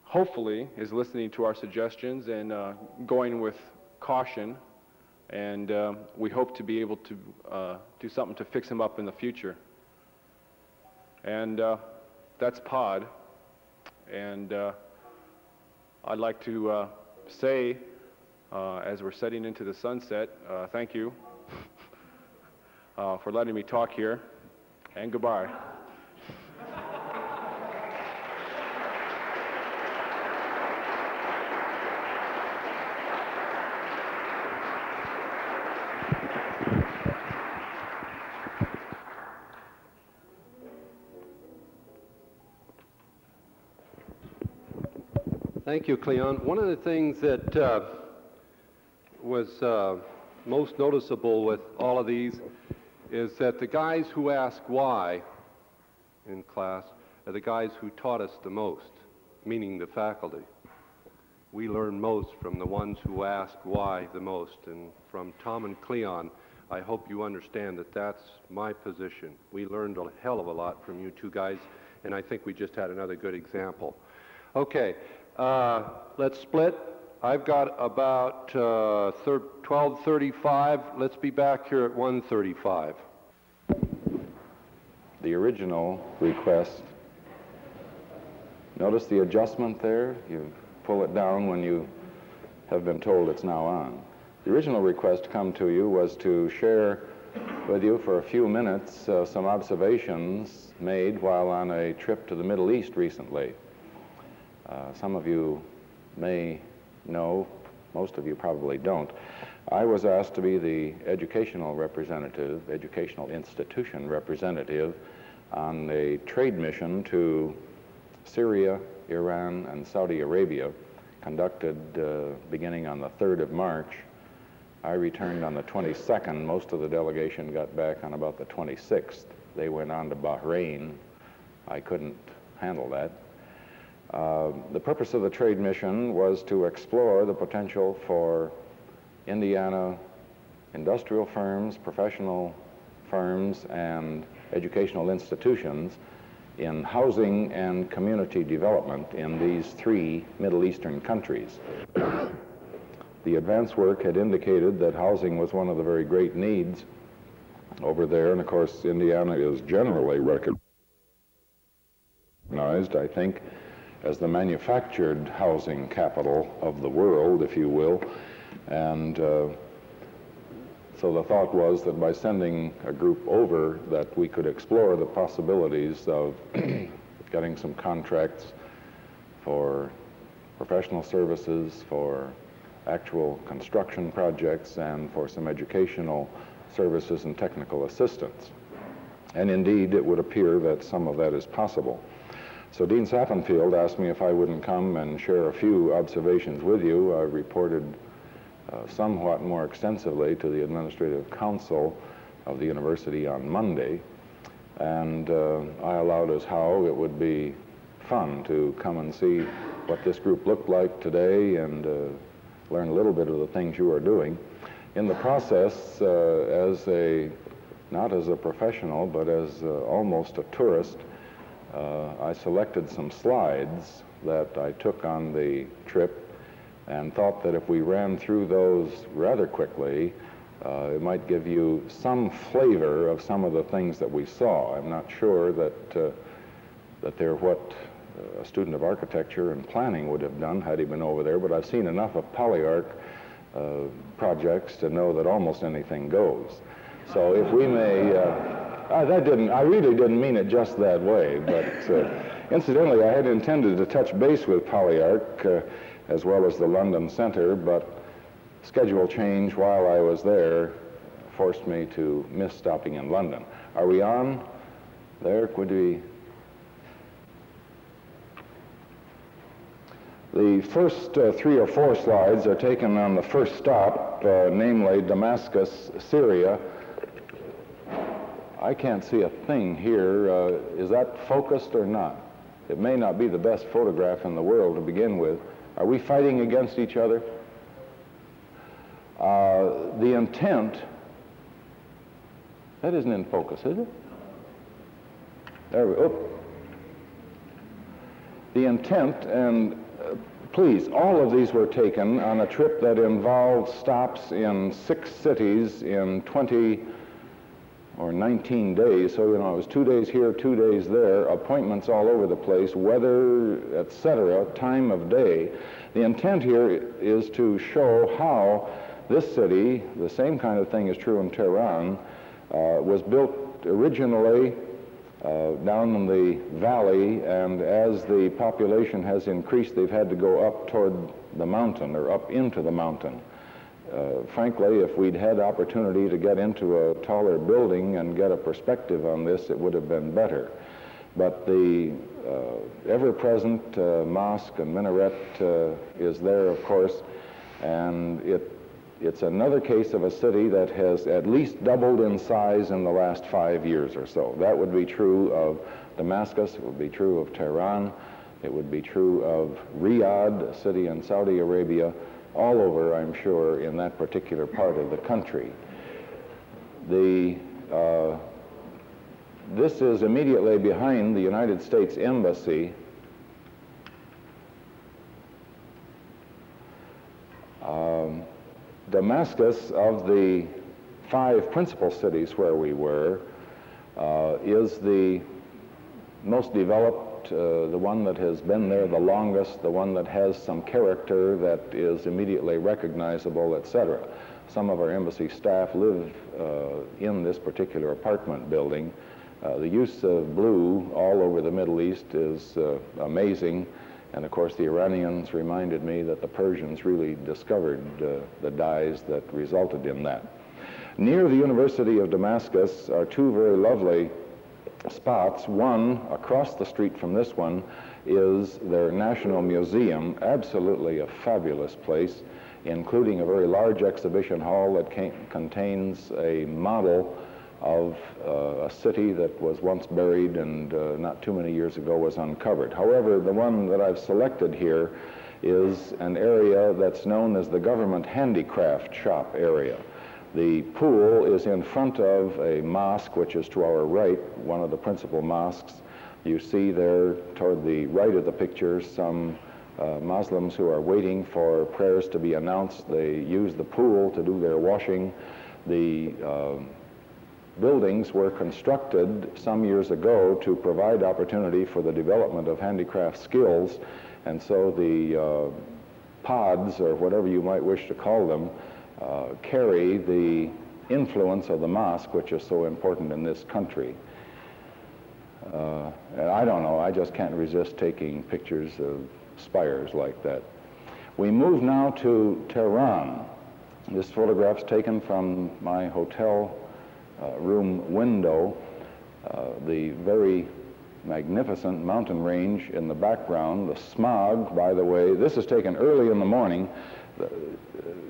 S9: hopefully is listening to our suggestions and going with caution, and we hope to be able to do something to fix him up in the future. And that's Pod. And I'd like to say, as we're setting into the sunset, thank you for letting me talk here, and goodbye.
S2: Thank you, Cleon. One of the things that was most noticeable with all of these is that the guys who ask why in class are the guys who taught us the most, meaning the faculty. We learn most from the ones who ask why the most, and from Tom and Cleon, I hope you understand that that's my position. We learned a hell of a lot from you two guys, and I think we just had another good example. Okay. Let's split. I've got about 12:35. Let's be back here at 1:35.
S4: The original request, notice the adjustment there? You pull it down when you have been told it's now on. The original request to come to you was to share with you for a few minutes some observations made while on a trip to the Middle East recently. Some of you may know, most of you probably don't. I was asked to be the educational representative, educational institution representative on a trade mission to Syria, Iran, and Saudi Arabia, conducted beginning on the 3rd of March. I returned on the 22nd. Most of the delegation got back on about the 26th. They went on to Bahrain. I couldn't handle that. The purpose of the trade mission was to explore the potential for Indiana industrial firms, professional firms, and educational institutions in housing and community development in these 3 Middle Eastern countries. The advance work had indicated that housing was one of the very great needs over there, and of course Indiana is generally recognized, I think, as the manufactured housing capital of the world, if you will. And so the thought was that by sending a group over, that we could explore the possibilities of getting some contracts for professional services, for actual construction projects, and for some educational services and technical assistance. And indeed, it would appear that some of that is possible. So Dean Sappenfield asked me if I wouldn't come and share a few observations with you. I reported somewhat more extensively to the Administrative Council of the university on Monday, and I allowed us how it would be fun to come and see what this group looked like today and
S10: learn a little bit of the things you are doing. In the process, not as a professional, but as almost a tourist, I selected some slides that I took on the trip and thought that if we ran through those rather quickly, it might give you some flavor of some of the things that we saw. I'm not sure that they're what a student of architecture and planning would have done had he been over there, but I've seen enough of polyarch projects to know that almost anything goes. So if we may, I really didn't mean it just that way, but incidentally, I had intended to touch base with polyarch as well as the London Center, but schedule change while I was there forced me to miss stopping in London. Are we on there? Could we? The first 3 or 4 slides are taken on the first stop, namely Damascus, Syria. I can't see a thing here. Is that focused or not? It may not be the best photograph in the world to begin with. Are we fighting against each other? The intent, that isn't in focus, is it? There we go. The intent, and please, all of these were taken on a trip that involved stops in 6 cities in 20 or 19 days. So, it was 2 days here, 2 days there, appointments all over the place, weather, etc., time of day. The intent here is to show how this city, the same kind of thing is true in Tehran, was built originally down in the valley, and as the population has increased, they've had to go up toward the mountain, or up into the mountain. Frankly, if we'd had opportunity to get into a taller building and get a perspective on this, it would have been better. But the ever-present mosque and minaret is there, of course, and it's another case of a city that has at least doubled in size in the last 5 years or so. That would be true of Damascus, it would be true of Tehran, it would be true of Riyadh, a city in Saudi Arabia, all over, I'm sure, in that particular part of the country. This is immediately behind the United States Embassy. Damascus, of the 5 principal cities where we were, is the most developed, the one that has been there the longest, the one that has some character that is immediately recognizable, etc. Some of our embassy staff live in this particular apartment building. The use of blue all over the Middle East is amazing, and of course the Iranians reminded me that the Persians really discovered the dyes that resulted in that. Near the University of Damascus are 2 very lovely spots. One, across the street from this one, is their National Museum, absolutely a fabulous place, including a very large exhibition hall that contains a model of a city that was once buried and not too many years ago was uncovered. However, the one that I've selected here is an area that's known as the Government Handicraft Shop area. The pool is in front of a mosque, which is to our right, one of the principal mosques. You see there toward the right of the picture some Muslims who are waiting for prayers to be announced. They use the pool to do their washing. The buildings were constructed some years ago to provide opportunity for the development of handicraft skills, and so the pods, or whatever you might wish to call them, carry the influence of the mosque, which is so important in this country. And I don't know, I just can't resist taking pictures of spires like that. We move now to Tehran. This photograph's taken from my hotel room window. The very magnificent mountain range in the background, the smog, by the way. This is taken early in the morning. The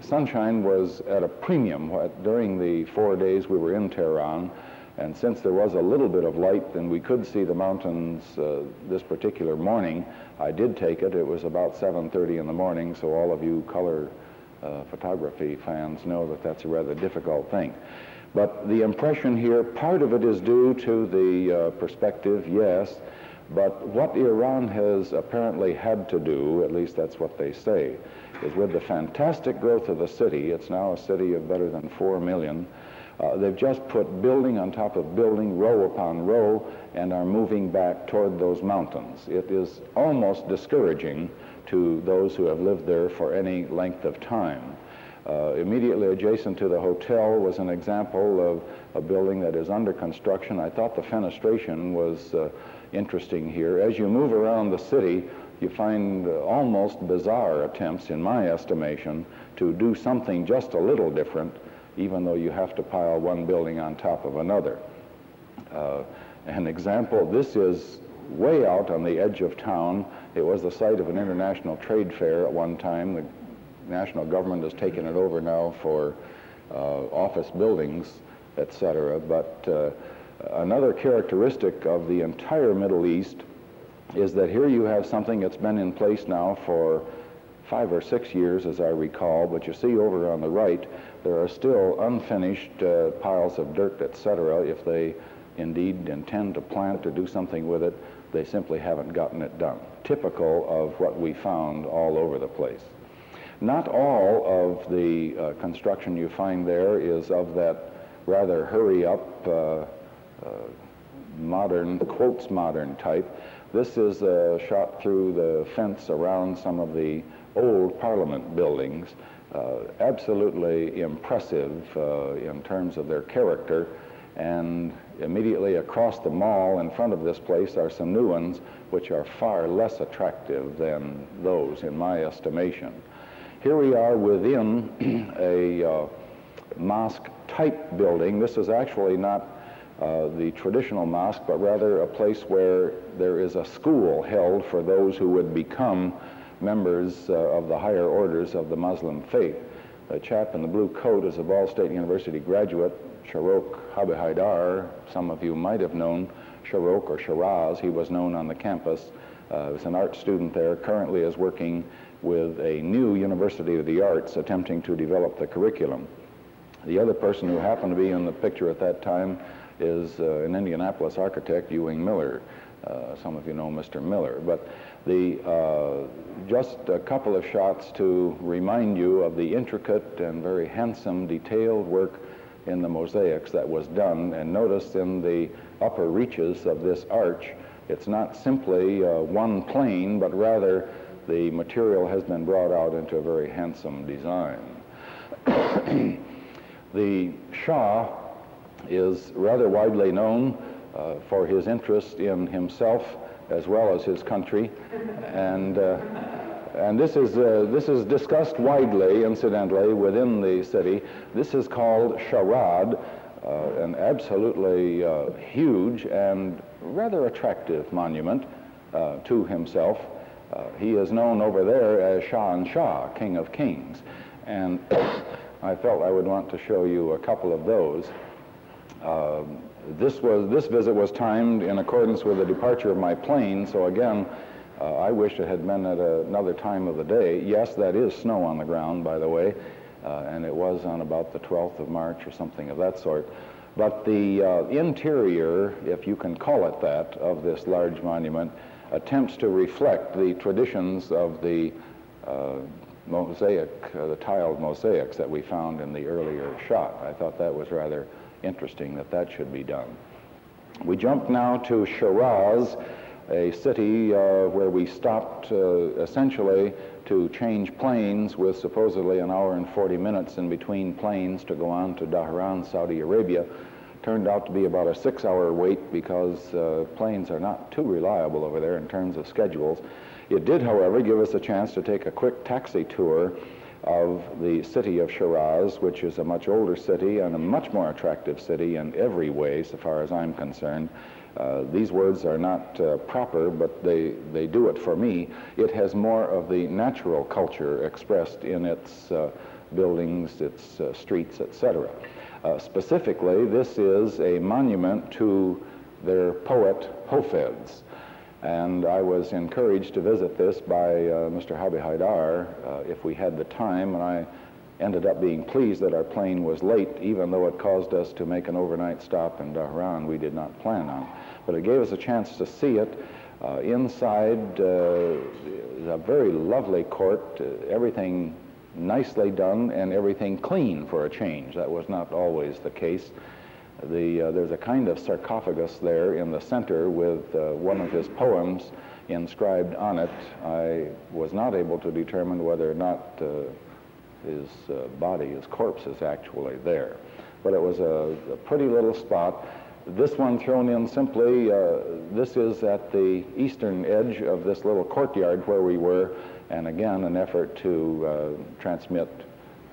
S10: sunshine was at a premium during the 4 days we were in Tehran, and since there was a little bit of light and we could see the mountains this particular morning, I did take it. It was about 7:30 in the morning, so all of you color photography fans know that that's a rather difficult thing. But the impression here, part of it is due to the perspective, yes, but what Iran has apparently had to do, at least that's what they say, is with the fantastic growth of the city, it's now a city of better than 4 million, they've just put building on top of building, row upon row, and are moving back toward those mountains. It is almost discouraging to those who have lived there for any length of time. Immediately adjacent to the hotel was an example of a building that is under construction. I thought the fenestration was interesting here. As you move around the city, you find almost bizarre attempts, in my estimation, to do something just a little different, even though you have to pile one building on top of another. An example, this is way out on the edge of town. It was the site of an international trade fair at one time. The national government has taken it over now for office buildings, etc. But another characteristic of the entire Middle East is that here you have something that's been in place now for 5 or 6 years, as I recall, but you see over on the right, there are still unfinished piles of dirt, etc. If they indeed intend to plant or do something with it, they simply haven't gotten it done. Typical of what we found all over the place. Not all of the construction you find there is of that rather hurry-up, modern, quotes modern type. This is a shot through the fence around some of the old Parliament buildings. Absolutely impressive in terms of their character, and immediately across the mall in front of this place are some new ones which are far less attractive than those, in my estimation. Here we are within a mosque-type building. This is actually not the traditional mosque, but rather a place where there is a school held for those who would become members of the higher orders of the Muslim faith. The chap in the blue coat is a Ball State University graduate, Sharouk Habi Haidar. Some of you might have known Sharouk or Shiraz. He was known on the campus. He was an art student there, currently is working with a new University of the Arts attempting to develop the curriculum. The other person who happened to be in the picture at that time is an Indianapolis architect, Ewing Miller. Some of you know Mr. Miller. But just a couple of shots to remind you of the intricate and very handsome, detailed work in the mosaics that was done. And notice in the upper reaches of this arch, it's not simply one plane, but rather the material has been brought out into a very handsome design. The Shah is rather widely known for his interest in himself as well as his country, and this is discussed widely, incidentally, within the city. This is called Sharad, an absolutely huge and rather attractive monument to himself. He is known over there as Shah, King of Kings, and I felt I would want to show you a couple of those. This visit was timed in accordance with the departure of my plane, so again, I wish it had been at another time of the day. Yes, that is snow on the ground, by the way, and it was on about the 12th of March or something of that sort. But the interior, if you can call it that, of this large monument attempts to reflect the traditions of the mosaic, the tiled mosaics that we found in the earlier shot. I thought that was rather interesting that that should be done. We jump now to Shiraz, a city where we stopped essentially to change planes with supposedly an hour and 40 minutes in between planes to go on to Dhahran, Saudi Arabia. Turned out to be about a 6-hour wait because planes are not too reliable over there in terms of schedules. It did, however, give us a chance to take a quick taxi tour of the city of Shiraz, which is a much older city and a much more attractive city in every way, so far as I'm concerned. These words are not proper, but they do it for me. It has more of the natural culture expressed in its buildings, its streets, etc. Specifically, this is a monument to their poet Hofez. And I was encouraged to visit this by Mr. Habi Haidar if we had the time, and I ended up being pleased that our plane was late, even though it caused us to make an overnight stop in Dhahran we did not plan on. But it gave us a chance to see it. Inside, a very lovely court, everything nicely done and everything clean for a change. That was not always the case. There's a kind of sarcophagus there in the center with one of his poems inscribed on it. I was not able to determine whether or not his body, his corpse, is actually there. But it was a pretty little spot. This one thrown in simply, this is at the eastern edge of this little courtyard where we were, and again an effort to transmit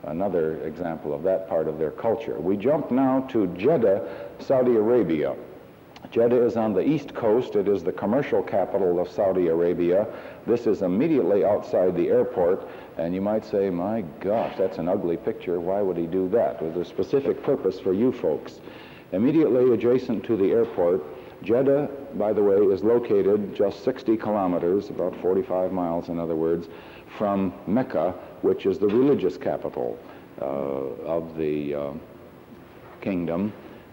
S10: another example of that part of their culture. We jump now to Jeddah, Saudi Arabia. Jeddah is on the east coast. It is the commercial capital of Saudi Arabia. This is immediately outside the airport, and you might say, my gosh, that's an ugly picture. Why would he do that? With a specific purpose for you folks. Immediately adjacent to the airport, Jeddah, by the way, is located just 60 kilometers, about 45 miles in other words, from Mecca, which is the religious capital of the kingdom.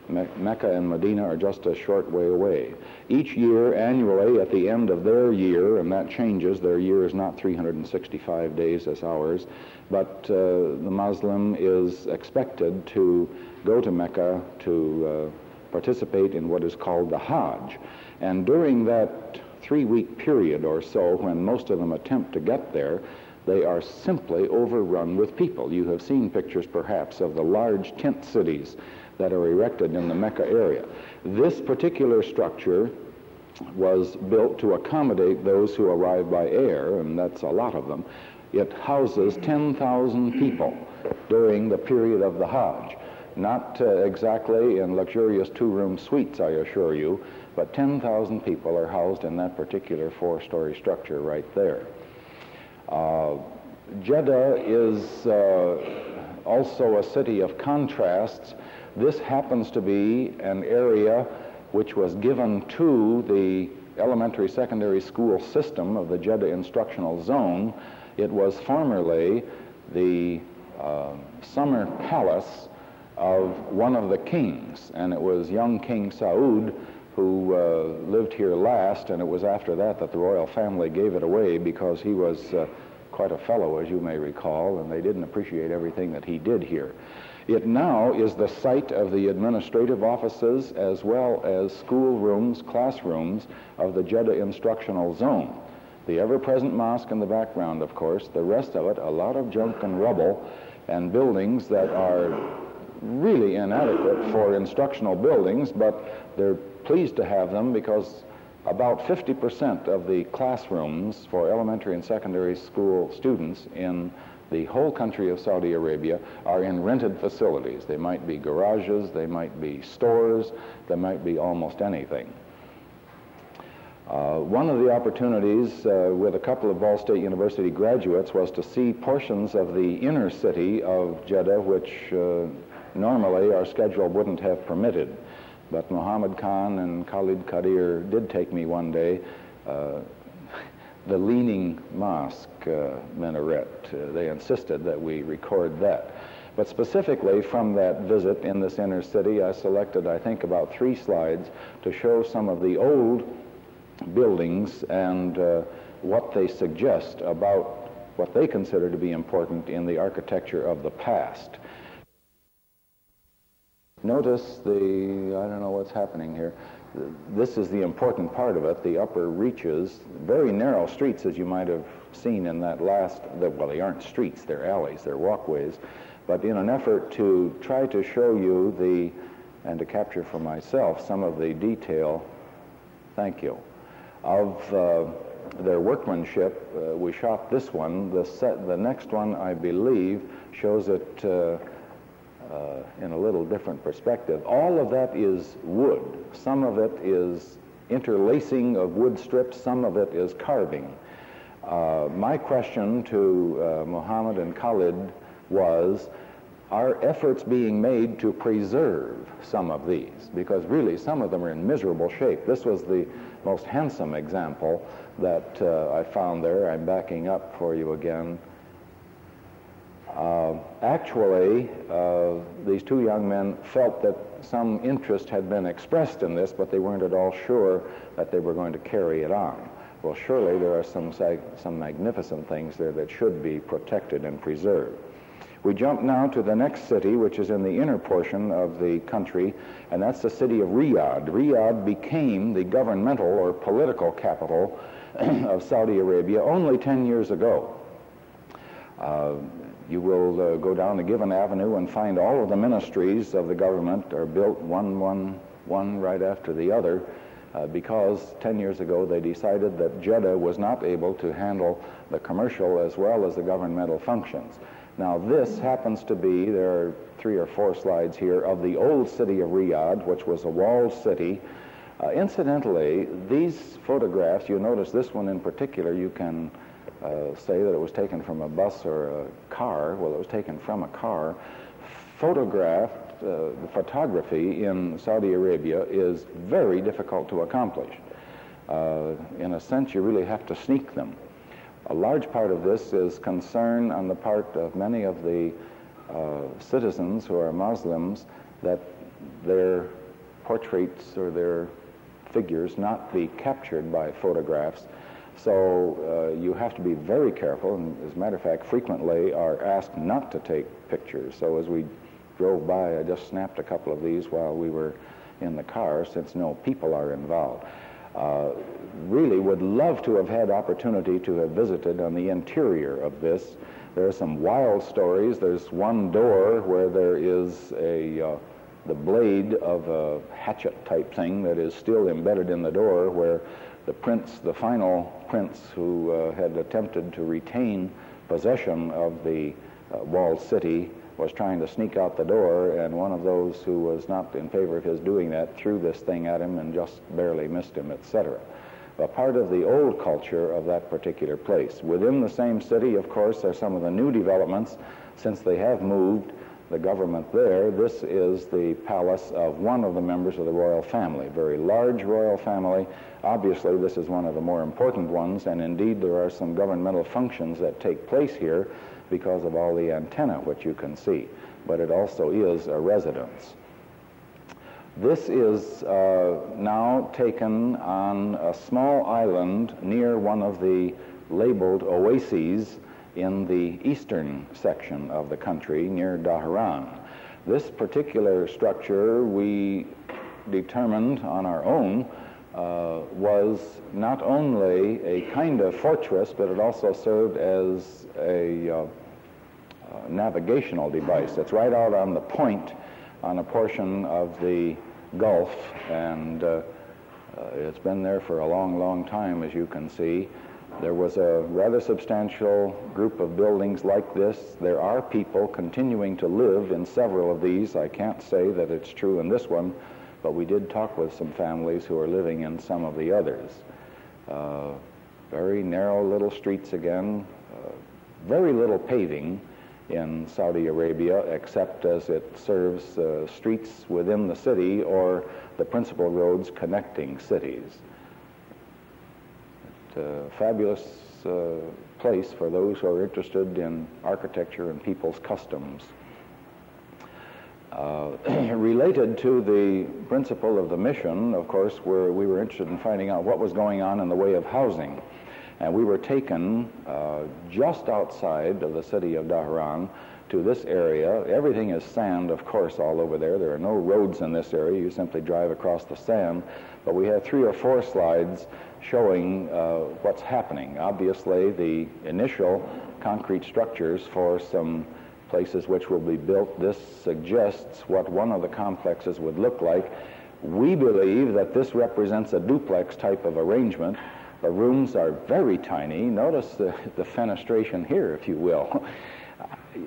S10: Mecca and Medina are just a short way away. Each year, annually, at the end of their year, and that changes, their year is not 365 days as ours, but the Muslim is expected to go to Mecca to participate in what is called the Hajj. And during that 3-week period or so, when most of them attempt to get there, they are simply overrun with people. You have seen pictures, perhaps, of the large tent cities that are erected in the Mecca area. This particular structure was built to accommodate those who arrive by air, and that's a lot of them. It houses 10,000 people during the period of the Hajj. Not exactly in luxurious 2-room suites, I assure you, but 10,000 people are housed in that particular 4-story structure right there. Jeddah is also a city of contrasts. This happens to be an area which was given to the elementary secondary school system of the Jeddah Instructional Zone. It was formerly the summer palace of one of the kings, and it was young King Saud who lived here last, and it was after that that the royal family gave it away because he was quite a fellow, as you may recall, and they didn't appreciate everything that he did here. It now is the site of the administrative offices as well as school rooms, classrooms of the Jeddah Instructional Zone. The ever-present mosque in the background, of course. The rest of it, a lot of junk and rubble and buildings that are really inadequate for instructional buildings, but they're pleased to have them because about 50% of the classrooms for elementary and secondary school students in the whole country of Saudi Arabia are in rented facilities. They might be garages, they might be stores, they might be almost anything. One of the opportunities with a couple of Ball State University graduates was to see portions of the inner city of Jeddah, which normally our schedule wouldn't have permitted. But Muhammad Khan and Khalid Qadir did take me one day. The Leaning Mosque minaret. They insisted that we record that. But specifically from that visit in this inner city, I selected, I think, about 3 slides to show some of the old buildings and what they suggest about what they consider to be important in the architecture of the past. Notice the, I don't know what's happening here. This is the important part of it, the upper reaches, very narrow streets as you might have seen in that last, well, they aren't streets, they're alleys, they're walkways, but in an effort to try to show you and to capture for myself some of the detail, thank you, of their workmanship, we shot this one. The next one, I believe, shows it in a little different perspective. All of that is wood. Some of it is interlacing of wood strips. Some of it is carving. My question to Muhammad and Khalid was, are efforts being made to preserve some of these? Because really, some of them are in miserable shape. This was the most handsome example that I found there. I'm backing up for you again. Actually, these two young men felt that some interest had been expressed in this, but they weren't at all sure that they were going to carry it on. Well, surely there are some magnificent things there that should be protected and preserved. We jump now to the next city, which is in the inner portion of the country, and that's the city of Riyadh. Riyadh became the governmental or political capital of Saudi Arabia only 10 years ago. You will go down a given avenue and find all of the ministries of the government are built one right after the other, because 10 years ago they decided that Jeddah was not able to handle the commercial as well as the governmental functions. Now this happens to be, there are 3 or 4 slides here, of the old city of Riyadh, which was a walled city. Incidentally, these photographs, you notice this one in particular, you can say that it was taken from a bus or a car. Well, it was taken from a car. Photographed, the photography in Saudi Arabia is very difficult to accomplish. In a sense, you really have to sneak them. A large part of this is concern on the part of many of the citizens who are Muslims that their portraits or their figures not be captured by photographs. So you have to be very careful, and as a matter of fact, frequently are asked not to take pictures. So as we drove by, I just snapped a couple of these while we were in the car, since no people are involved. Really would love to have had opportunity to have visited on the interior of this. There are some wild stories. There's one door where there is the blade of a hatchet type thing that is still embedded in the door, where the prince, the final prince who had attempted to retain possession of the walled city, was trying to sneak out the door, and one of those who was not in favor of his doing that threw this thing at him and just barely missed him, etc. A part of the old culture of that particular place. Within the same city, of course, are some of the new developments since they have moved the government there. This is the palace of one of the members of the royal family, very large royal family. Obviously, this is one of the more important ones, and indeed there are some governmental functions that take place here because of all the antenna which you can see, but it also is a residence. This is now taken on a small island near one of the labeled oases in the eastern section of the country near Dhahran. This particular structure we determined on our own was not only a kind of fortress, but it also served as a navigational device. It's right out on the point on a portion of the Gulf, and it's been there for a long, long time, as you can see. There was a rather substantial group of buildings like this. There are people continuing to live in several of these. I can't say that it's true in this one, but we did talk with some families who are living in some of the others. Very narrow little streets again, very little paving in Saudi Arabia, except as it serves streets within the city or the principal roads connecting cities. A fabulous place for those who are interested in architecture and people's customs. Related to the principle of the mission, of course, we were interested in finding out what was going on in the way of housing. And we were taken just outside of the city of Dhahran to this area. Everything is sand, of course, all over there. There are no roads in this area. You simply drive across the sand. But we have 3 or 4 slides showing what's happening. Obviously, the initial concrete structures for some places which will be built, this suggests what one of the complexes would look like. We believe that this represents a duplex type of arrangement. The rooms are very tiny. Notice the fenestration here, if you will.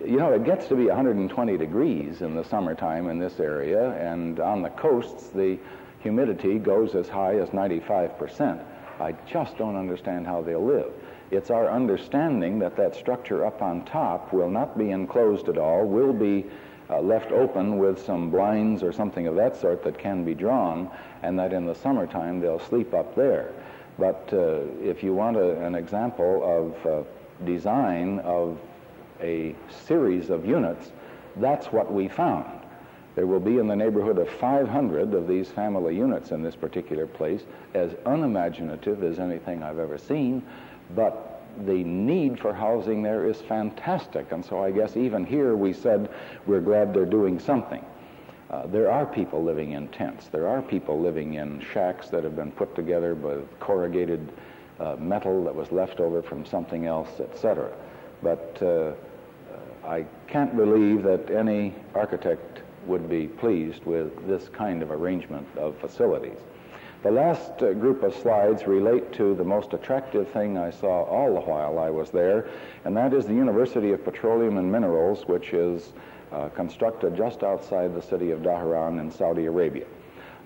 S10: You know, it gets to be 120 degrees in the summertime in this area, and on the coasts, the humidity goes as high as 95%. I just don't understand how they'll live. It's our understanding that that structure up on top will not be enclosed at all, will be left open with some blinds or something of that sort that can be drawn, and that in the summertime they'll sleep up there. But if you want an example of design of a series of units, that's what we found. There will be in the neighborhood of 500 of these family units in this particular place, as unimaginative as anything I've ever seen, but the need for housing there is fantastic, and so I guess even here we said we're glad they're doing something. There are people living in tents. There are people living in shacks that have been put together with corrugated metal that was left over from something else, etc. But I can't believe that any architect would be pleased with this kind of arrangement of facilities. The last group of slides relate to the most attractive thing I saw all the while I was there, and that is the University of Petroleum and Minerals, which is constructed just outside the city of Dhahran in Saudi Arabia.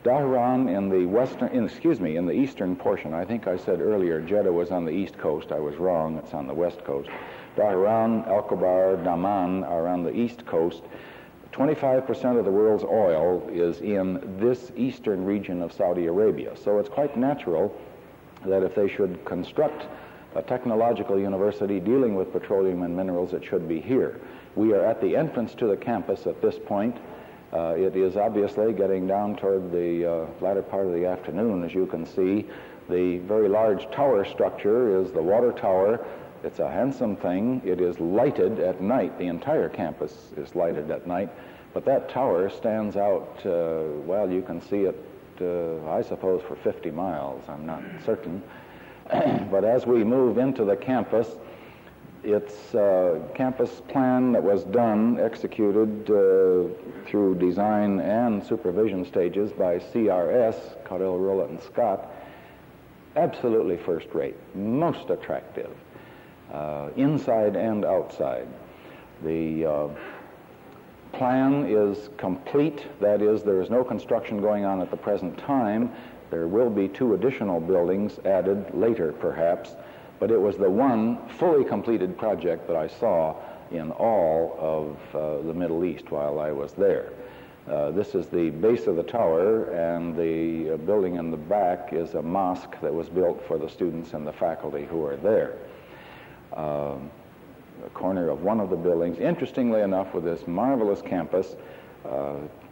S10: Dhahran in the eastern portion. I think I said earlier Jeddah was on the east coast. I was wrong. It's on the west coast. Dhahran, Al-Khobar, Daman are on the east coast. 25% of the world's oil is in this eastern region of Saudi Arabia. So it's quite natural that if they should construct a technological university dealing with petroleum and minerals, it should be here. We are at the entrance to the campus at this point. It is obviously getting down toward the latter part of the afternoon, as you can see. The very large tower structure is the water tower. It's a handsome thing. It is lighted at night. The entire campus is lighted at night. But that tower stands out, well, you can see it, I suppose, for 50 miles. I'm not certain. But as we move into the campus, it's a campus plan that was done, executed through design and supervision stages by CRS, Caudill, Rowlett, and Scott. Absolutely first rate, most attractive, inside and outside. The plan is complete. That is, there is no construction going on at the present time. There will be 2 additional buildings added later, perhaps, but it was the one fully completed project that I saw in all of the Middle East while I was there. This is the base of the tower, and the building in the back is a mosque that was built for the students and the faculty who are there. The corner of one of the buildings. Interestingly enough, with this marvelous campus,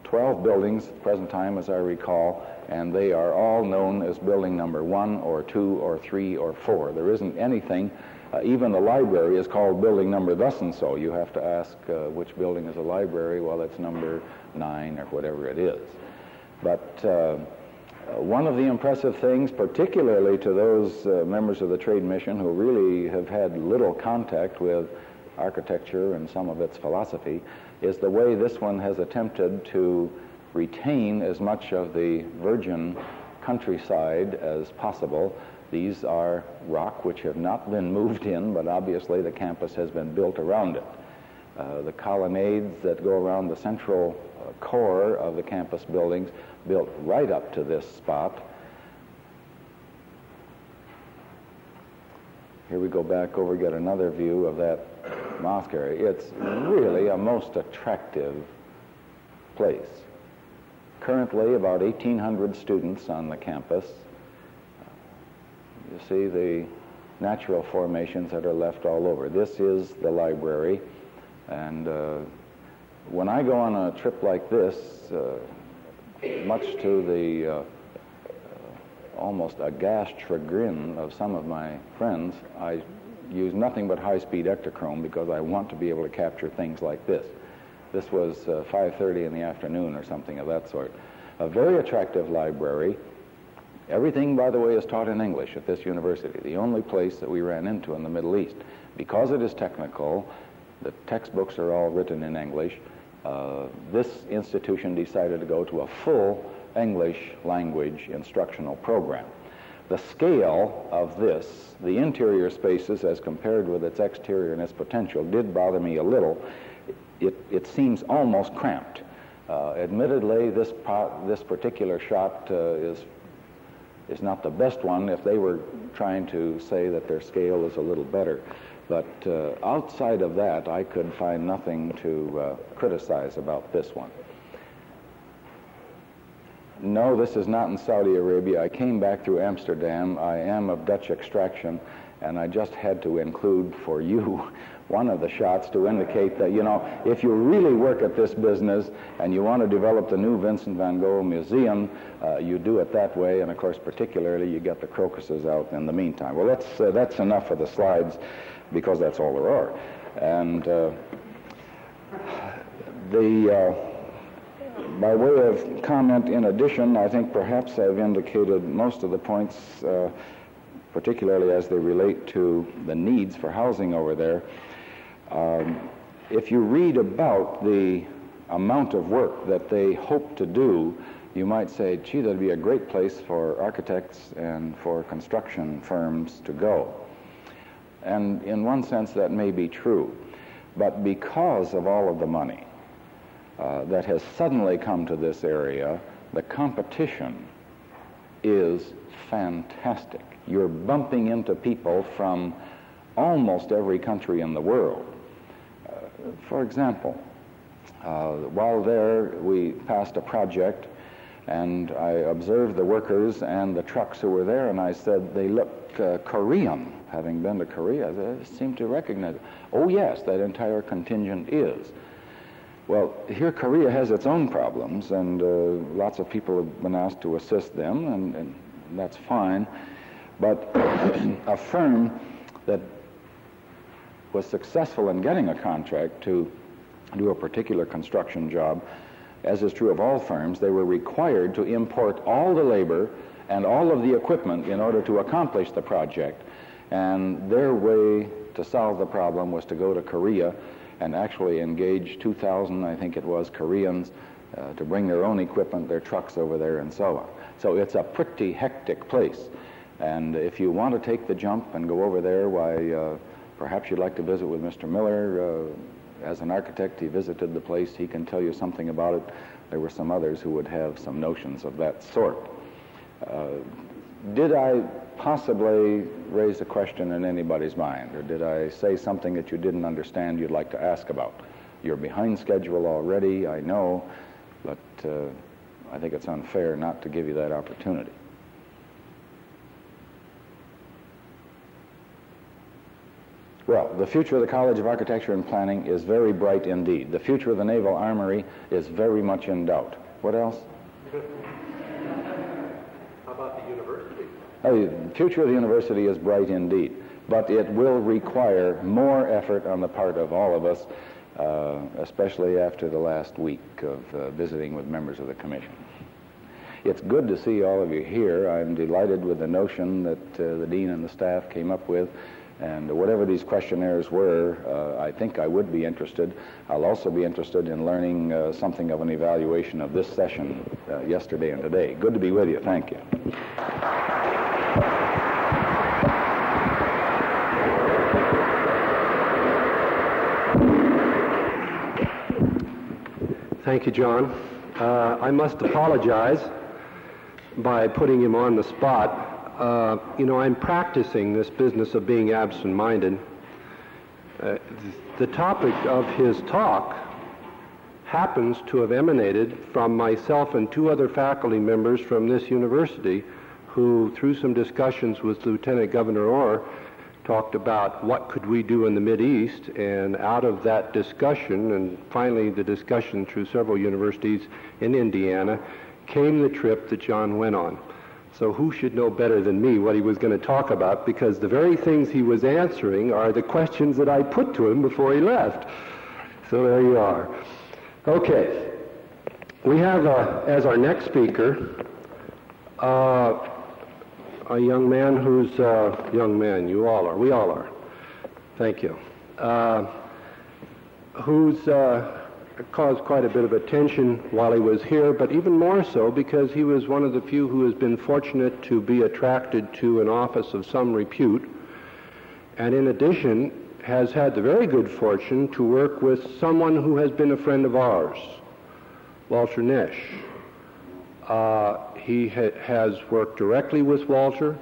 S10: 12 buildings at the present time, as I recall, and they are all known as building number 1 or 2 or 3 or 4. There isn't anything, even the library is called building number thus and so. You have to ask which building is a library. Well, it's number 9 or whatever it is. But one of the impressive things, particularly to those members of the trade mission who really have had little contact with architecture and some of its philosophy, is the way this one has attempted to retain as much of the virgin countryside as possible. These are rock which have not been moved in, but obviously the campus has been built around it. The colonnades that go around the central core of the campus buildings built right up to this spot. Here we go back over, get another view of that mosque area. It's really a most attractive place. Currently, about 1,800 students on the campus. You see the natural formations that are left all over. This is the library, and when I go on a trip like this, much to the almost aghast chagrin of some of my friends, I use nothing but high-speed Ektachrome because I want to be able to capture things like this. This was 5:30 in the afternoon or something of that sort. A very attractive library. Everything, by the way, is taught in English at this university, the only place that we ran into in the Middle East. Because it is technical, the textbooks are all written in English. This institution decided to go to a full English language instructional program. The scale of this, the interior spaces as compared with its exterior and its potential, did bother me a little. It seems almost cramped. Admittedly, this particular shot is not the best one if they were trying to say that their scale is a little better. But outside of that, I could find nothing to criticize about this one. No, this is not in Saudi Arabia. I came back through Amsterdam. I am of Dutch extraction, And I just had to include for you one of the shots to indicate that, you know, if you really work at this business and you want to develop the new Vincent van Gogh Museum, you do it that way, and of course particularly you get the crocuses out in the meantime. Well, that's enough for the slides, because that's all there are. And by way of comment in addition, I think perhaps I've indicated most of the points, particularly as they relate to the needs for housing over there. If you read about the amount of work that they hope to do, you might say, gee, that'd be a great place for architects and for construction firms to go. And in one sense, that may be true. But because of all of the money that has suddenly come to this area, the competition is fantastic. You're bumping into people from almost every country in the world. For example, while there, we passed a project, and I observed the workers and the trucks who were there, and I said, they look Korean. Having been to Korea, they seem to recognize it. Oh yes, that entire contingent is. Well, here Korea has its own problems, and lots of people have been asked to assist them, and that's fine. But a firm that was successful in getting a contract to do a particular construction job, as is true of all firms, they were required to import all the labor and all of the equipment in order to accomplish the project. And their way to solve the problem was to go to Korea and actually engage 2,000, I think it was, Koreans to bring their own equipment, their trucks over there, and so on. So it's a pretty hectic place. And if you want to take the jump and go over there, why, perhaps you'd like to visit with Mr. Miller. As an architect, he visited the place. He can tell you something about it. There were some others who would have some notions of that sort. Did I possibly raise a question in anybody's mind, or did I say something that you didn't understand you'd like to ask about? You're behind schedule already, I know, but I think it's unfair not to give you that opportunity. Well, the future of the College of Architecture and Planning is very bright indeed. The future of the Naval Armory is very much in doubt. What else?
S2: How about the university?
S10: The future of the university is bright indeed, but it will require more effort on the part of all of us, especially after the last week of visiting with members of the commission. It's good to see all of you here. I'm delighted with the notion that the dean and the staff came up with. And whatever these questionnaires were, I think I would be interested. I'll also be interested in learning something of an evaluation of this session yesterday and today. Good to be with you. Thank you.
S2: Thank you, John. I must apologize by putting him on the spot. You know, I'm practicing this business of being absent-minded. The topic of his talk happens to have emanated from myself and two other faculty members from this university who, through some discussions with Lieutenant Governor Orr, talked about what could we do in the Mideast, and out of that discussion, and finally the discussion through several universities in Indiana, came the trip that John went on. So who should know better than me what he was going to talk about, because the very things he was answering are the questions that I put to him before he left. So there you are. Okay. We have as our next speaker a young man who's young man. You all are. We all are. Thank you. Who's caused quite a bit of attention while he was here, but even more so because he was one of the few who has been fortunate to be attracted to an office of some repute, and in addition has had the very good fortune to work with someone who has been a friend of ours, Walter Nesch. He has worked directly with Walter,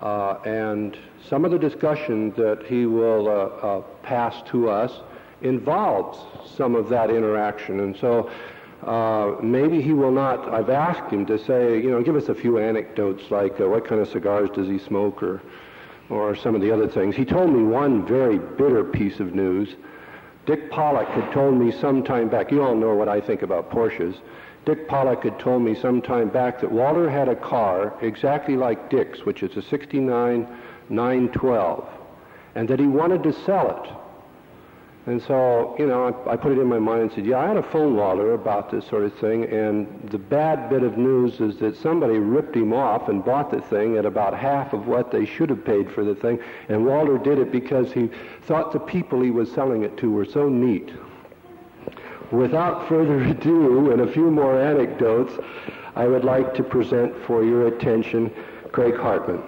S2: and some of the discussion that he will pass to us involves some of that interaction. And so maybe he will not, I've asked him to say, you know, give us a few anecdotes like what kind of cigars does he smoke, or or some of the other things. He told me one very bitter piece of news. Dick Pollock had told me some time back, you all know what I think about Porsches. Dick Pollock had told me some time back that Walter had a car exactly like Dick's, which is a 69 912, and that he wanted to sell it. And so, you know, I put it in my mind and said, yeah, I ought to phone Walter about this sort of thing. And the bad bit of news is that somebody ripped him off and bought the thing at about half of what they should have paid for the thing. And Walter did it because he thought the people he was selling it to were so neat. Without further ado, and a few more anecdotes, I would like to present for your attention Craig Hartman.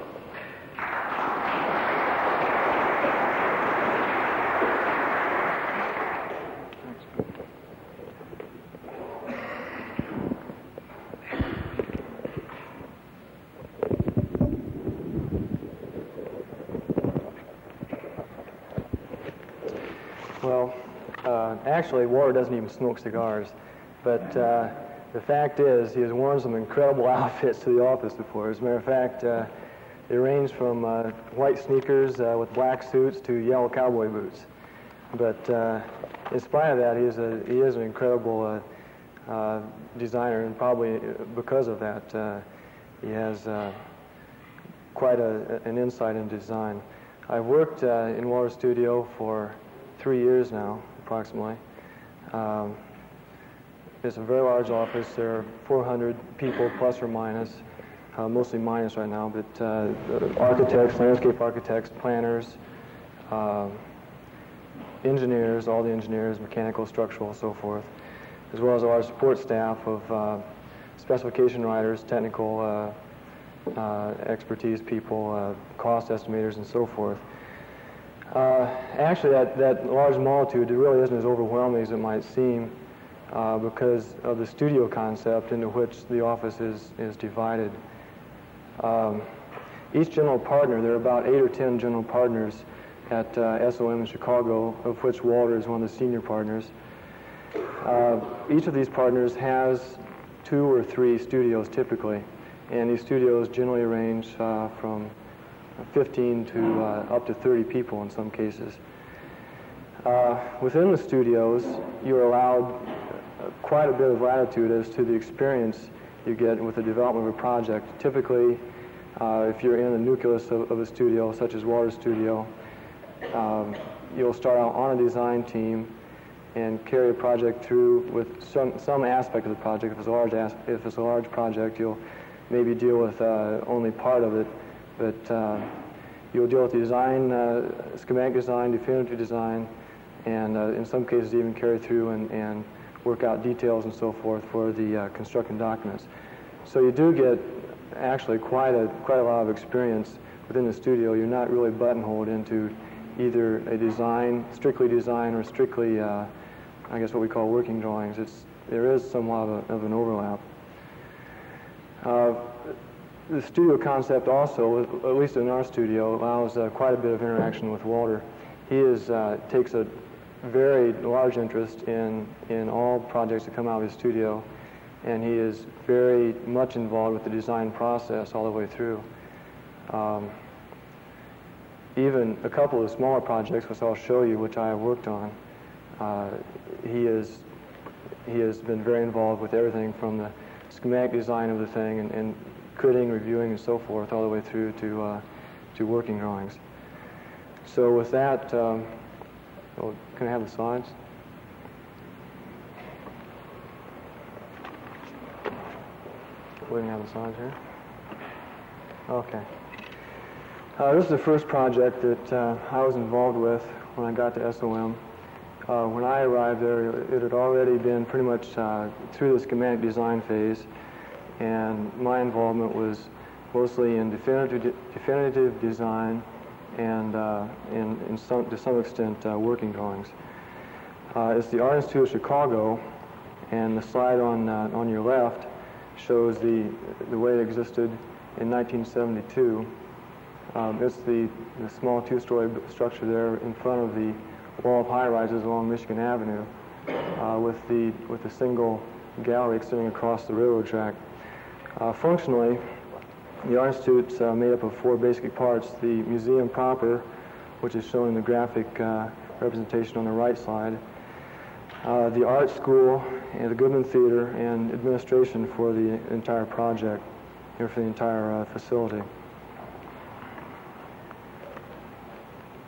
S11: Actually, Walter doesn't even smoke cigars, but the fact is he has worn some incredible outfits to the office before. As a matter of fact, they range from white sneakers with black suits to yellow cowboy boots. But in spite of that, he is an incredible designer, and probably because of that, he has quite an insight into design. I've worked in Walter's studio for 3 years now, approximately. It's a very large office. There are 400 people, plus or minus, mostly minus right now, but architects, landscape architects, planners, engineers, all the engineers, mechanical, structural, and so forth, as well as a large support staff of specification writers, technical expertise people, cost estimators, and so forth. Actually, that large multitude, it really isn't as overwhelming as it might seem because of the studio concept into which the office is divided. Each general partner, there are about 8 or 10 general partners at SOM in Chicago, of which Walter is one of the senior partners. Each of these partners has 2 or 3 studios typically, and these studios generally range from 15 to up to 30 people in some cases. Within the studios, you're allowed quite a bit of latitude as to the experience you get with the development of a project. Typically, if you're in the nucleus of a studio, such as Walter's studio, you'll start out on a design team and carry a project through with some aspect of the project. If it's a large project, you'll maybe deal with only part of it. But you'll deal with the design, schematic design, definitive design, and in some cases even carry through and work out details and so forth for the construction documents. So you do get actually quite a lot of experience within the studio. You're not really buttonholed into either a design, strictly design, or strictly, I guess what we call working drawings. There is somewhat of an overlap. The studio concept also, at least in our studio, allows quite a bit of interaction with Walter. He takes a very large interest in all projects that come out of his studio, and he is very much involved with the design process all the way through. Even a couple of smaller projects, which I'll show you, which I have worked on, he has been very involved with everything from the schematic design of the thing and critting, reviewing, and so forth, all the way through to working drawings. So with that, can I have the slides? We can have the slides here. Okay. This is the first project that I was involved with when I got to SOM. When I arrived there, it had already been pretty much through the schematic design phase, and my involvement was mostly in definitive design and to some extent working drawings. It's the Art Institute of Chicago, and the slide on your left shows the way it existed in 1972. It's the small 2-story structure there in front of the wall of high-rises along Michigan Avenue, with the single gallery extending across the railroad track. Functionally, The Art Institute's made up of 4 basic parts: the museum proper, which is shown in the graphic representation on the right side, the art school, and the Goodman Theater, and administration for the entire project, or for the entire facility.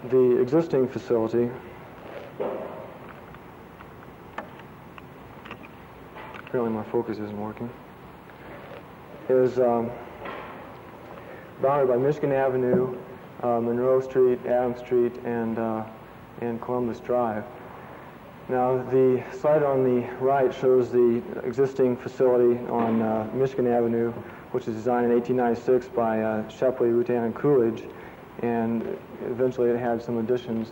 S11: The existing facility apparently my focus isn't working, is bounded by Michigan Avenue, Monroe Street, Adams Street, and Columbus Drive. Now, the slide on the right shows the existing facility on Michigan Avenue, which was designed in 1896 by Shepley, Rutan, and Coolidge, and eventually it had some additions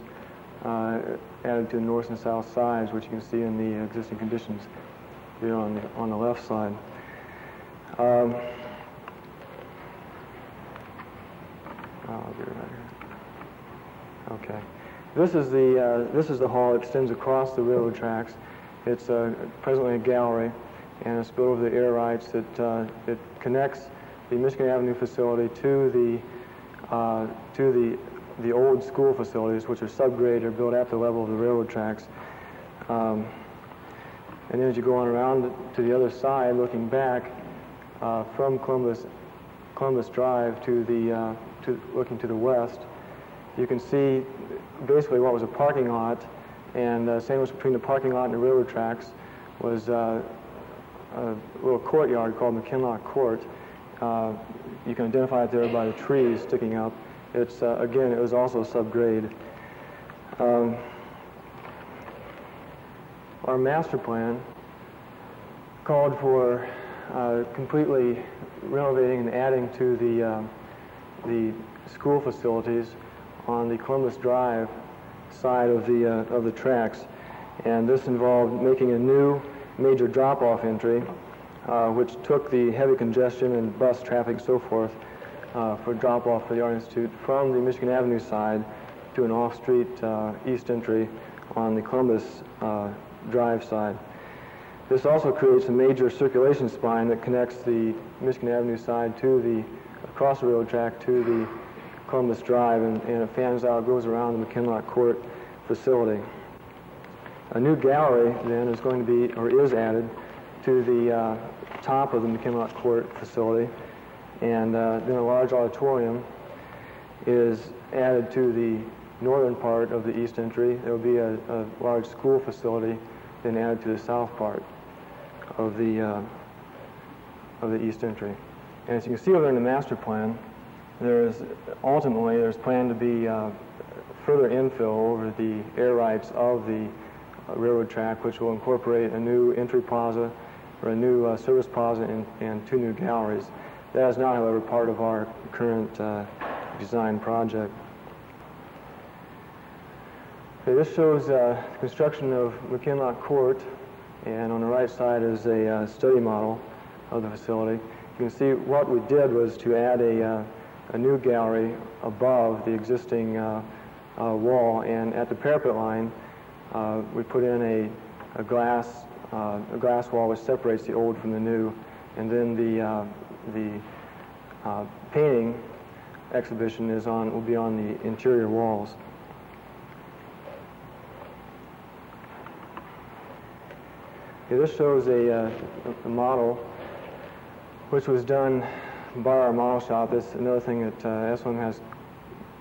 S11: added to the north and south sides, which you can see in the existing conditions here on the left side. I'll get it right here. Okay. This is the hall that extends across the railroad tracks. It's presently a gallery, and it's built over the air rights. It connects the Michigan Avenue facility to the old school facilities, which are subgrade or built at the level of the railroad tracks. And then as you go on around to the other side, looking back from Columbus Drive looking to the west, you can see basically what was a parking lot, and sandwiched between the parking lot and the railroad tracks was a little courtyard called McKinlock Court. You can identify it there by the trees sticking up. It's again, it was also subgrade. Our master plan called for completely renovating and adding to the school facilities on the Columbus Drive side of the tracks, and this involved making a new major drop-off entry, which took the heavy congestion and bus traffic and so forth for drop-off for the Art Institute from the Michigan Avenue side to an off-street east entry on the Columbus Drive side. This also creates a major circulation spine that connects the Michigan Avenue side across the railroad track to the Columbus Drive, and it fans out, goes around the McKinlock Court facility. A new gallery then is going to be, or is added to the top of the McKinlock Court facility, and then a large auditorium is added to the northern part of the east entry. There will be a large school facility then added to the south part of the east entry. And as you can see over in the master plan, there's planned to be further infill over the air rights of the railroad track, which will incorporate a new entry plaza, or a new service plaza, and 2 new galleries. That is not, however, part of our current design project. Okay, this shows construction of McKinlock Court, and on the right side is a study model of the facility. You can see what we did was to add a new gallery above the existing wall, and at the parapet line we put in a glass wall which separates the old from the new, and then the painting exhibition will be on the interior walls. Okay, this shows a model which was done by our model shop. That's another thing that SLM has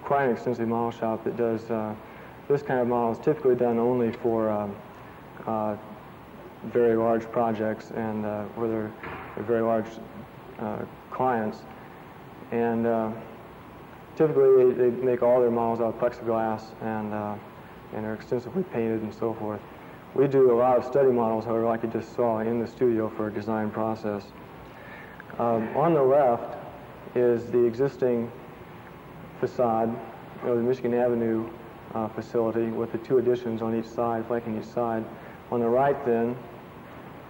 S11: quite an extensive model shop that does this kind of model. Is typically done only for very large projects and where they're very large clients. And typically they make all their models out of plexiglass and are extensively painted and so forth. We do a lot of study models, however, like you just saw in the studio for a design process. On the left is the existing facade of the Michigan Avenue facility with the 2 additions on each side, flanking each side. On the right, then,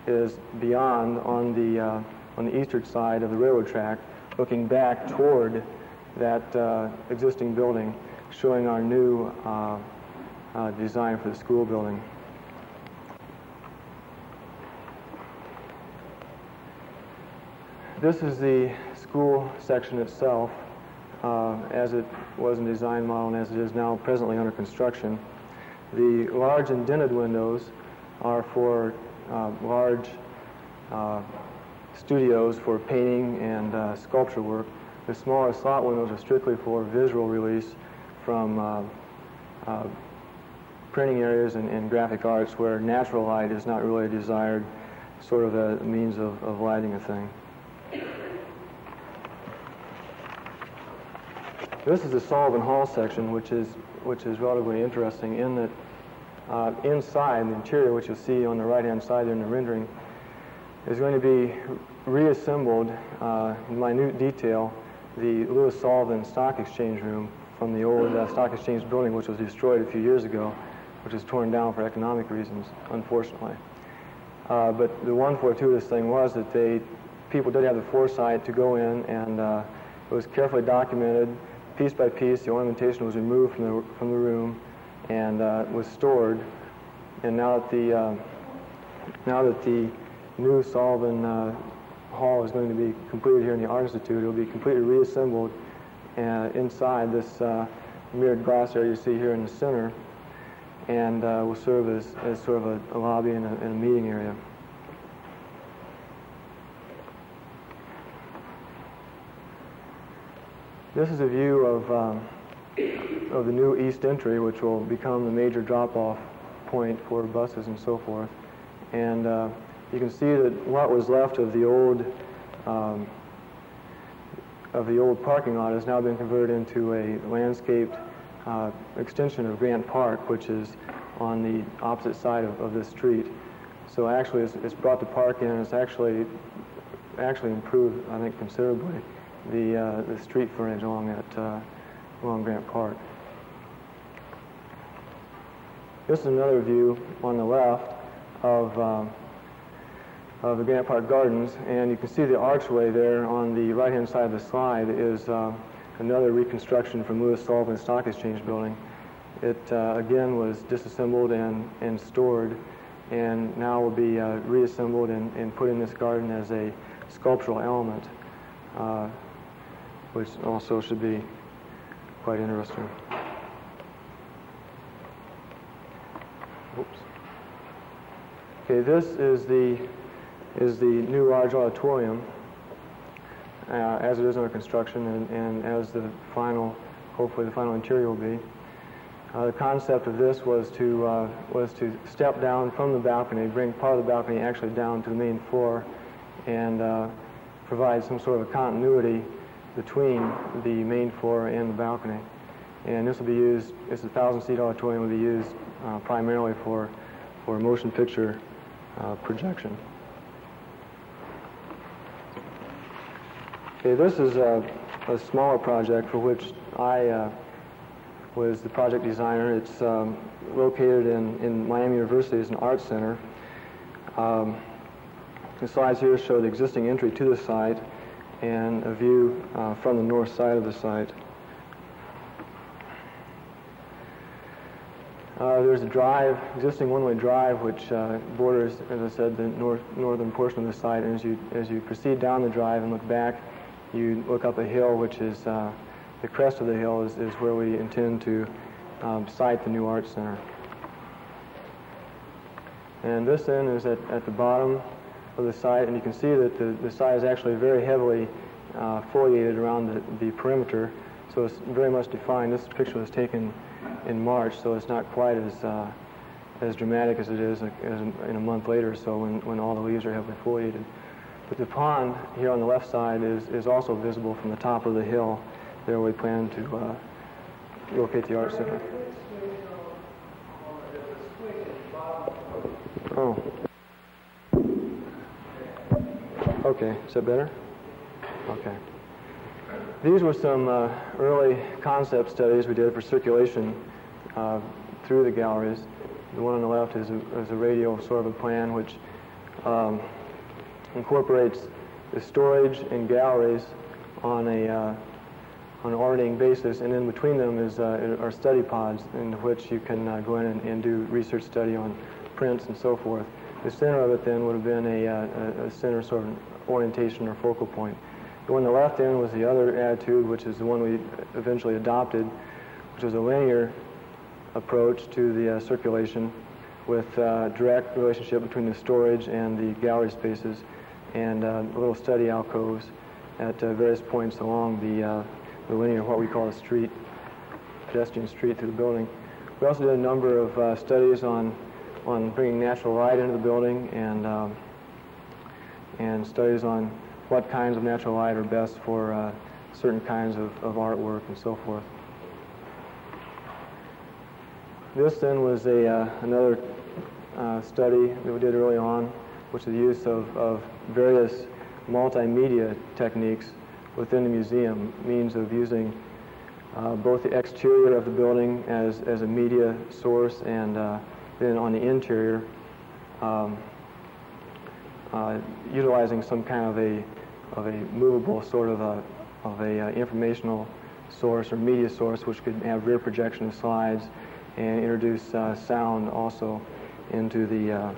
S11: is beyond on the eastern side of the railroad track, looking back toward that existing building, showing our new design for the school building. This is the school section itself, as it was in design model and as it is now presently under construction. The large indented windows are for large studios for painting and sculpture work. The smaller slot windows are strictly for visual release from printing areas and graphic arts where natural light is not really desired, sort of a means of lighting a thing. This is the Sullivan Hall section, which is relatively interesting in that inside the interior, which you'll see on the right-hand side there in the rendering, is going to be reassembled in minute detail the Louis Sullivan Stock Exchange room from the old Stock Exchange building, which was destroyed a few years ago, which was torn down for economic reasons, unfortunately. But the one fortuitous thing was that people did have the foresight to go in, and it was carefully documented, piece by piece. The ornamentation was removed from the room and was stored. And now that the new Sullivan Hall is going to be completed here in the Art Institute, it will be completely reassembled inside this mirrored glass area you see here in the center, and will serve as sort of a lobby and a meeting area. This is a view of the new east entry, which will become the major drop-off point for buses and so forth. And you can see that what was left of the old parking lot has now been converted into a landscaped extension of Grant Park, which is on the opposite side of this street. So actually, it's brought the park in, and it's actually improved, I think, considerably the street frontage along Grant Park. This is another view on the left of the Grant Park Gardens, and you can see the archway there on the right-hand side of the slide is another reconstruction from Louis Sullivan Stock Exchange building. It again was disassembled and stored, and now will be reassembled and put in this garden as a sculptural element, which also should be quite interesting. Oops. Okay, this is the new large auditorium as it is under construction, and as hopefully the final interior will be. The concept of this was to step down from the balcony, bring part of the balcony actually down to the main floor, and provide some sort of a continuity between the main floor and the balcony. And this will be used, this 1,000-seat auditorium will be used primarily for motion picture projection. Okay, this is a smaller project for which I was the project designer. It's located in Miami University as an art center. The slides here show the existing entry to the site and a view from the north side of the site. There's a existing one-way drive, which borders, as I said, the northern portion of the site. And as you proceed down the drive and look back, you look up a hill, which is the crest of the hill is where we intend to site the new art center. And this then is at the bottom of the site, and you can see that the site is actually very heavily foliated around the perimeter, so it's very much defined. This picture was taken in March, so it's not quite as dramatic as it is in a month later or so when all the leaves are heavily foliated. But the pond here on the left side is also visible from the top of the hill. There we plan to locate the art center. Oh. Okay, is that better? Okay. These were some early concept studies we did for circulation through the galleries. The one on the left is a radial sort of a plan which incorporates the storage in galleries on an alternating basis, and in between them are study pods in which you can go in and do research study on prints and so forth. The center of it then would have been a center sort of orientation or focal point. The one on the left end was the other attitude, which is the one we eventually adopted, which was a linear approach to the circulation with direct relationship between the storage and the gallery spaces and little study alcoves at various points along the linear, what we call a street, pedestrian street through the building. We also did a number of studies on bringing natural light into the building and studies on what kinds of natural light are best for certain kinds of artwork and so forth. This then was another study that we did early on, which is the use of various multimedia techniques within the museum, means of using both the exterior of the building as a media source and then on the interior utilizing some kind of a movable sort of a informational source or media source, which could have rear projection of slides and introduce sound also into the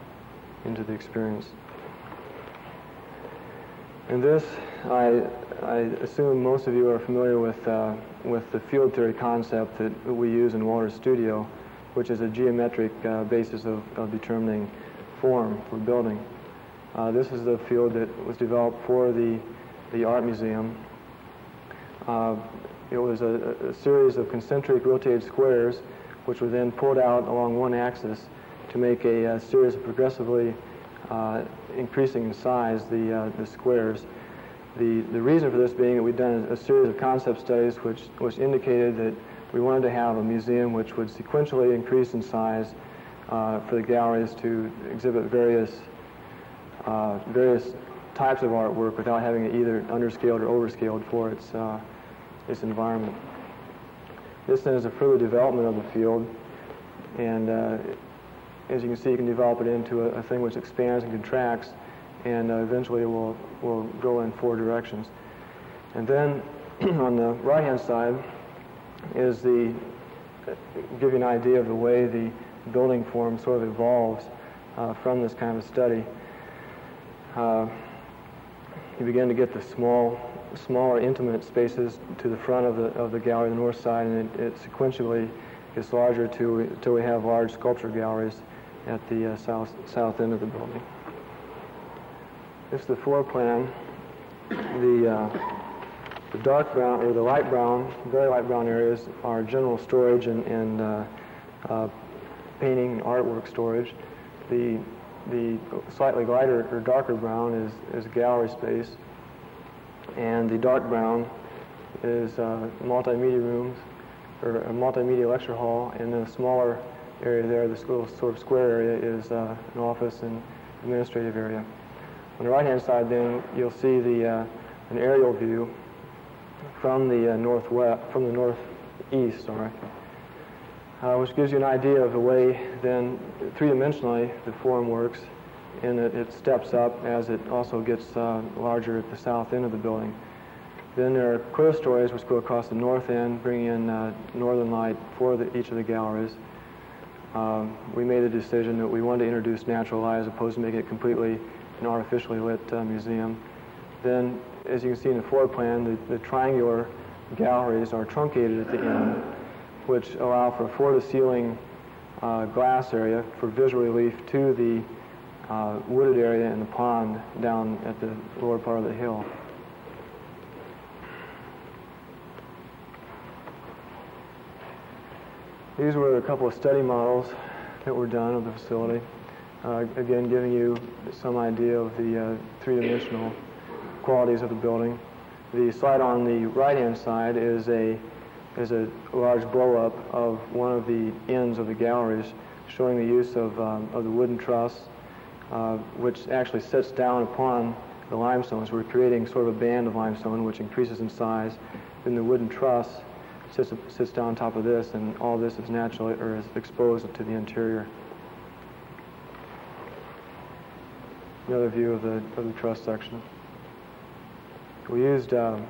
S11: experience. And this, I assume most of you are familiar with the field theory concept that we use in Walter's studio, which is a geometric basis of determining form for building. This is the field that was developed for the art museum. It was a series of concentric rotated squares which were then pulled out along one axis to make a series of progressively increasing in size the squares. The reason for this being that we've done a series of concept studies which indicated that we wanted to have a museum which would sequentially increase in size for the galleries to exhibit various types of artwork without having it either underscaled or overscaled for its environment. This then is a further development of the field, and as you can see, you can develop it into a thing which expands and contracts, and eventually it will go in 4 directions. And then on the right-hand side is give you an idea of the way the building form sort of evolves from this kind of study. You begin to get the smaller intimate spaces to the front of the gallery, the north side, and it sequentially gets larger until we have large sculpture galleries at the south end of the building. This is the floor plan. The dark brown or the light brown, very light brown areas are general storage and painting and artwork storage. The slightly lighter or darker brown is gallery space, and the dark brown is multimedia rooms or a multimedia lecture hall, and then a smaller area there, this little sort of square area, is an office and administrative area. On the right-hand side, then you'll see an aerial view from the northeast, which gives you an idea of the way then three-dimensionally the form works, in that it steps up as it also gets larger at the south end of the building. Then there are clear stories which go across the north end, bringing in northern light for each of the galleries. We made the decision that we wanted to introduce natural light as opposed to making it completely an artificially lit museum. Then, as you can see in the floor plan, the triangular galleries are truncated at the end, which allow for a floor-to-ceiling glass area for visual relief to the wooded area and the pond down at the lower part of the hill. These were a couple of study models that were done of the facility. Again, giving you some idea of the three-dimensional qualities of the building. The slide on the right-hand side is a large blow-up of one of the ends of the galleries, showing the use of the wooden truss, which actually sits down upon the limestone. So we're creating sort of a band of limestone which increases in size. Then the wooden truss sits down on top of this, and all this is naturally or is exposed to the interior. Another view of the truss section. We used, in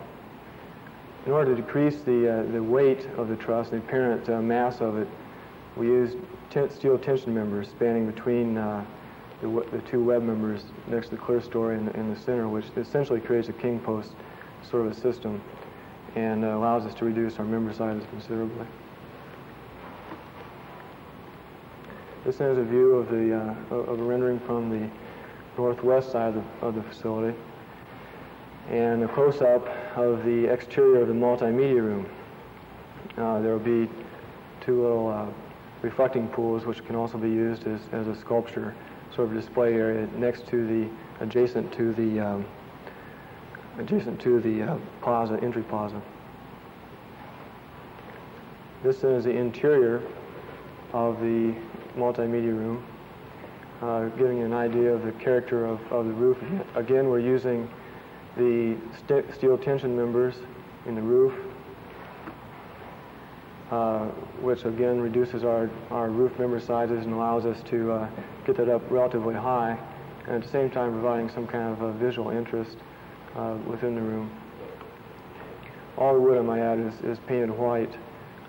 S11: order to decrease the weight of the truss, the apparent mass of it, we used steel tension members spanning between the two web members next to the clear story in the center, which essentially creates a king post sort of a system, and allows us to reduce our member sizes considerably. This is a view of a rendering from the northwest side of the facility, and a close-up of the exterior of the multimedia room. There will be two little reflecting pools, which can also be used as a sculpture sort of display area next to the adjacent to the plaza, entry plaza. This is the interior of the multimedia room, giving you an idea of the character of the roof. Again, we're using the steel tension members in the roof, which again reduces our roof member sizes and allows us to get that up relatively high, and at the same time providing some kind of visual interest within the room. All the wood, I might add, is painted white,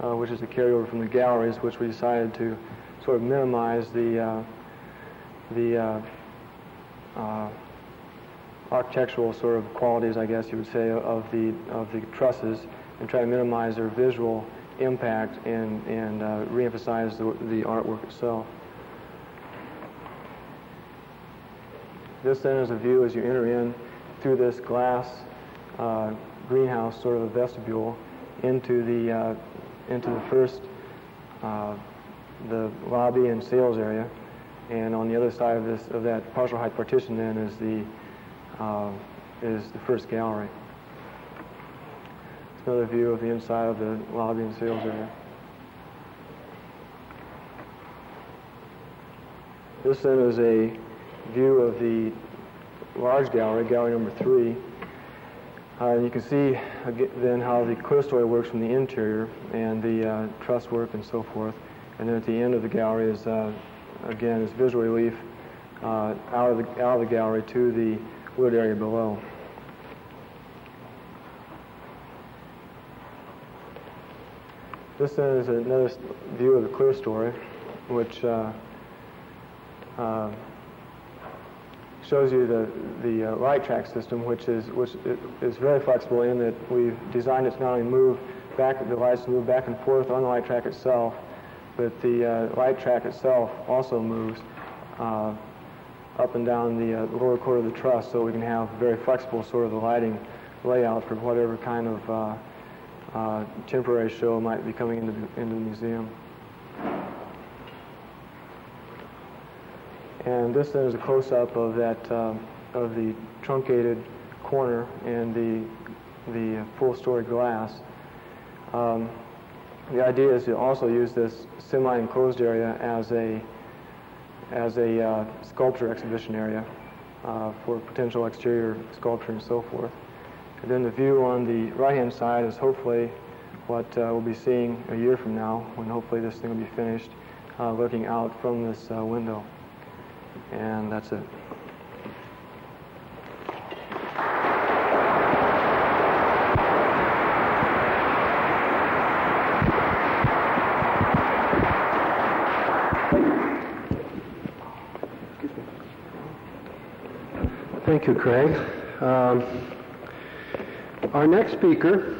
S11: which is a carryover from the galleries, which we decided to sort of minimize the architectural sort of qualities, I guess you would say, of the trusses, and try to minimize their visual impact and reemphasize the artwork itself. This then is a view as you enter in through this glass greenhouse, sort of a vestibule, into the first the lobby and sales area, and on the other side of that partial height partition then is the first gallery. It's another view of the inside of the lobby and sales area. This then is a view of the large gallery, gallery number 3. You can see then how the clear story works from the interior and the truss work and so forth. And then at the end of the gallery is, again, is visual relief out of the gallery to the wood area below. This then is another view of the clear story, which shows you the light track system, which is very flexible in that we've designed it to not only move back, the lights move back and forth on the light track itself, but the light track itself also moves up and down the lower quarter of the truss, so we can have very flexible sort of the lighting layout for whatever kind of temporary show might be coming into the museum. And this then is a close-up of that of the truncated corner and the full-story glass. The idea is to also use this semi-enclosed area as a sculpture exhibition area for potential exterior sculpture and so forth. And then the view on the right-hand side is hopefully what we'll be seeing a year from now, when hopefully this thing will be finished, looking out from this window. And that's it.
S2: Thank you, Craig. Our next speaker,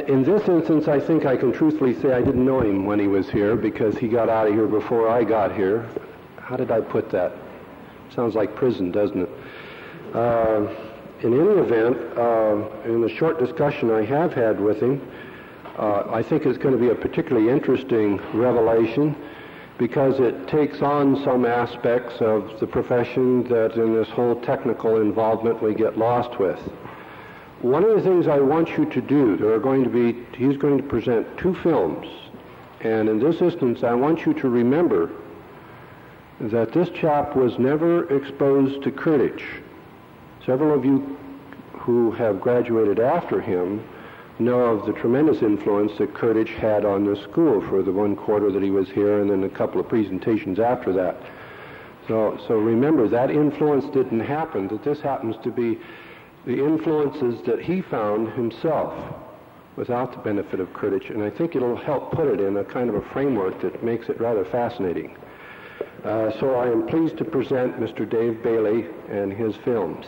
S2: in this instance, I think I can truthfully say I didn't know him when he was here because he got out of here before I got here. How did I put that? Sounds like prison, doesn't it? In any event, in the short discussion I have had with him, I think it's going to be a particularly interesting revelation because it takes on some aspects of the profession that in this whole technical involvement we get lost with. One of the things I want you to do, he's going to present 2 films, and in this instance I want you to remember that this chap was never exposed to Kurdish. Several of you who have graduated after him know of the tremendous influence that Kurdish had on this school for the 1 quarter that he was here and then a couple of presentations after that. So remember, that influence didn't happen, that this happens to be the influences that he found himself without the benefit of Kurdish, and I think it'll help put it in a kind of a framework that makes it rather fascinating. So I am pleased to present Mr. Dave Bailey and his films.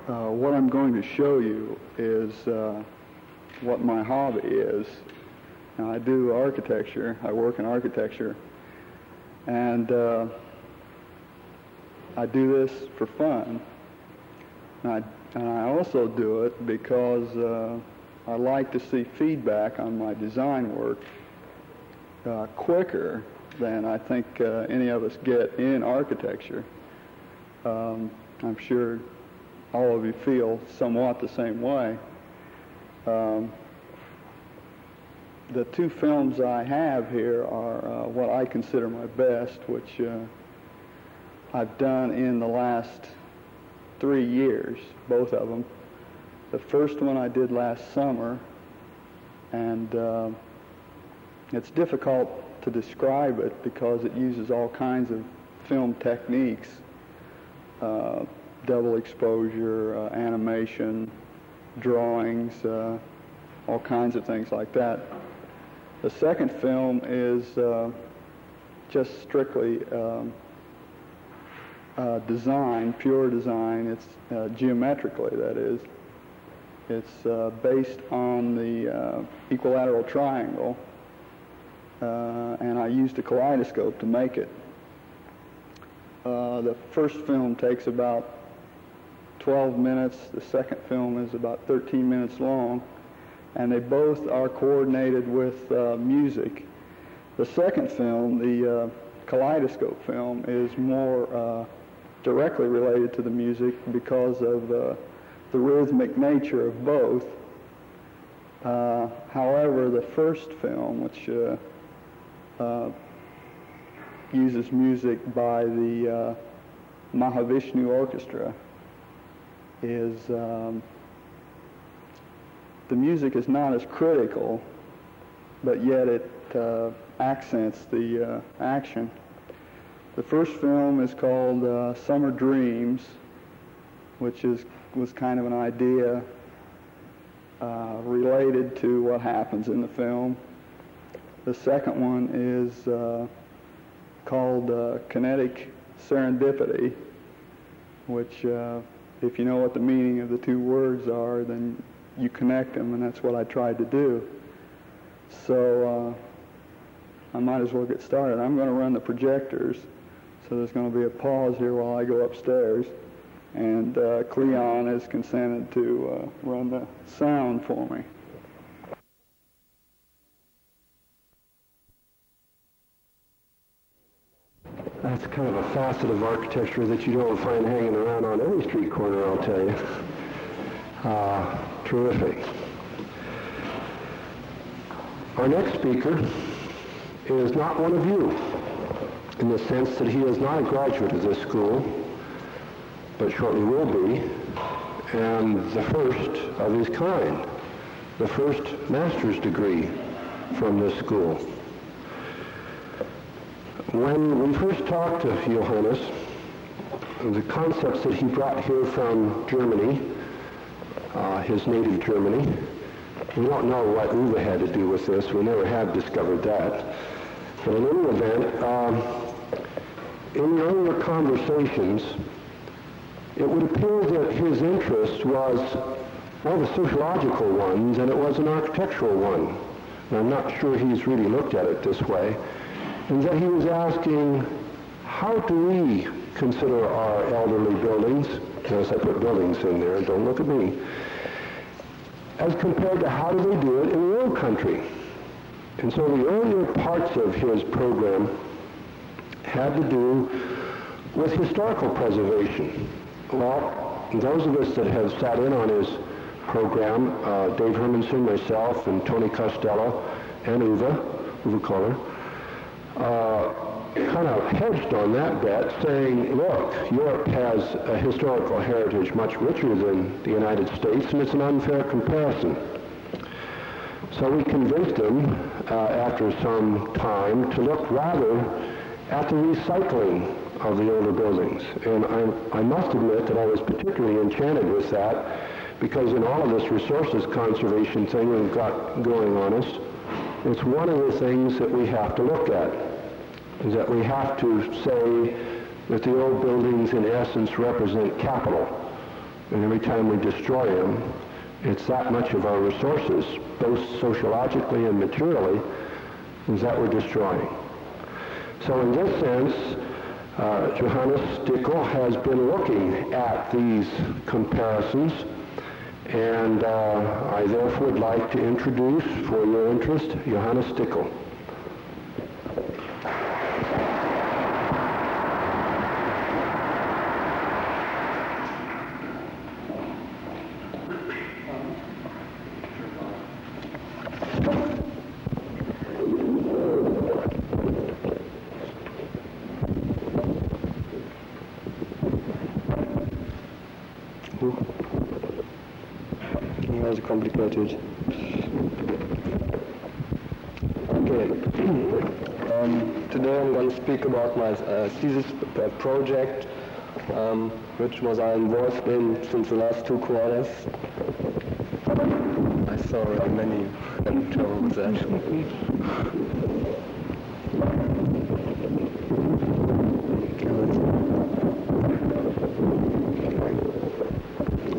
S12: what I'm going to show you is what my hobby is. Now, I do architecture. I work in architecture. And I do this for fun. And I also do it because I like to see feedback on my design work quicker than I think any of us get in architecture. I'm sure all of you feel somewhat the same way. The two films I have here are what I consider my best, which I've done in the last 3 years, both of them. The first one I did last summer, and it's difficult to describe it because it uses all kinds of film techniques, double exposure, animation, drawings, all kinds of things like that. The second film is just strictly design, pure design. It's geometrically, that is. It's based on the equilateral triangle, and I used a kaleidoscope to make it. The first film takes about 12 minutes. The second film is about 13 minutes long, and they both are coordinated with music. The second film, the kaleidoscope film, is more directly related to the music because of the rhythmic nature of both. However, the first film, which uses music by the Mahavishnu Orchestra, is the music is not as critical, but yet it accents the action. The first film is called Summer Dreams, which was kind of an idea related to what happens in the film. The second one is called Kinetic Serendipity, which if you know what the meaning of the two words are, then you connect them, and that's what I tried to do. So I might as well get started. I'm going to run the projectors, so there's going to be a pause here while I go upstairs, and Cleon has consented to run the sound for me.
S13: That's kind of a facet of architecture that you don't find hanging around on any street corner, I'll tell you. Terrific. Our next speaker is not one of you, in the sense that he is not a graduate of this school, but shortly will be, and the first of his kind, the first master's degree from this school. When we first talked to Johannes, the concepts that he brought here from Germany, his native Germany, we don't know what Uwe had to do with this. We never have discovered that. But in any event, in the earlier conversations, it would appear that his interest was more of a sociological one than it was an architectural one. And I'm not sure he's really looked at it this way. And that he was asking, how do we consider our elderly buildings, notice I put buildings in there, don't look at me, as compared to how do they do it in the old country? And so the earlier parts of his program had to do with historical preservation. Well, those of us that have sat in on his program, Dave Hermanson, myself, and Tony Costello, and Uwe Kohler, kind of hedged on that bet, saying, look, Europe has a historical heritage much richer than the United States, and it's an unfair comparison. So we convinced him, after some time, to look rather at the recycling of the older buildings. And I must admit that I was particularly enchanted with that, because in all of this resources conservation thing we've got going on us, it's one of the things that we have to look at, is that we have to say that the old buildings in essence represent capital, And every time we destroy them, it's that much of our resources, both sociologically and materially, is that we're destroying. So in this sense, Johannes Dickel has been looking at these comparisons, and I therefore would like to introduce, for your interest, Johannes Dickel. Complicated. Okay. Today I'm going to speak about my thesis project, which was I involved in since the last 2 quarters. I saw many troubles actually.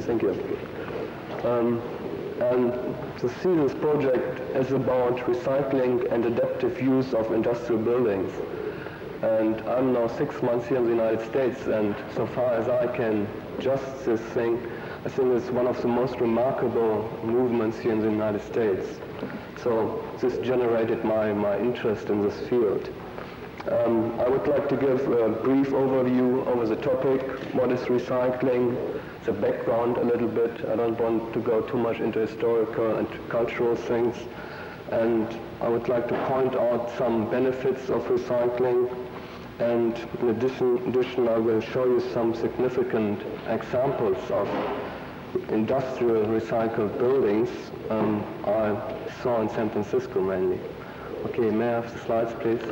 S13: Thank you. And the thesis project is about recycling and adaptive use of industrial buildings. And I'm now 6 months here in the United States, and so far as I can judge this thing, I think it's one of the most remarkable movements here in the United States. So this generated my interest in this field. I would like to give a brief overview over the topic, what is recycling, the background a little bit. I don't want to go too much into historical and cultural things. And I would like to point out some benefits of recycling. And in addition, I will show you some significant examples of industrial recycled buildings I saw in San Francisco mainly. Okay, may I have the slides, please?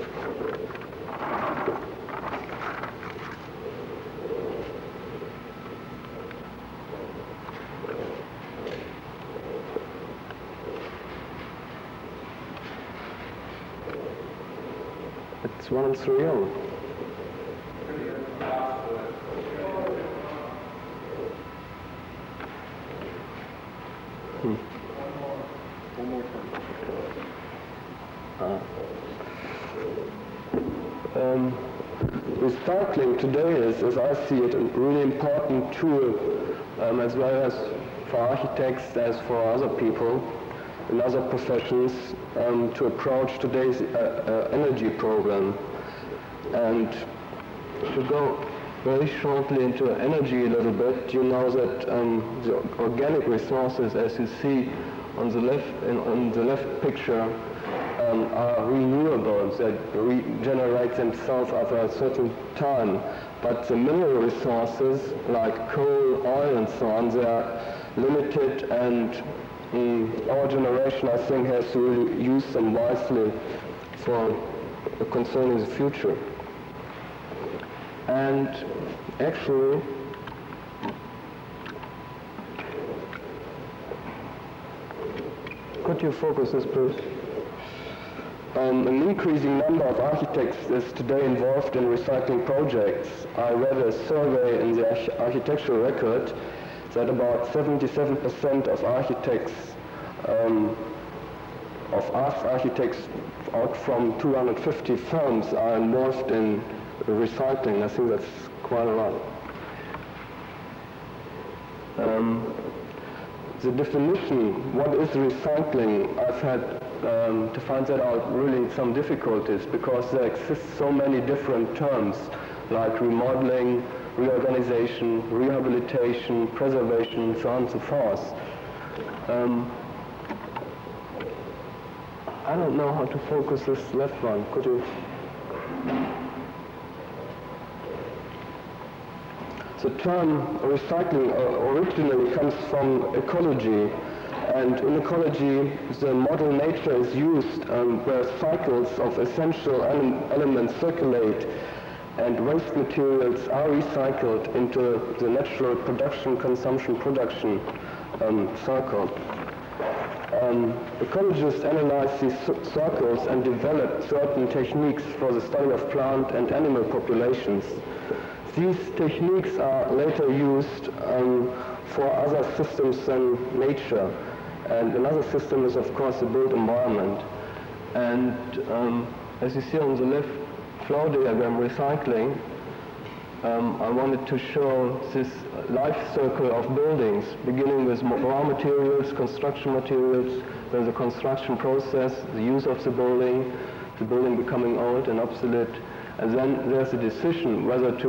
S13: It's 130.
S8: One more time.
S13: Recycling today is, as I see it, a really important tool, as well as for architects as for other people in other professions, to approach today's energy problem. And to go very shortly into energy a little bit, you know that the organic resources, as you see on the left picture, are renewable, that regenerate themselves after a certain time. But the mineral resources, like coal, oil, and so on, they are limited, and our generation, I think, has to really use them wisely for concerning the future. And actually, could you focus this, please? An increasing number of architects is today involved in recycling projects. I read a survey in the architectural record that about 77% of architects, of us architects out from 250 firms are involved in recycling. I think that's quite a lot. The definition, what is recycling, I've had to find that out really some difficulties, because there exist so many different terms like remodeling, reorganization, rehabilitation, preservation, so on and so forth. I don't know how to focus this left one. Could you? The term recycling originally comes from ecology, and in ecology the model nature is used where cycles of essential elements circulate and waste materials are recycled into the natural production, consumption, production circle. Ecologists analyze these circles and develop certain techniques for the study of plant and animal populations. These techniques are later used for other systems than nature. And another system is, of course, the built environment. And as you see on the left flow diagram, recycling, I wanted to show this life circle of buildings, beginning with raw materials, construction materials, there's a construction process, the use of the building becoming old and obsolete, and then there's a decision whether to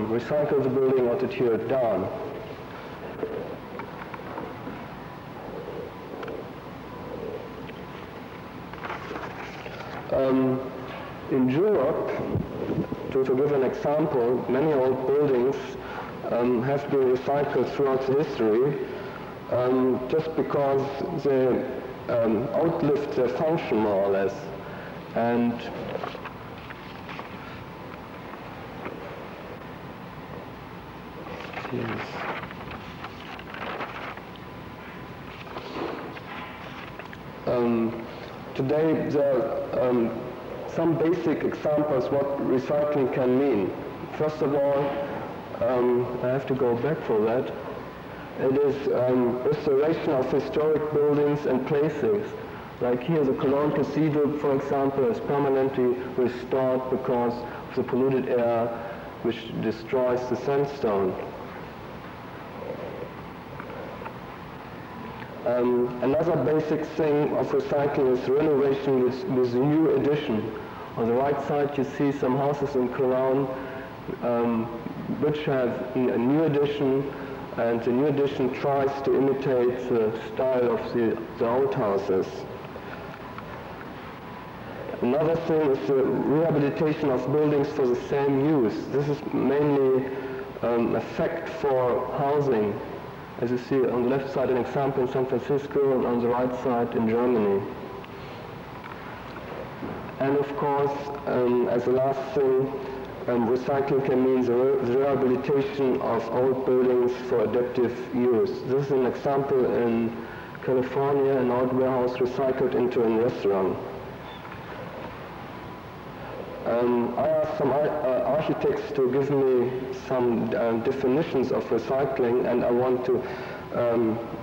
S13: recycle the building or to tear it down. In Europe, to give an example, many old buildings have been recycled throughout history just because they outlived their function more or less. And today there are some basic examples what recycling can mean. First of all, I have to go back for that. It is restoration of historic buildings and places. Like here, the Cologne Cathedral, for example, is permanently restored because of the polluted air which destroys the sandstone. Another basic thing of recycling is renovation with new addition. On the right side you see some houses in Cologne which have a new addition, and the new addition tries to imitate the style of the old houses. Another thing is the rehabilitation of buildings for the same use. This is mainly a fact for housing. As you see on the left side an example in San Francisco, and on the right side in Germany. And of course, as a last thing, recycling can mean the rehabilitation of old buildings for adaptive use. This is an example in California, an old warehouse recycled into a restaurant. I asked some architects to give me some definitions of recycling, and I want to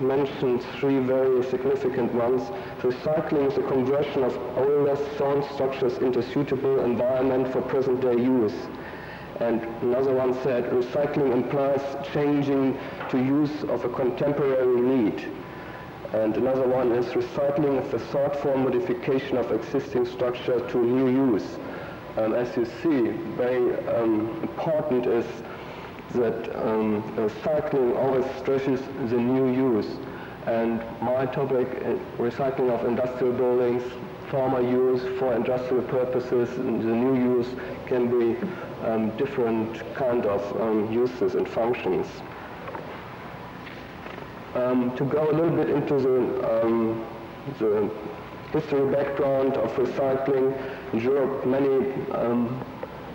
S13: mention three very significant ones. Recycling is the conversion of older stone structures into suitable environment for present-day use. And another one said, recycling implies changing to use of a contemporary need. And another one is recycling is the sought-for modification of existing structure to new use. As you see, very important is that recycling always stresses the new use. And my topic, recycling of industrial buildings, former use for industrial purposes, and the new use can be different kind of uses and functions. To go a little bit into the history background of recycling, in Europe many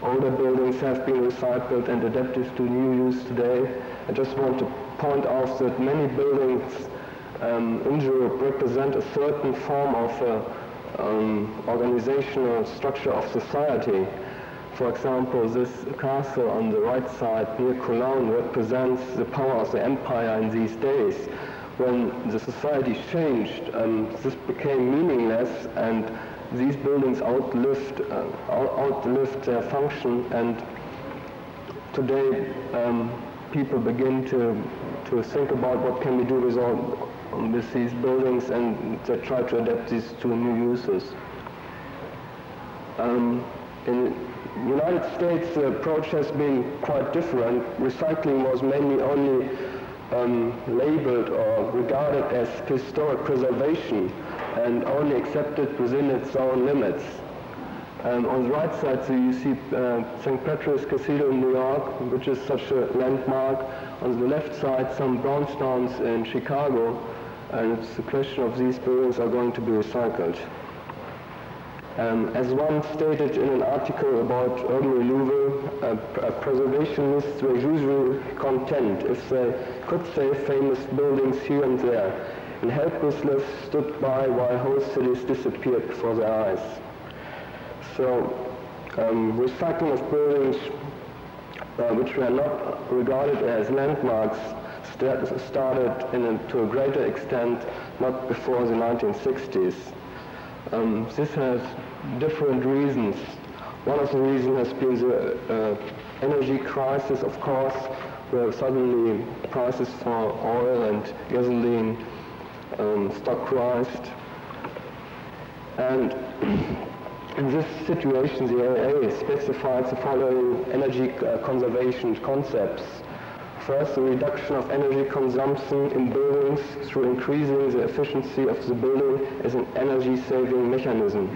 S13: older buildings have been recycled and adapted to new use today. I just want to point out that many buildings in Europe represent a certain form of organizational structure of society. For example, this castle on the right side near Cologne represents the power of the empire in these days. When the society changed, this became meaningless, and these buildings outlived their function, and today people begin to think about what can we do with these buildings, and they try to adapt these to new uses. In the United States, the approach has been quite different. Recycling was mainly only labeled or regarded as historic preservation and only accepted within its own limits. On the right side, so you see St. Patrick's Cathedral in New York, which is such a landmark. On the left side, some brownstones in Chicago, and it's the question of these buildings are going to be recycled. As one stated in an article about urban renewal, preservationists were usually content if they could save famous buildings here and there, and helplessness stood by while whole cities disappeared before their eyes. So recycling of buildings which were not regarded as landmarks
S11: started to a greater extent not before the 1960s. This has different reasons. One of the reasons has been the energy crisis, of course, where suddenly prices for oil and gasoline stock rised. And in this situation, the AA specified the following energy conservation concepts. First, the reduction of energy consumption in buildings through increasing the efficiency of the building as an energy-saving mechanism.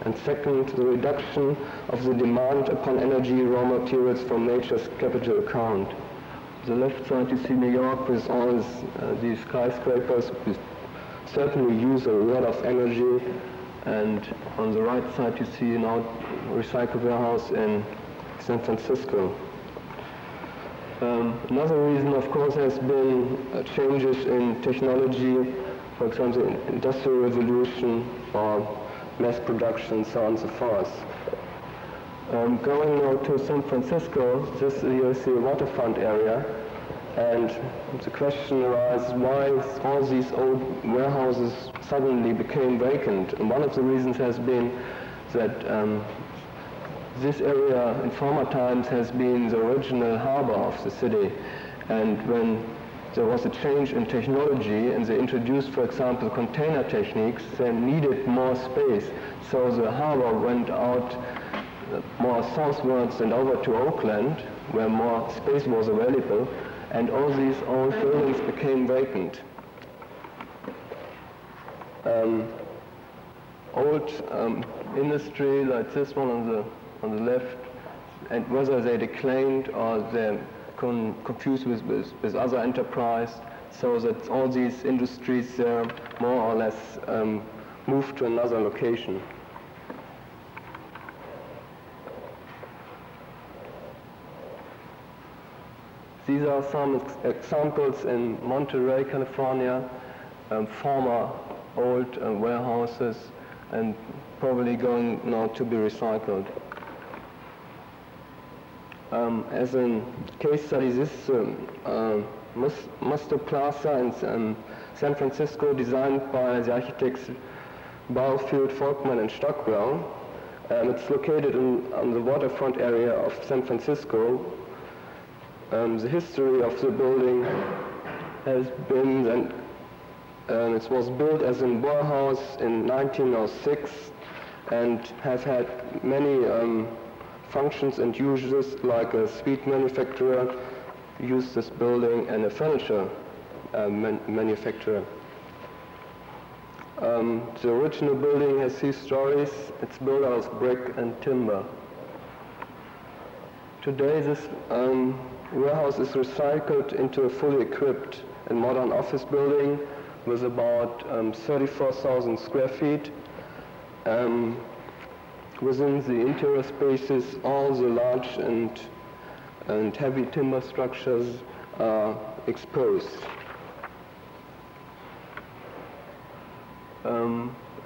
S11: And second, the reduction of the demand upon energy raw materials from nature's capital account. On the left side, you see New York with all these skyscrapers, which certainly use a lot of energy. And on the right side, you see now recycle warehouse in San Francisco. Another reason, of course, has been changes in technology, for example, the Industrial Revolution or mass production, so on and so forth. Going now to San Francisco, this you see a waterfront area, and the question arises why all these old warehouses suddenly became vacant. And one of the reasons has been that this area in former times has been the original harbor of the city, and when there was a change in technology and they introduced, for example, container techniques, they needed more space, so the harbor went out more southwards and over to Oakland, where more space was available, and all these old buildings became vacant. Old industry like this one on the left, and whether they declined or they're confused with other enterprise, so that all these industries more or less moved to another location. These are some examples in Monterey, California, former old warehouses, and probably going now to be recycled. As a case study, this Muster Plaza in San Francisco, designed by the architects Balthazar Korab and Stutler. It's located on the waterfront area of San Francisco. The history of the building has been that it was built as a warehouse in 1906 and has had many functions and uses, like a sweet manufacturer used this building, and a furniture manufacturer. The original building has 3 stories. It's built out of brick and timber. Today this warehouse is recycled into a fully equipped and modern office building with about 34,000 square feet. Within the interior spaces, all the large and heavy timber structures are exposed.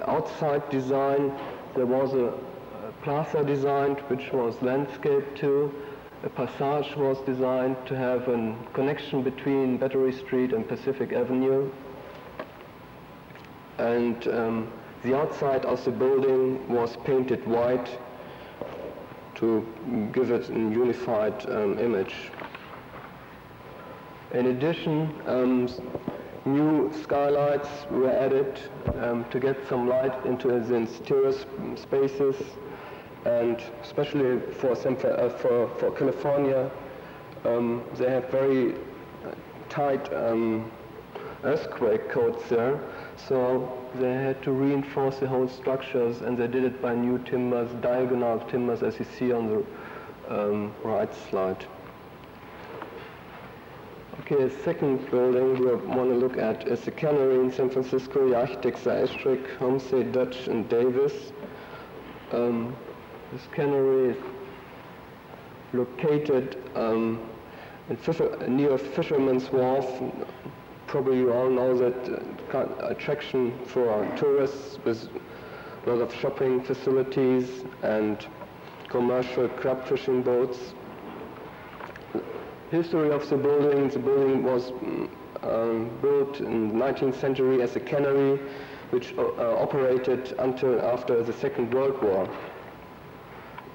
S11: Outside design, there was a plaza designed which was landscaped too. A passage was designed to have a connection between Battery Street and Pacific Avenue. And the outside of the building was painted white to give it a unified image. In addition, new skylights were added to get some light into the interior spaces, and especially for California, they have very tight earthquake codes there, so they had to reinforce the whole structures, and they did it by new timbers, diagonal timbers, as you see on the right slide. Okay, the second building we want to look at is the cannery in San Francisco. The architects are Estrich, Homestay, Dutch, and Davis. This cannery is located near Fisherman's Wharf. Probably you all know that attraction for tourists with a lot of shopping facilities and commercial crab fishing boats.
S14: history of the building was built in the 19th century as a cannery, which operated until after the Second World War.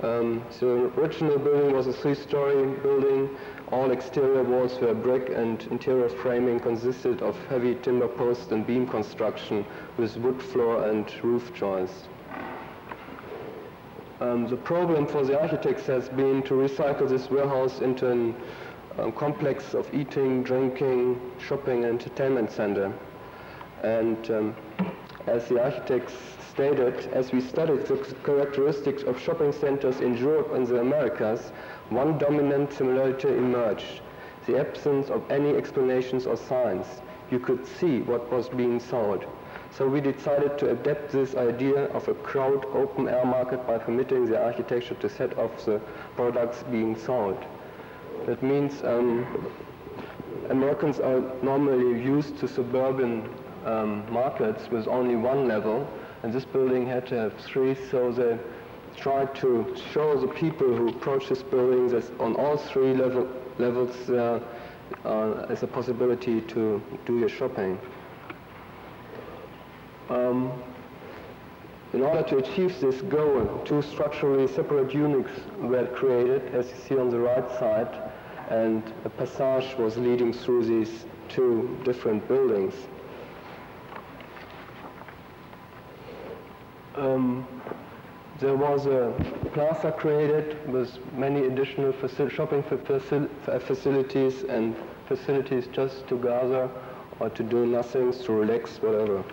S14: The original building was a 3-story building. All exterior walls were brick, and interior framing consisted of heavy timber posts and beam construction with wood floor and roof joists. The problem for the architects has been to recycle this warehouse into a complex of eating, drinking, shopping, and entertainment center. And as the architects stated, as we studied the characteristics of shopping centers in Europe and the Americas, one dominant similarity emerged: the absence of any explanations or signs. You could see what was being sold. So we decided to adapt this idea of a crowd open-air market by permitting the architecture to set off the products being sold. That means Americans are normally used to suburban markets with only one level, and this building had to have 3, so they tried to show the people who approach this building that on all 3 levels there is a possibility to do your shopping. In order to achieve this goal, 2 structurally separate units were created, as you see on the right side, and a passage was leading through these 2 different buildings. There was a plaza created with many additional shopping facilities and facilities just to gather or to do nothing, to relax, whatever.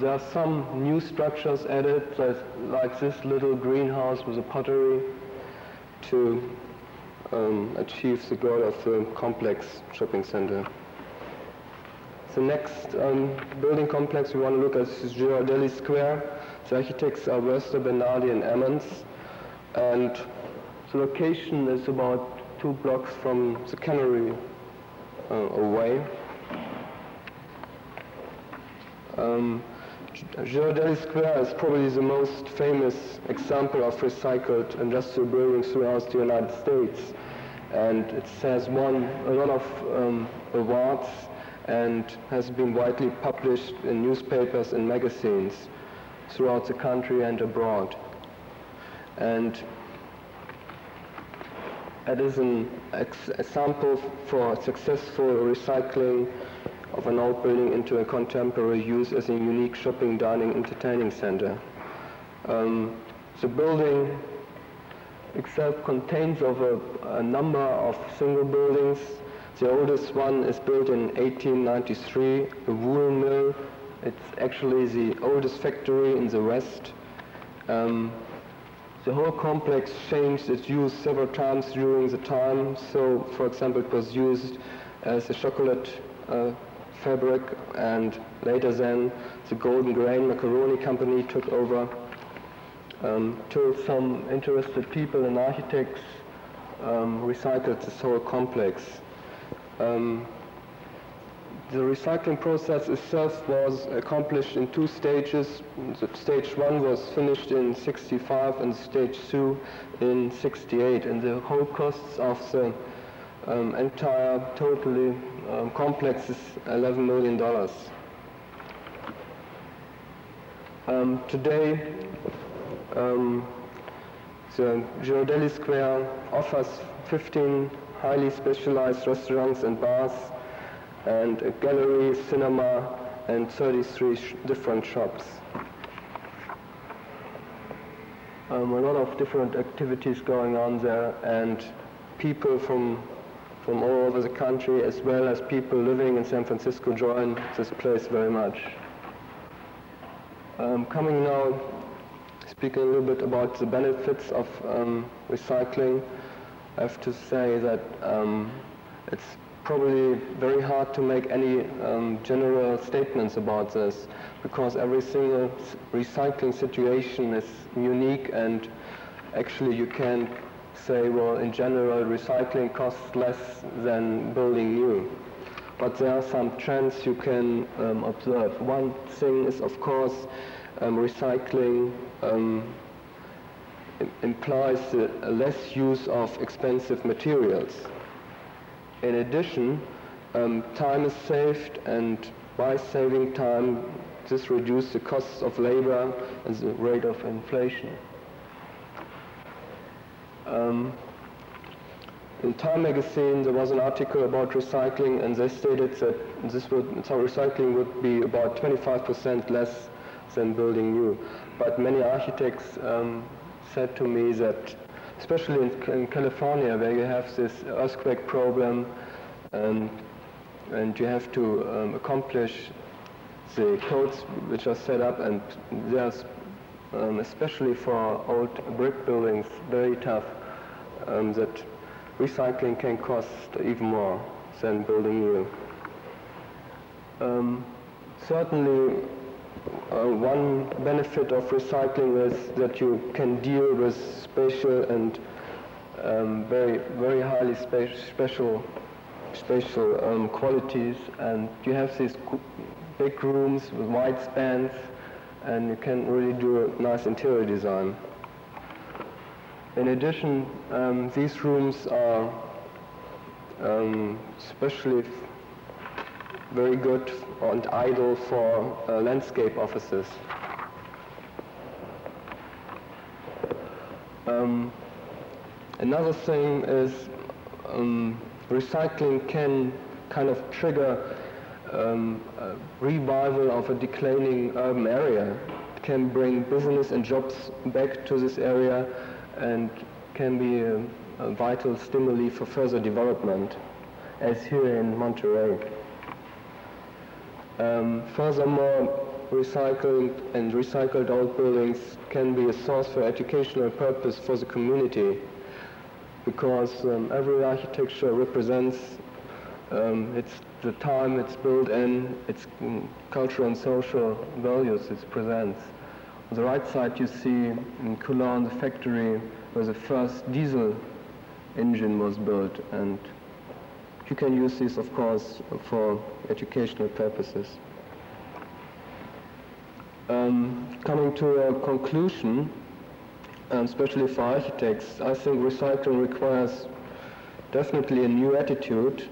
S14: There are some new structures added, like this little greenhouse with a pottery, to achieve the goal of the complex shopping center. The next building complex we want to look at is Girardelli Square. The architects are Wörster, Bernardi, and Emmons, and the location is about 2 blocks from the cannery away. Girardelli Square is probably the most famous example of recycled industrial buildings throughout the United States, and it has won a lot of awards and has been widely published in newspapers and magazines throughout the country and abroad. And it is an example for successful recycling of an old building into a contemporary use as a unique shopping, dining, entertaining center. The building itself contains over a number of single buildings. The oldest one is built in 1893, a wool mill. It's actually the oldest factory in the West. The whole complex changed its use several times during the time. So, for example, it was used as a chocolate fabric, and later then the Golden Grain Macaroni Company took over. Till some interested people and architects recycled this whole complex. The recycling process itself was accomplished in 2 stages. The stage 1 was finished in 65 and stage 2 in 68, and the whole costs of the entire totally complex is $11 million. Today, the Girardelli Square offers 15 highly specialized restaurants and bars, and a gallery, cinema, and 33 different shops. A lot of different activities going on there, and people from all over the country, as well as people living in San Francisco, join this place very much. Coming now, speaking a little bit about the benefits of recycling, I have to say that it's probably very hard to make any general statements about this, because every single recycling situation is unique, and actually you can't say, well, in general, recycling costs less than building new. But there are some trends you can observe. One thing is, of course, recycling implies a less use of expensive materials. In addition, time is saved, and by saving time, this reduces the costs of labor and the rate of inflation. In Time magazine, there was an article about recycling, and they stated that recycling would be about 25% less than building new. But many architects said to me that, especially in California, where you have this earthquake problem, and you have to accomplish the codes which are set up, and there's, especially for old brick buildings, very tough, that recycling can cost even more than building new. Certainly, one benefit of recycling is that you can deal with spatial and very, very highly spatial qualities, and you have these big rooms with wide spans, and you can really do a nice interior design. In addition, these rooms are especially very good and ideal for landscape offices. Another thing is recycling can kind of trigger a revival of a declining urban area. It can bring business and jobs back to this area, and can be a vital stimuli for further development, as here in Monterey. Furthermore, recycled old buildings can be a source for educational purpose for the community, because every architecture represents the time it's built in, its cultural and social values it presents. On the right side you see in Cleon the factory where the first diesel engine was built, and you can use this, of course, for educational purposes. Coming to a conclusion, especially for architects, I think recycling requires definitely a new attitude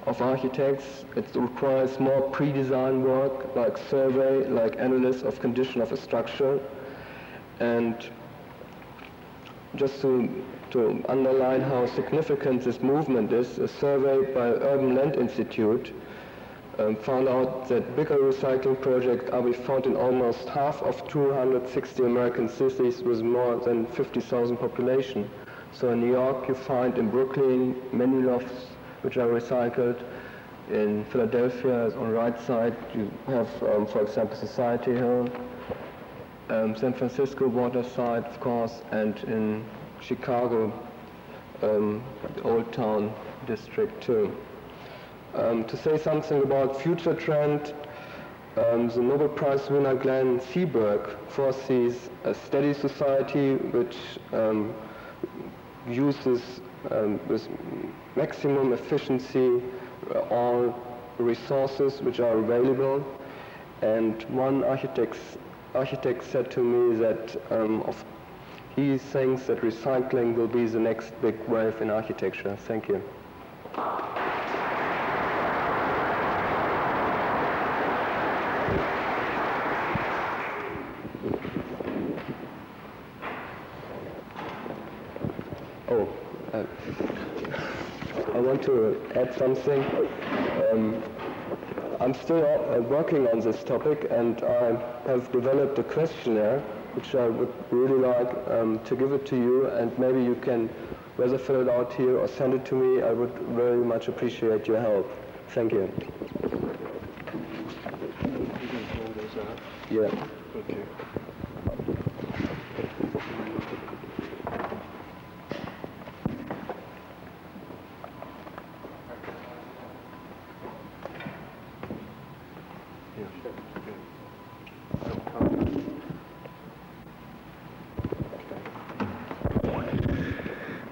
S14: of architects. It requires more pre-design work, like survey, like analysis of condition of a structure. And just to underline how significant this movement is, a survey by Urban Land Institute found out that bigger recycling projects are found in almost half of 260 American cities with more than 50,000 population. So in New York you find in Brooklyn many lofts which are recycled. In Philadelphia, on the right side, you have, for example, Society Hill. San Francisco, Waterside, of course, and in Chicago, the Old Town district too. To say something about future trend, the Nobel Prize winner Glenn Seaberg foresees a steady society which uses with maximum efficiency all resources which are available. And one architect said to me that he thinks that recycling will be the next big wave in architecture. Thank you. I want to add something. I'm still working on this topic, and I have developed a questionnaire which I would really like to give it to you, and maybe you can whether fill it out here or send it to me. I would very much appreciate your help. Thank you. Yeah. Okay.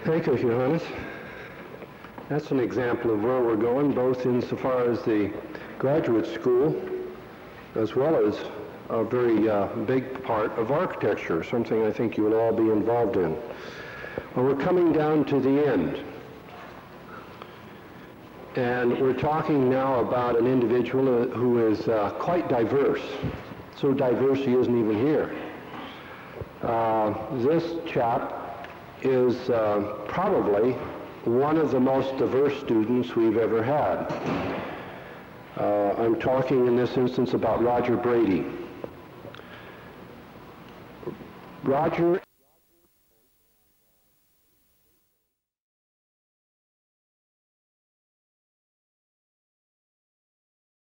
S13: Thank you, Johannes. That's an example of where we're going, both insofar as the graduate school as well as a very big part of architecture, something I think you will all be involved in. Well, we're coming down to the end. And we're talking now about an individual who is quite diverse. So diverse he isn't even here. This chap is probably one of the most diverse students we've ever had. I'm talking in this instance about Roger Brady. Roger